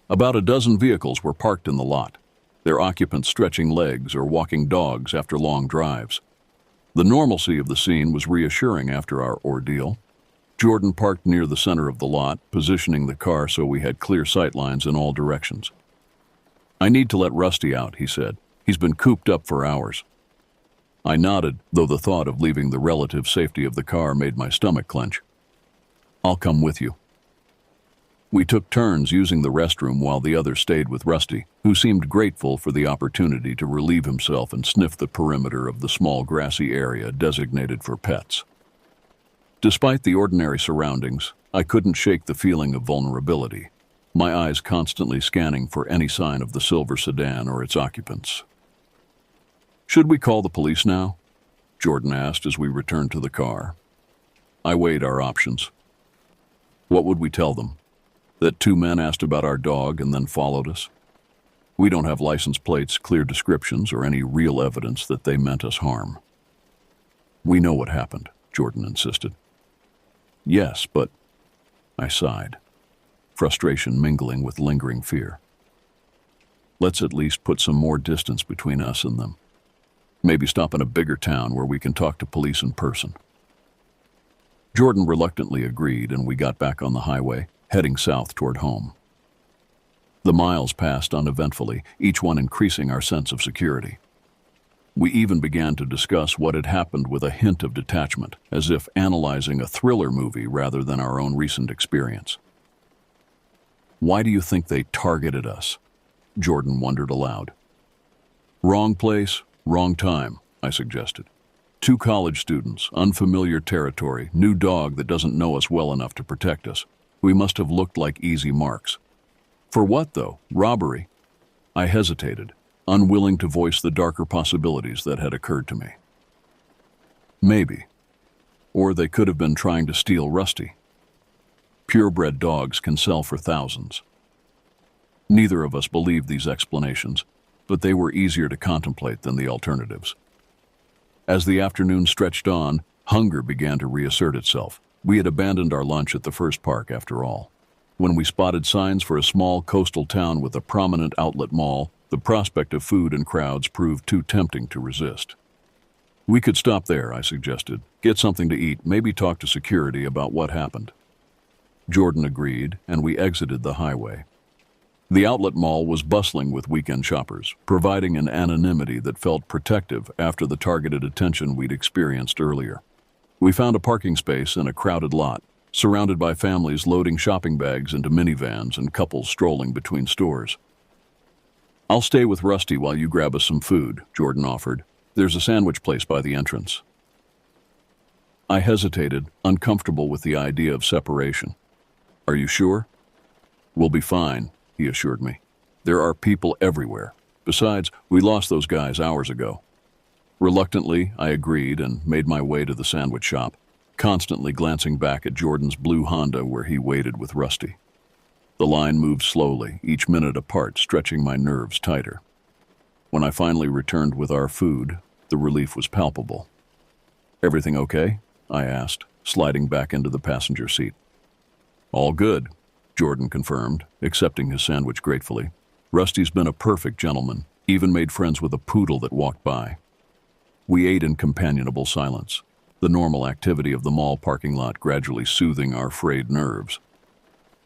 About a dozen vehicles were parked in the lot, their occupants stretching legs or walking dogs after long drives. The normalcy of the scene was reassuring after our ordeal. Jordan parked near the center of the lot, positioning the car so we had clear sight lines in all directions. "I need to let Rusty out," he said. "He's been cooped up for hours." I nodded, though the thought of leaving the relative safety of the car made my stomach clench. "I'll come with you." We took turns using the restroom while the other stayed with Rusty, who seemed grateful for the opportunity to relieve himself and sniff the perimeter of the small grassy area designated for pets. Despite the ordinary surroundings, I couldn't shake the feeling of vulnerability, my eyes constantly scanning for any sign of the silver sedan or its occupants. "Should we call the police now?" Jordan asked as we returned to the car. I weighed our options. What would we tell them? That two men asked about our dog and then followed us? We don't have license plates, clear descriptions, or any real evidence that they meant us harm. "We know what happened," Jordan insisted. "Yes, but..." I sighed, frustration mingling with lingering fear. "Let's at least put some more distance between us and them. Maybe stop in a bigger town where we can talk to police in person." Jordan reluctantly agreed, and we got back on the highway, heading south toward home. The miles passed uneventfully, each one increasing our sense of security. We even began to discuss what had happened with a hint of detachment, as if analyzing a thriller movie rather than our own recent experience. "Why do you think they targeted us?" Jordan wondered aloud. "Wrong place, wrong time," I suggested. "Two college students, unfamiliar territory, new dog that doesn't know us well enough to protect us. We must have looked like easy marks." "For what, though? Robbery?" I hesitated, unwilling to voice the darker possibilities that had occurred to me. "Maybe. Or they could have been trying to steal Rusty. Purebred dogs can sell for thousands." Neither of us believed these explanations, but they were easier to contemplate than the alternatives. As the afternoon stretched on, hunger began to reassert itself. We had abandoned our lunch at the first park, after all. When we spotted signs for a small coastal town with a prominent outlet mall, the prospect of food and crowds proved too tempting to resist. "We could stop there," I suggested. "Get something to eat, maybe talk to security about what happened." Jordan agreed, and we exited the highway. The outlet mall was bustling with weekend shoppers, providing an anonymity that felt protective after the targeted attention we'd experienced earlier. We found a parking space in a crowded lot, surrounded by families loading shopping bags into minivans and couples strolling between stores. "I'll stay with Rusty while you grab us some food," Jordan offered. "There's a sandwich place by the entrance." I hesitated, uncomfortable with the idea of separation. "Are you sure?" "We'll be fine," he assured me. "There are people everywhere. Besides, we lost those guys hours ago." Reluctantly, I agreed and made my way to the sandwich shop, constantly glancing back at Jordan's blue Honda where he waited with Rusty. The line moved slowly, each minute apart, stretching my nerves tighter. When I finally returned with our food, the relief was palpable. "Everything okay?" I asked, sliding back into the passenger seat. "All good," Jordan confirmed, accepting his sandwich gratefully. "Rusty's been a perfect gentleman, even made friends with a poodle that walked by." We ate in companionable silence, the normal activity of the mall parking lot gradually soothing our frayed nerves.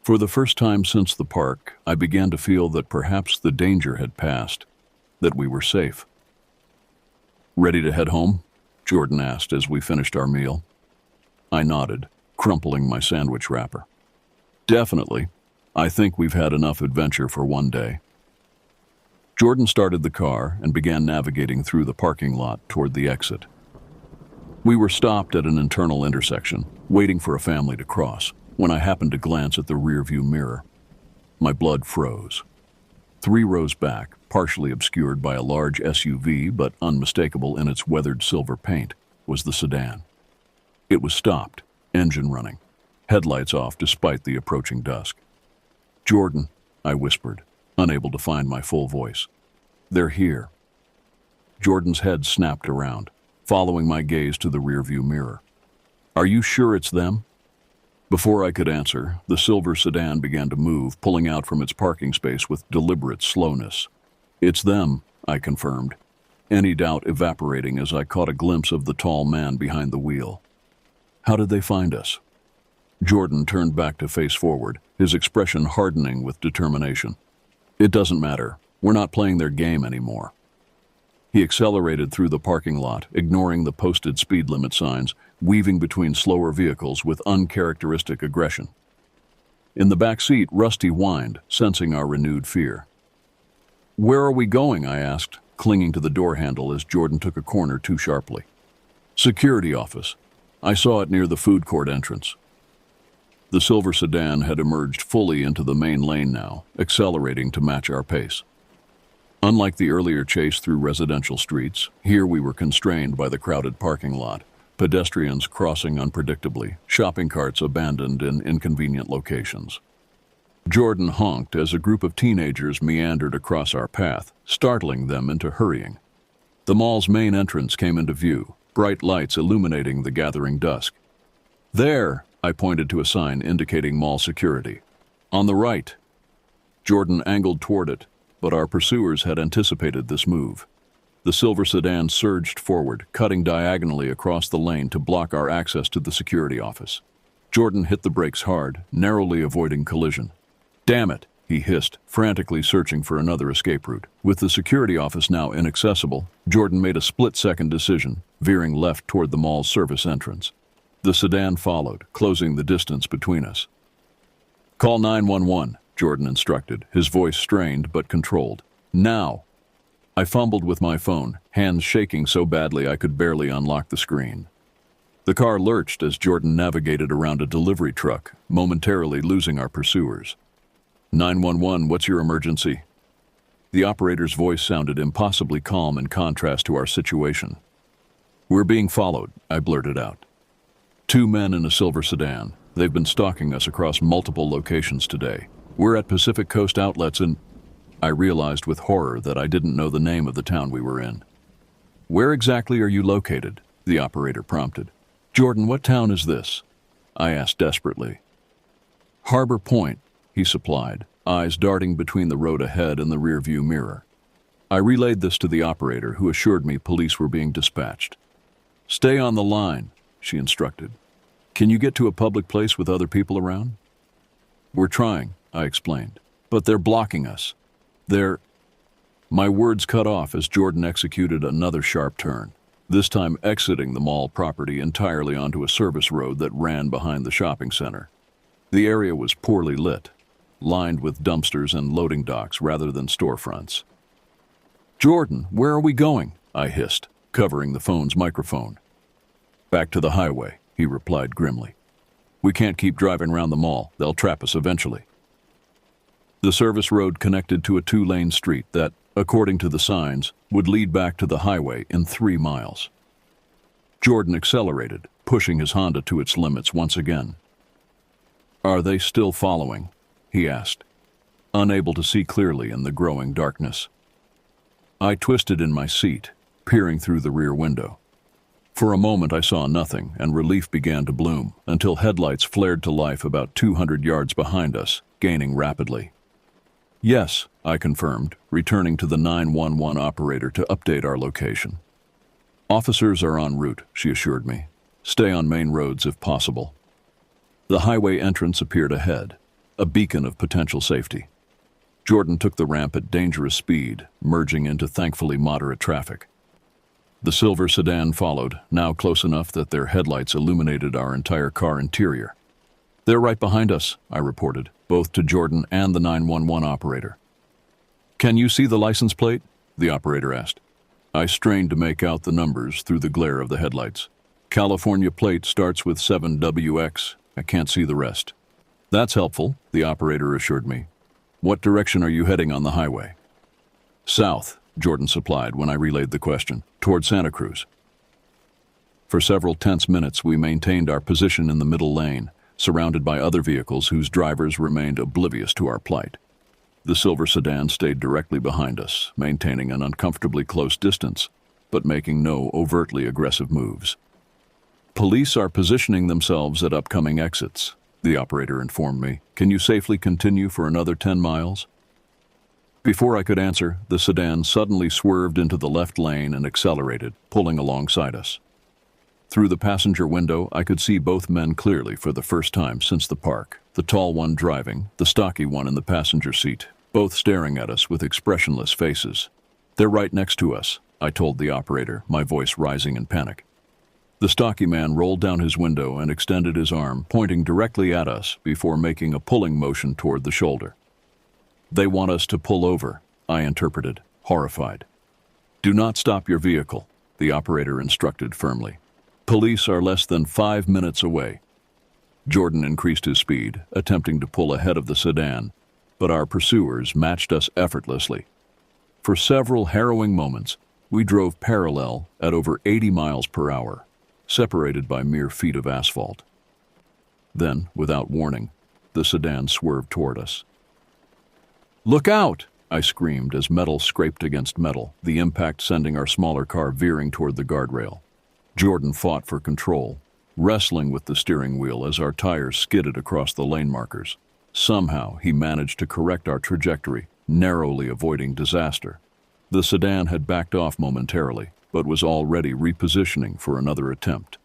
For the first time since the park, I began to feel that perhaps the danger had passed, that we were safe. "Ready to head home?" Jordan asked as we finished our meal. I nodded, crumpling my sandwich wrapper. "Definitely. I think we've had enough adventure for one day." Jordan started the car and began navigating through the parking lot toward the exit. We were stopped at an internal intersection, waiting for a family to cross, when I happened to glance at the rearview mirror. My blood froze. 3 rows back, partially obscured by a large SUV but unmistakable in its weathered silver paint, was the sedan. It was stopped, engine running, headlights off despite the approaching dusk. "Jordan," I whispered, unable to find my full voice. "They're here." Jordan's head snapped around, following my gaze to the rearview mirror. "Are you sure it's them?" Before I could answer, the silver sedan began to move, pulling out from its parking space with deliberate slowness. "It's them," I confirmed. any doubt evaporating as I caught a glimpse of the tall man behind the wheel. How did they find us? Jordan turned back to face forward, his expression hardening with determination. It doesn't matter. We're not playing their game anymore. He accelerated through the parking lot, ignoring the posted speed limit signs, weaving between slower vehicles with uncharacteristic aggression. In the back seat, Rusty whined, sensing our renewed fear. "Where are we going?" I asked, clinging to the door handle as Jordan took a corner too sharply. "Security office. I saw it near the food court entrance." The silver sedan had emerged fully into the main lane now, accelerating to match our pace. Unlike the earlier chase through residential streets, here we were constrained by the crowded parking lot, pedestrians crossing unpredictably, shopping carts abandoned in inconvenient locations. Jordan honked as a group of teenagers meandered across our path, startling them into hurrying. The mall's main entrance came into view, bright lights illuminating the gathering dusk. "There!" I pointed to a sign indicating mall security. "On the right." Jordan angled toward it, but our pursuers had anticipated this move. The silver sedan surged forward, cutting diagonally across the lane to block our access to the security office. Jordan hit the brakes hard, narrowly avoiding collision. "Damn it," he hissed, frantically searching for another escape route. With the security office now inaccessible, Jordan made a split-second decision, veering left toward the mall's service entrance. The sedan followed, closing the distance between us. "Call 911, Jordan instructed, his voice strained but controlled. "Now!" I fumbled with my phone, hands shaking so badly I could barely unlock the screen. The car lurched as Jordan navigated around a delivery truck, momentarily losing our pursuers. 911, what's your emergency?" The operator's voice sounded impossibly calm in contrast to our situation. "We're being followed," I blurted out. "Two men in a silver sedan. They've been stalking us across multiple locations today. We're at Pacific Coast Outlets and—" I realized with horror that I didn't know the name of the town we were in. "Where exactly are you located?" the operator prompted. "Jordan, what town is this?" I asked desperately. "Harbor Point," he supplied, eyes darting between the road ahead and the rearview mirror. I relayed this to the operator, who assured me police were being dispatched. "Stay on the line," she instructed. "Can you get to a public place with other people around?" "We're trying," I explained, "but they're blocking us. They're—" My words cut off as Jordan executed another sharp turn, this time exiting the mall property entirely onto a service road that ran behind the shopping center. The area was poorly lit, lined with dumpsters and loading docks rather than storefronts. "Jordan, where are we going?" I hissed, covering the phone's microphone. "Back to the highway," he replied grimly. "We can't keep driving around the mall. They'll trap us eventually." The service road connected to a two-lane street that, according to the signs, would lead back to the highway in 3 miles. Jordan accelerated, pushing his Honda to its limits once again. "Are they still following?" he asked, unable to see clearly in the growing darkness. I twisted in my seat, peering through the rear window. For a moment I saw nothing, and relief began to bloom, until headlights flared to life about 200 yards behind us, gaining rapidly. "Yes," I confirmed, returning to the 911 operator to update our location. "Officers are en route," she assured me. "Stay on main roads if possible." The highway entrance appeared ahead, a beacon of potential safety. Jordan took the ramp at dangerous speed, merging into thankfully moderate traffic. The silver sedan followed, now close enough that their headlights illuminated our entire car interior. "They're right behind us," I reported, both to Jordan and the 911 operator. "Can you see the license plate?" the operator asked. I strained to make out the numbers through the glare of the headlights. "California plate starts with 7WX. I can't see the rest." "That's helpful," the operator assured me. "What direction are you heading on the highway?" "South," Jordan supplied when I relayed the question, "toward Santa Cruz." For several tense minutes we maintained our position in the middle lane, surrounded by other vehicles whose drivers remained oblivious to our plight. The silver sedan stayed directly behind us, maintaining an uncomfortably close distance, but making no overtly aggressive moves. "Police are positioning themselves at upcoming exits," the operator informed me. "Can you safely continue for another 10 miles?" Before I could answer, the sedan suddenly swerved into the left lane and accelerated, pulling alongside us. Through the passenger window, I could see both men clearly for the first time since the park, the tall one driving, the stocky one in the passenger seat, both staring at us with expressionless faces. "They're right next to us," I told the operator, my voice rising in panic. The stocky man rolled down his window and extended his arm, pointing directly at us before making a pulling motion toward the shoulder. "They want us to pull over," I interpreted, horrified. "Do not stop your vehicle," the operator instructed firmly. "Police are less than 5 minutes away." Jordan increased his speed, attempting to pull ahead of the sedan, but our pursuers matched us effortlessly. For several harrowing moments, we drove parallel at over 80 miles per hour, separated by mere feet of asphalt. Then, without warning, the sedan swerved toward us. "Look out!" I screamed as metal scraped against metal, the impact sending our smaller car veering toward the guardrail. Jordan fought for control, wrestling with the steering wheel as our tires skidded across the lane markers. Somehow, he managed to correct our trajectory, narrowly avoiding disaster. The sedan had backed off momentarily, but was already repositioning for another attempt.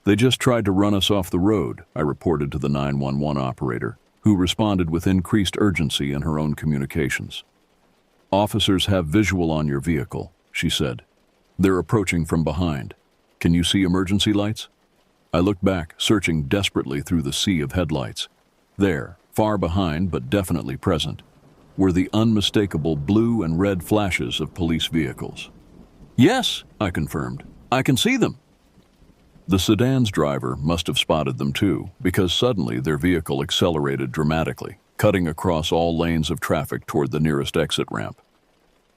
"They just tried to run us off the road," I reported to the 911 operator, who responded with increased urgency in her own communications. "Officers have visual on your vehicle," she said. "They're approaching from behind. Can you see emergency lights?" I looked back, searching desperately through the sea of headlights. There, far behind but definitely present, were the unmistakable blue and red flashes of police vehicles. "Yes," I confirmed. "I can see them." The sedan's driver must have spotted them too, because suddenly their vehicle accelerated dramatically, cutting across all lanes of traffic toward the nearest exit ramp.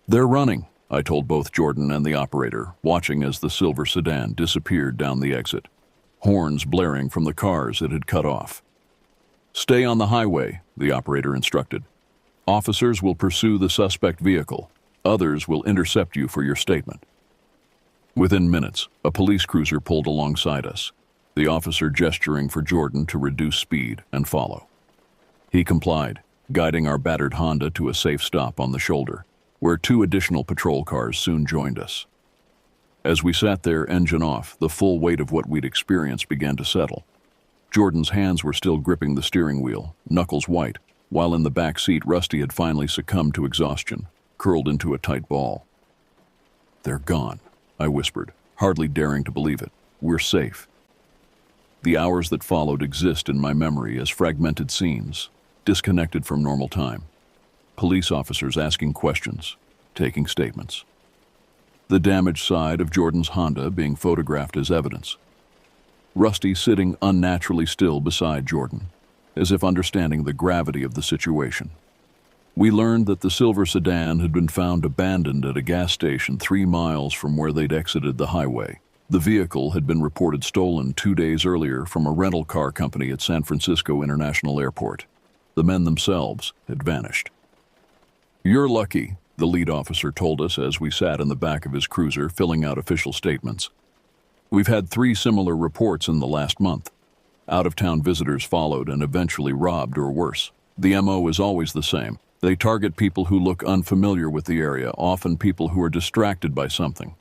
"They're running," I told both Jordan and the operator, watching as the silver sedan disappeared down the exit, horns blaring from the cars it had cut off. "Stay on the highway," the operator instructed. "Officers will pursue the suspect vehicle. Others will intercept you for your statement." Within minutes, a police cruiser pulled alongside us, the officer gesturing for Jordan to reduce speed and follow. He complied, guiding our battered Honda to a safe stop on the shoulder, where 2 additional patrol cars soon joined us. As we sat there, engine off, the full weight of what we'd experienced began to settle. Jordan's hands were still gripping the steering wheel, knuckles white, while in the back seat Rusty had finally succumbed to exhaustion, curled into a tight ball. "They're gone," I whispered, hardly daring to believe it. "We're safe." The hours that followed exist in my memory as fragmented scenes, disconnected from normal time. Police officers asking questions, taking statements. The damaged side of Jordan's Honda being photographed as evidence. Rusty sitting unnaturally still beside Jordan, as if understanding the gravity of the situation. We learned that the silver sedan had been found abandoned at a gas station 3 miles from where they'd exited the highway. The vehicle had been reported stolen 2 days earlier from a rental car company at San Francisco International Airport. The men themselves had vanished. "You're lucky," the lead officer told us as we sat in the back of his cruiser filling out official statements. "We've had 3 similar reports in the last month. Out-of-town visitors followed and eventually robbed or worse. The MO is always the same. They target people who look unfamiliar with the area, often people who are distracted by something."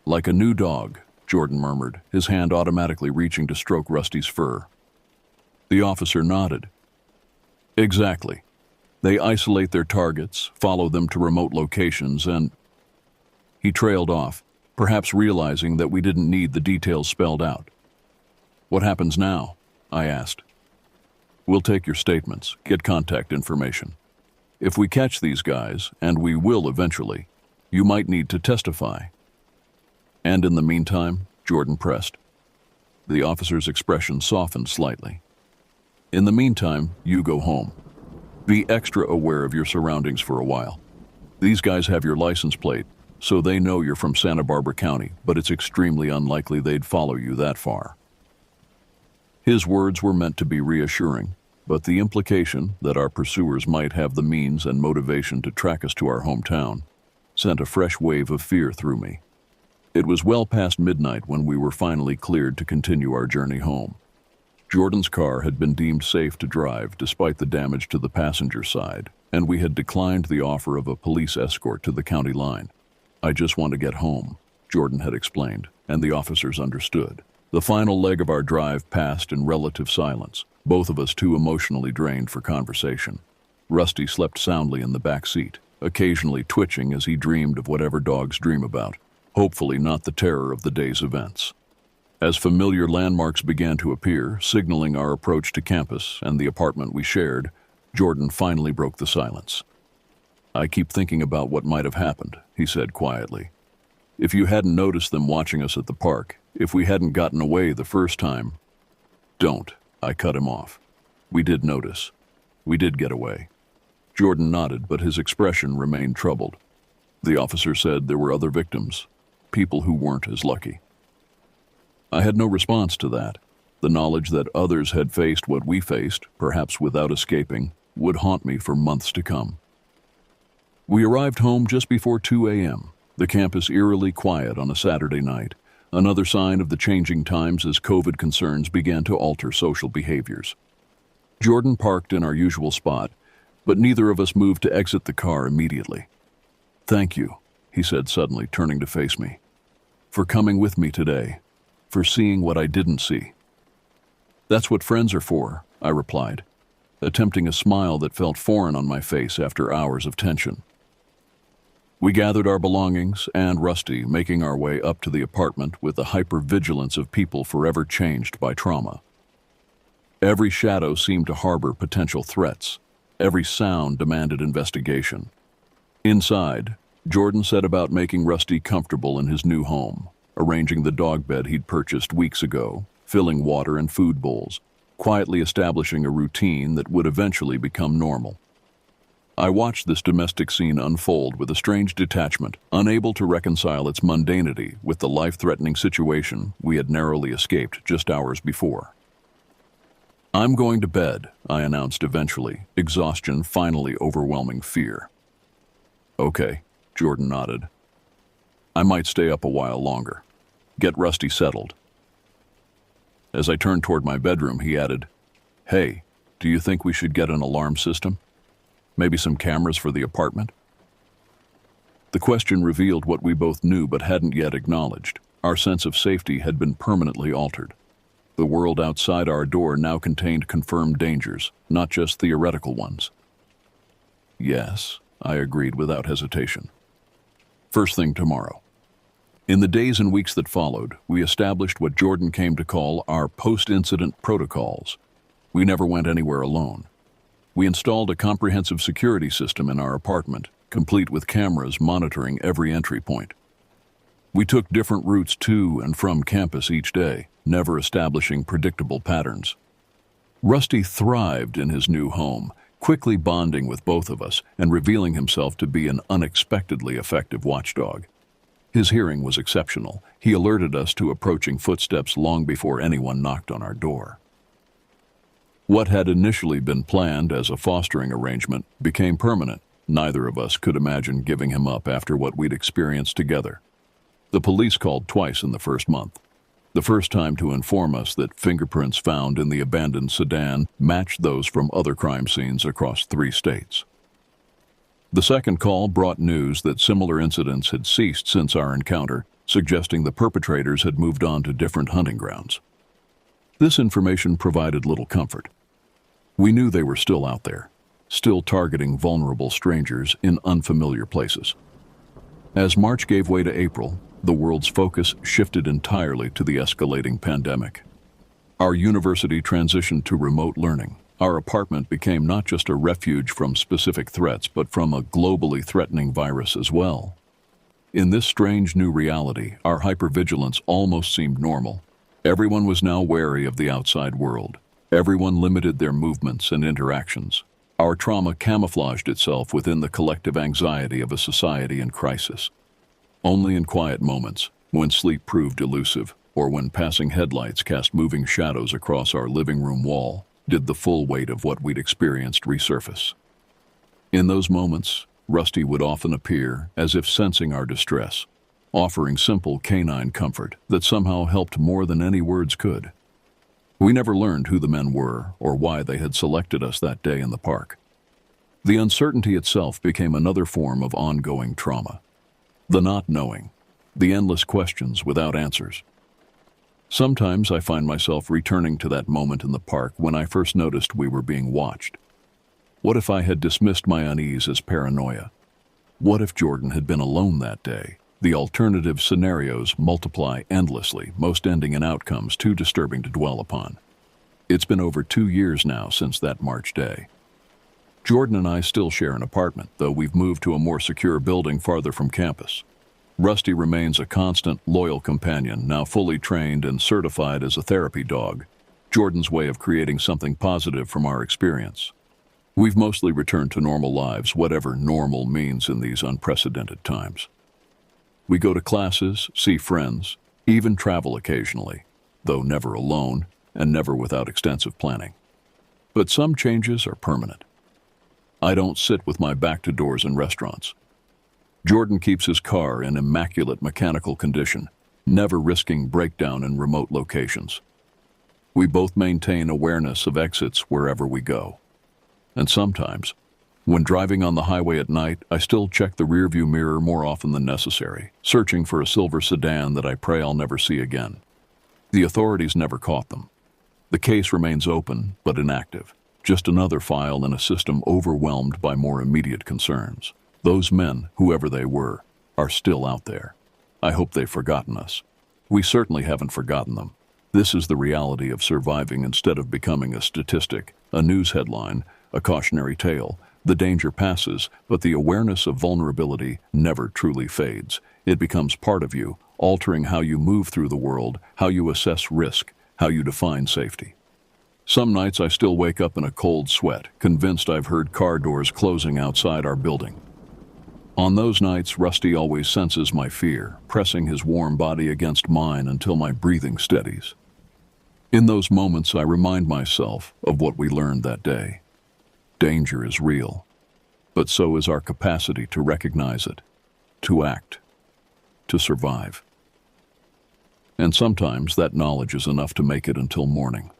"Like a new dog," Jordan murmured, his hand automatically reaching to stroke Rusty's fur. The officer nodded. "Exactly. They isolate their targets, follow them to remote locations, and—" He trailed off, perhaps realizing that we didn't need the details spelled out. "What happens now?" I asked. "We'll take your statements, get contact information. If we catch these guys, and we will eventually, you might need to testify." "And in the meantime," Jordan pressed. The officer's expression softened slightly. "In the meantime, you go home. Be extra aware of your surroundings for a while. These guys have your license plate, so they know you're from Santa Barbara County, but it's extremely unlikely they'd follow you that far." His words were meant to be reassuring, but the implication that our pursuers might have the means and motivation to track us to our hometown sent a fresh wave of fear through me. It was well past midnight when we were finally cleared to continue our journey home. Jordan's car had been deemed safe to drive despite the damage to the passenger side, and we had declined the offer of a police escort to the county line. "I just want to get home," Jordan had explained, and the officers understood. The final leg of our drive passed in relative silence, both of us too emotionally drained for conversation. Rusty slept soundly in the back seat, occasionally twitching as he dreamed of whatever dogs dream about, hopefully not the terror of the day's events. As familiar landmarks began to appear, signaling our approach to campus and the apartment we shared, Jordan finally broke the silence. "I keep thinking about what might have happened," he said quietly. "If you hadn't noticed them watching us at the park, if we hadn't gotten away the first time—" "Don't," I cut him off. "We did notice. We did get away." Jordan nodded, but his expression remained troubled. "The officer said there were other victims, people who weren't as lucky." I had no response to that. The knowledge that others had faced what we faced, perhaps without escaping, would haunt me for months to come. We arrived home just before 2 a.m., the campus eerily quiet on a Saturday night, another sign of the changing times as COVID concerns began to alter social behaviors. Jordan parked in our usual spot, but neither of us moved to exit the car immediately. "Thank you," he said suddenly, turning to face me, "for coming with me today, for seeing what I didn't see." "That's what friends are for," I replied, attempting a smile that felt foreign on my face after hours of tension. We gathered our belongings and Rusty, making our way up to the apartment with the hypervigilance of people forever changed by trauma. Every shadow seemed to harbor potential threats. Every sound demanded investigation. Inside, Jordan set about making Rusty comfortable in his new home, arranging the dog bed he'd purchased weeks ago, filling water and food bowls, quietly establishing a routine that would eventually become normal. I watched this domestic scene unfold with a strange detachment, unable to reconcile its mundanity with the life-threatening situation we had narrowly escaped just hours before. "I'm going to bed," I announced eventually, exhaustion finally overwhelming fear. "Okay," Jordan nodded. "I might stay up a while longer. Get Rusty settled." As I turned toward my bedroom, he added, "Hey, do you think we should get an alarm system? Maybe some cameras for the apartment?" The question revealed what we both knew but hadn't yet acknowledged. Our sense of safety had been permanently altered. The world outside our door now contained confirmed dangers, not just theoretical ones. "Yes," I agreed without hesitation. "First thing tomorrow." In the days and weeks that followed, we established what Jordan came to call our post-incident protocols. We never went anywhere alone. We installed a comprehensive security system in our apartment, complete with cameras monitoring every entry point. We took different routes to and from campus each day, never establishing predictable patterns. Rusty thrived in his new home, quickly bonding with both of us and revealing himself to be an unexpectedly effective watchdog. His hearing was exceptional. He alerted us to approaching footsteps long before anyone knocked on our door. What had initially been planned as a fostering arrangement became permanent. Neither of us could imagine giving him up after what we'd experienced together. The police called twice in the first month. The first time to inform us that fingerprints found in the abandoned sedan matched those from other crime scenes across 3 states. The second call brought news that similar incidents had ceased since our encounter, suggesting the perpetrators had moved on to different hunting grounds. This information provided little comfort. We knew they were still out there, still targeting vulnerable strangers in unfamiliar places. As March gave way to April, the world's focus shifted entirely to the escalating pandemic. Our university transitioned to remote learning. Our apartment became not just a refuge from specific threats, but from a globally threatening virus as well. In this strange new reality, our hypervigilance almost seemed normal. Everyone was now wary of the outside world. Everyone limited their movements and interactions. Our trauma camouflaged itself within the collective anxiety of a society in crisis. Only in quiet moments, when sleep proved elusive, or when passing headlights cast moving shadows across our living room wall, did the full weight of what we'd experienced resurface. In those moments, Rusty would often appear as if sensing our distress, offering simple canine comfort that somehow helped more than any words could. We never learned who the men were or why they had selected us that day in the park. The uncertainty itself became another form of ongoing trauma. The not knowing, the endless questions without answers. Sometimes I find myself returning to that moment in the park when I first noticed we were being watched. What if I had dismissed my unease as paranoia? What if Jordan had been alone that day? The alternative scenarios multiply endlessly, most ending in outcomes too disturbing to dwell upon. It's been over 2 years now since that March day. Jordan and I still share an apartment, though we've moved to a more secure building farther from campus. Rusty remains a constant, loyal companion, now fully trained and certified as a therapy dog, Jordan's way of creating something positive from our experience. We've mostly returned to normal lives, whatever normal means in these unprecedented times. We go to classes, see friends, even travel occasionally, though never alone and never without extensive planning. But some changes are permanent. I don't sit with my back to doors in restaurants. Jordan keeps his car in immaculate mechanical condition, never risking breakdown in remote locations. We both maintain awareness of exits wherever we go. And sometimes, when driving on the highway at night, I still check the rearview mirror more often than necessary, searching for a silver sedan that I pray I'll never see again. The authorities never caught them. The case remains open, but inactive. Just another file in a system overwhelmed by more immediate concerns. Those men, whoever they were, are still out there. I hope they've forgotten us. We certainly haven't forgotten them. This is the reality of surviving instead of becoming a statistic, a news headline, a cautionary tale. The danger passes, but the awareness of vulnerability never truly fades. It becomes part of you, altering how you move through the world, how you assess risk, how you define safety. Some nights I still wake up in a cold sweat, convinced I've heard car doors closing outside our building. On those nights, Rusty always senses my fear, pressing his warm body against mine until my breathing steadies. In those moments, I remind myself of what we learned that day. Danger is real, but so is our capacity to recognize it, to act, to survive. And sometimes that knowledge is enough to make it until morning.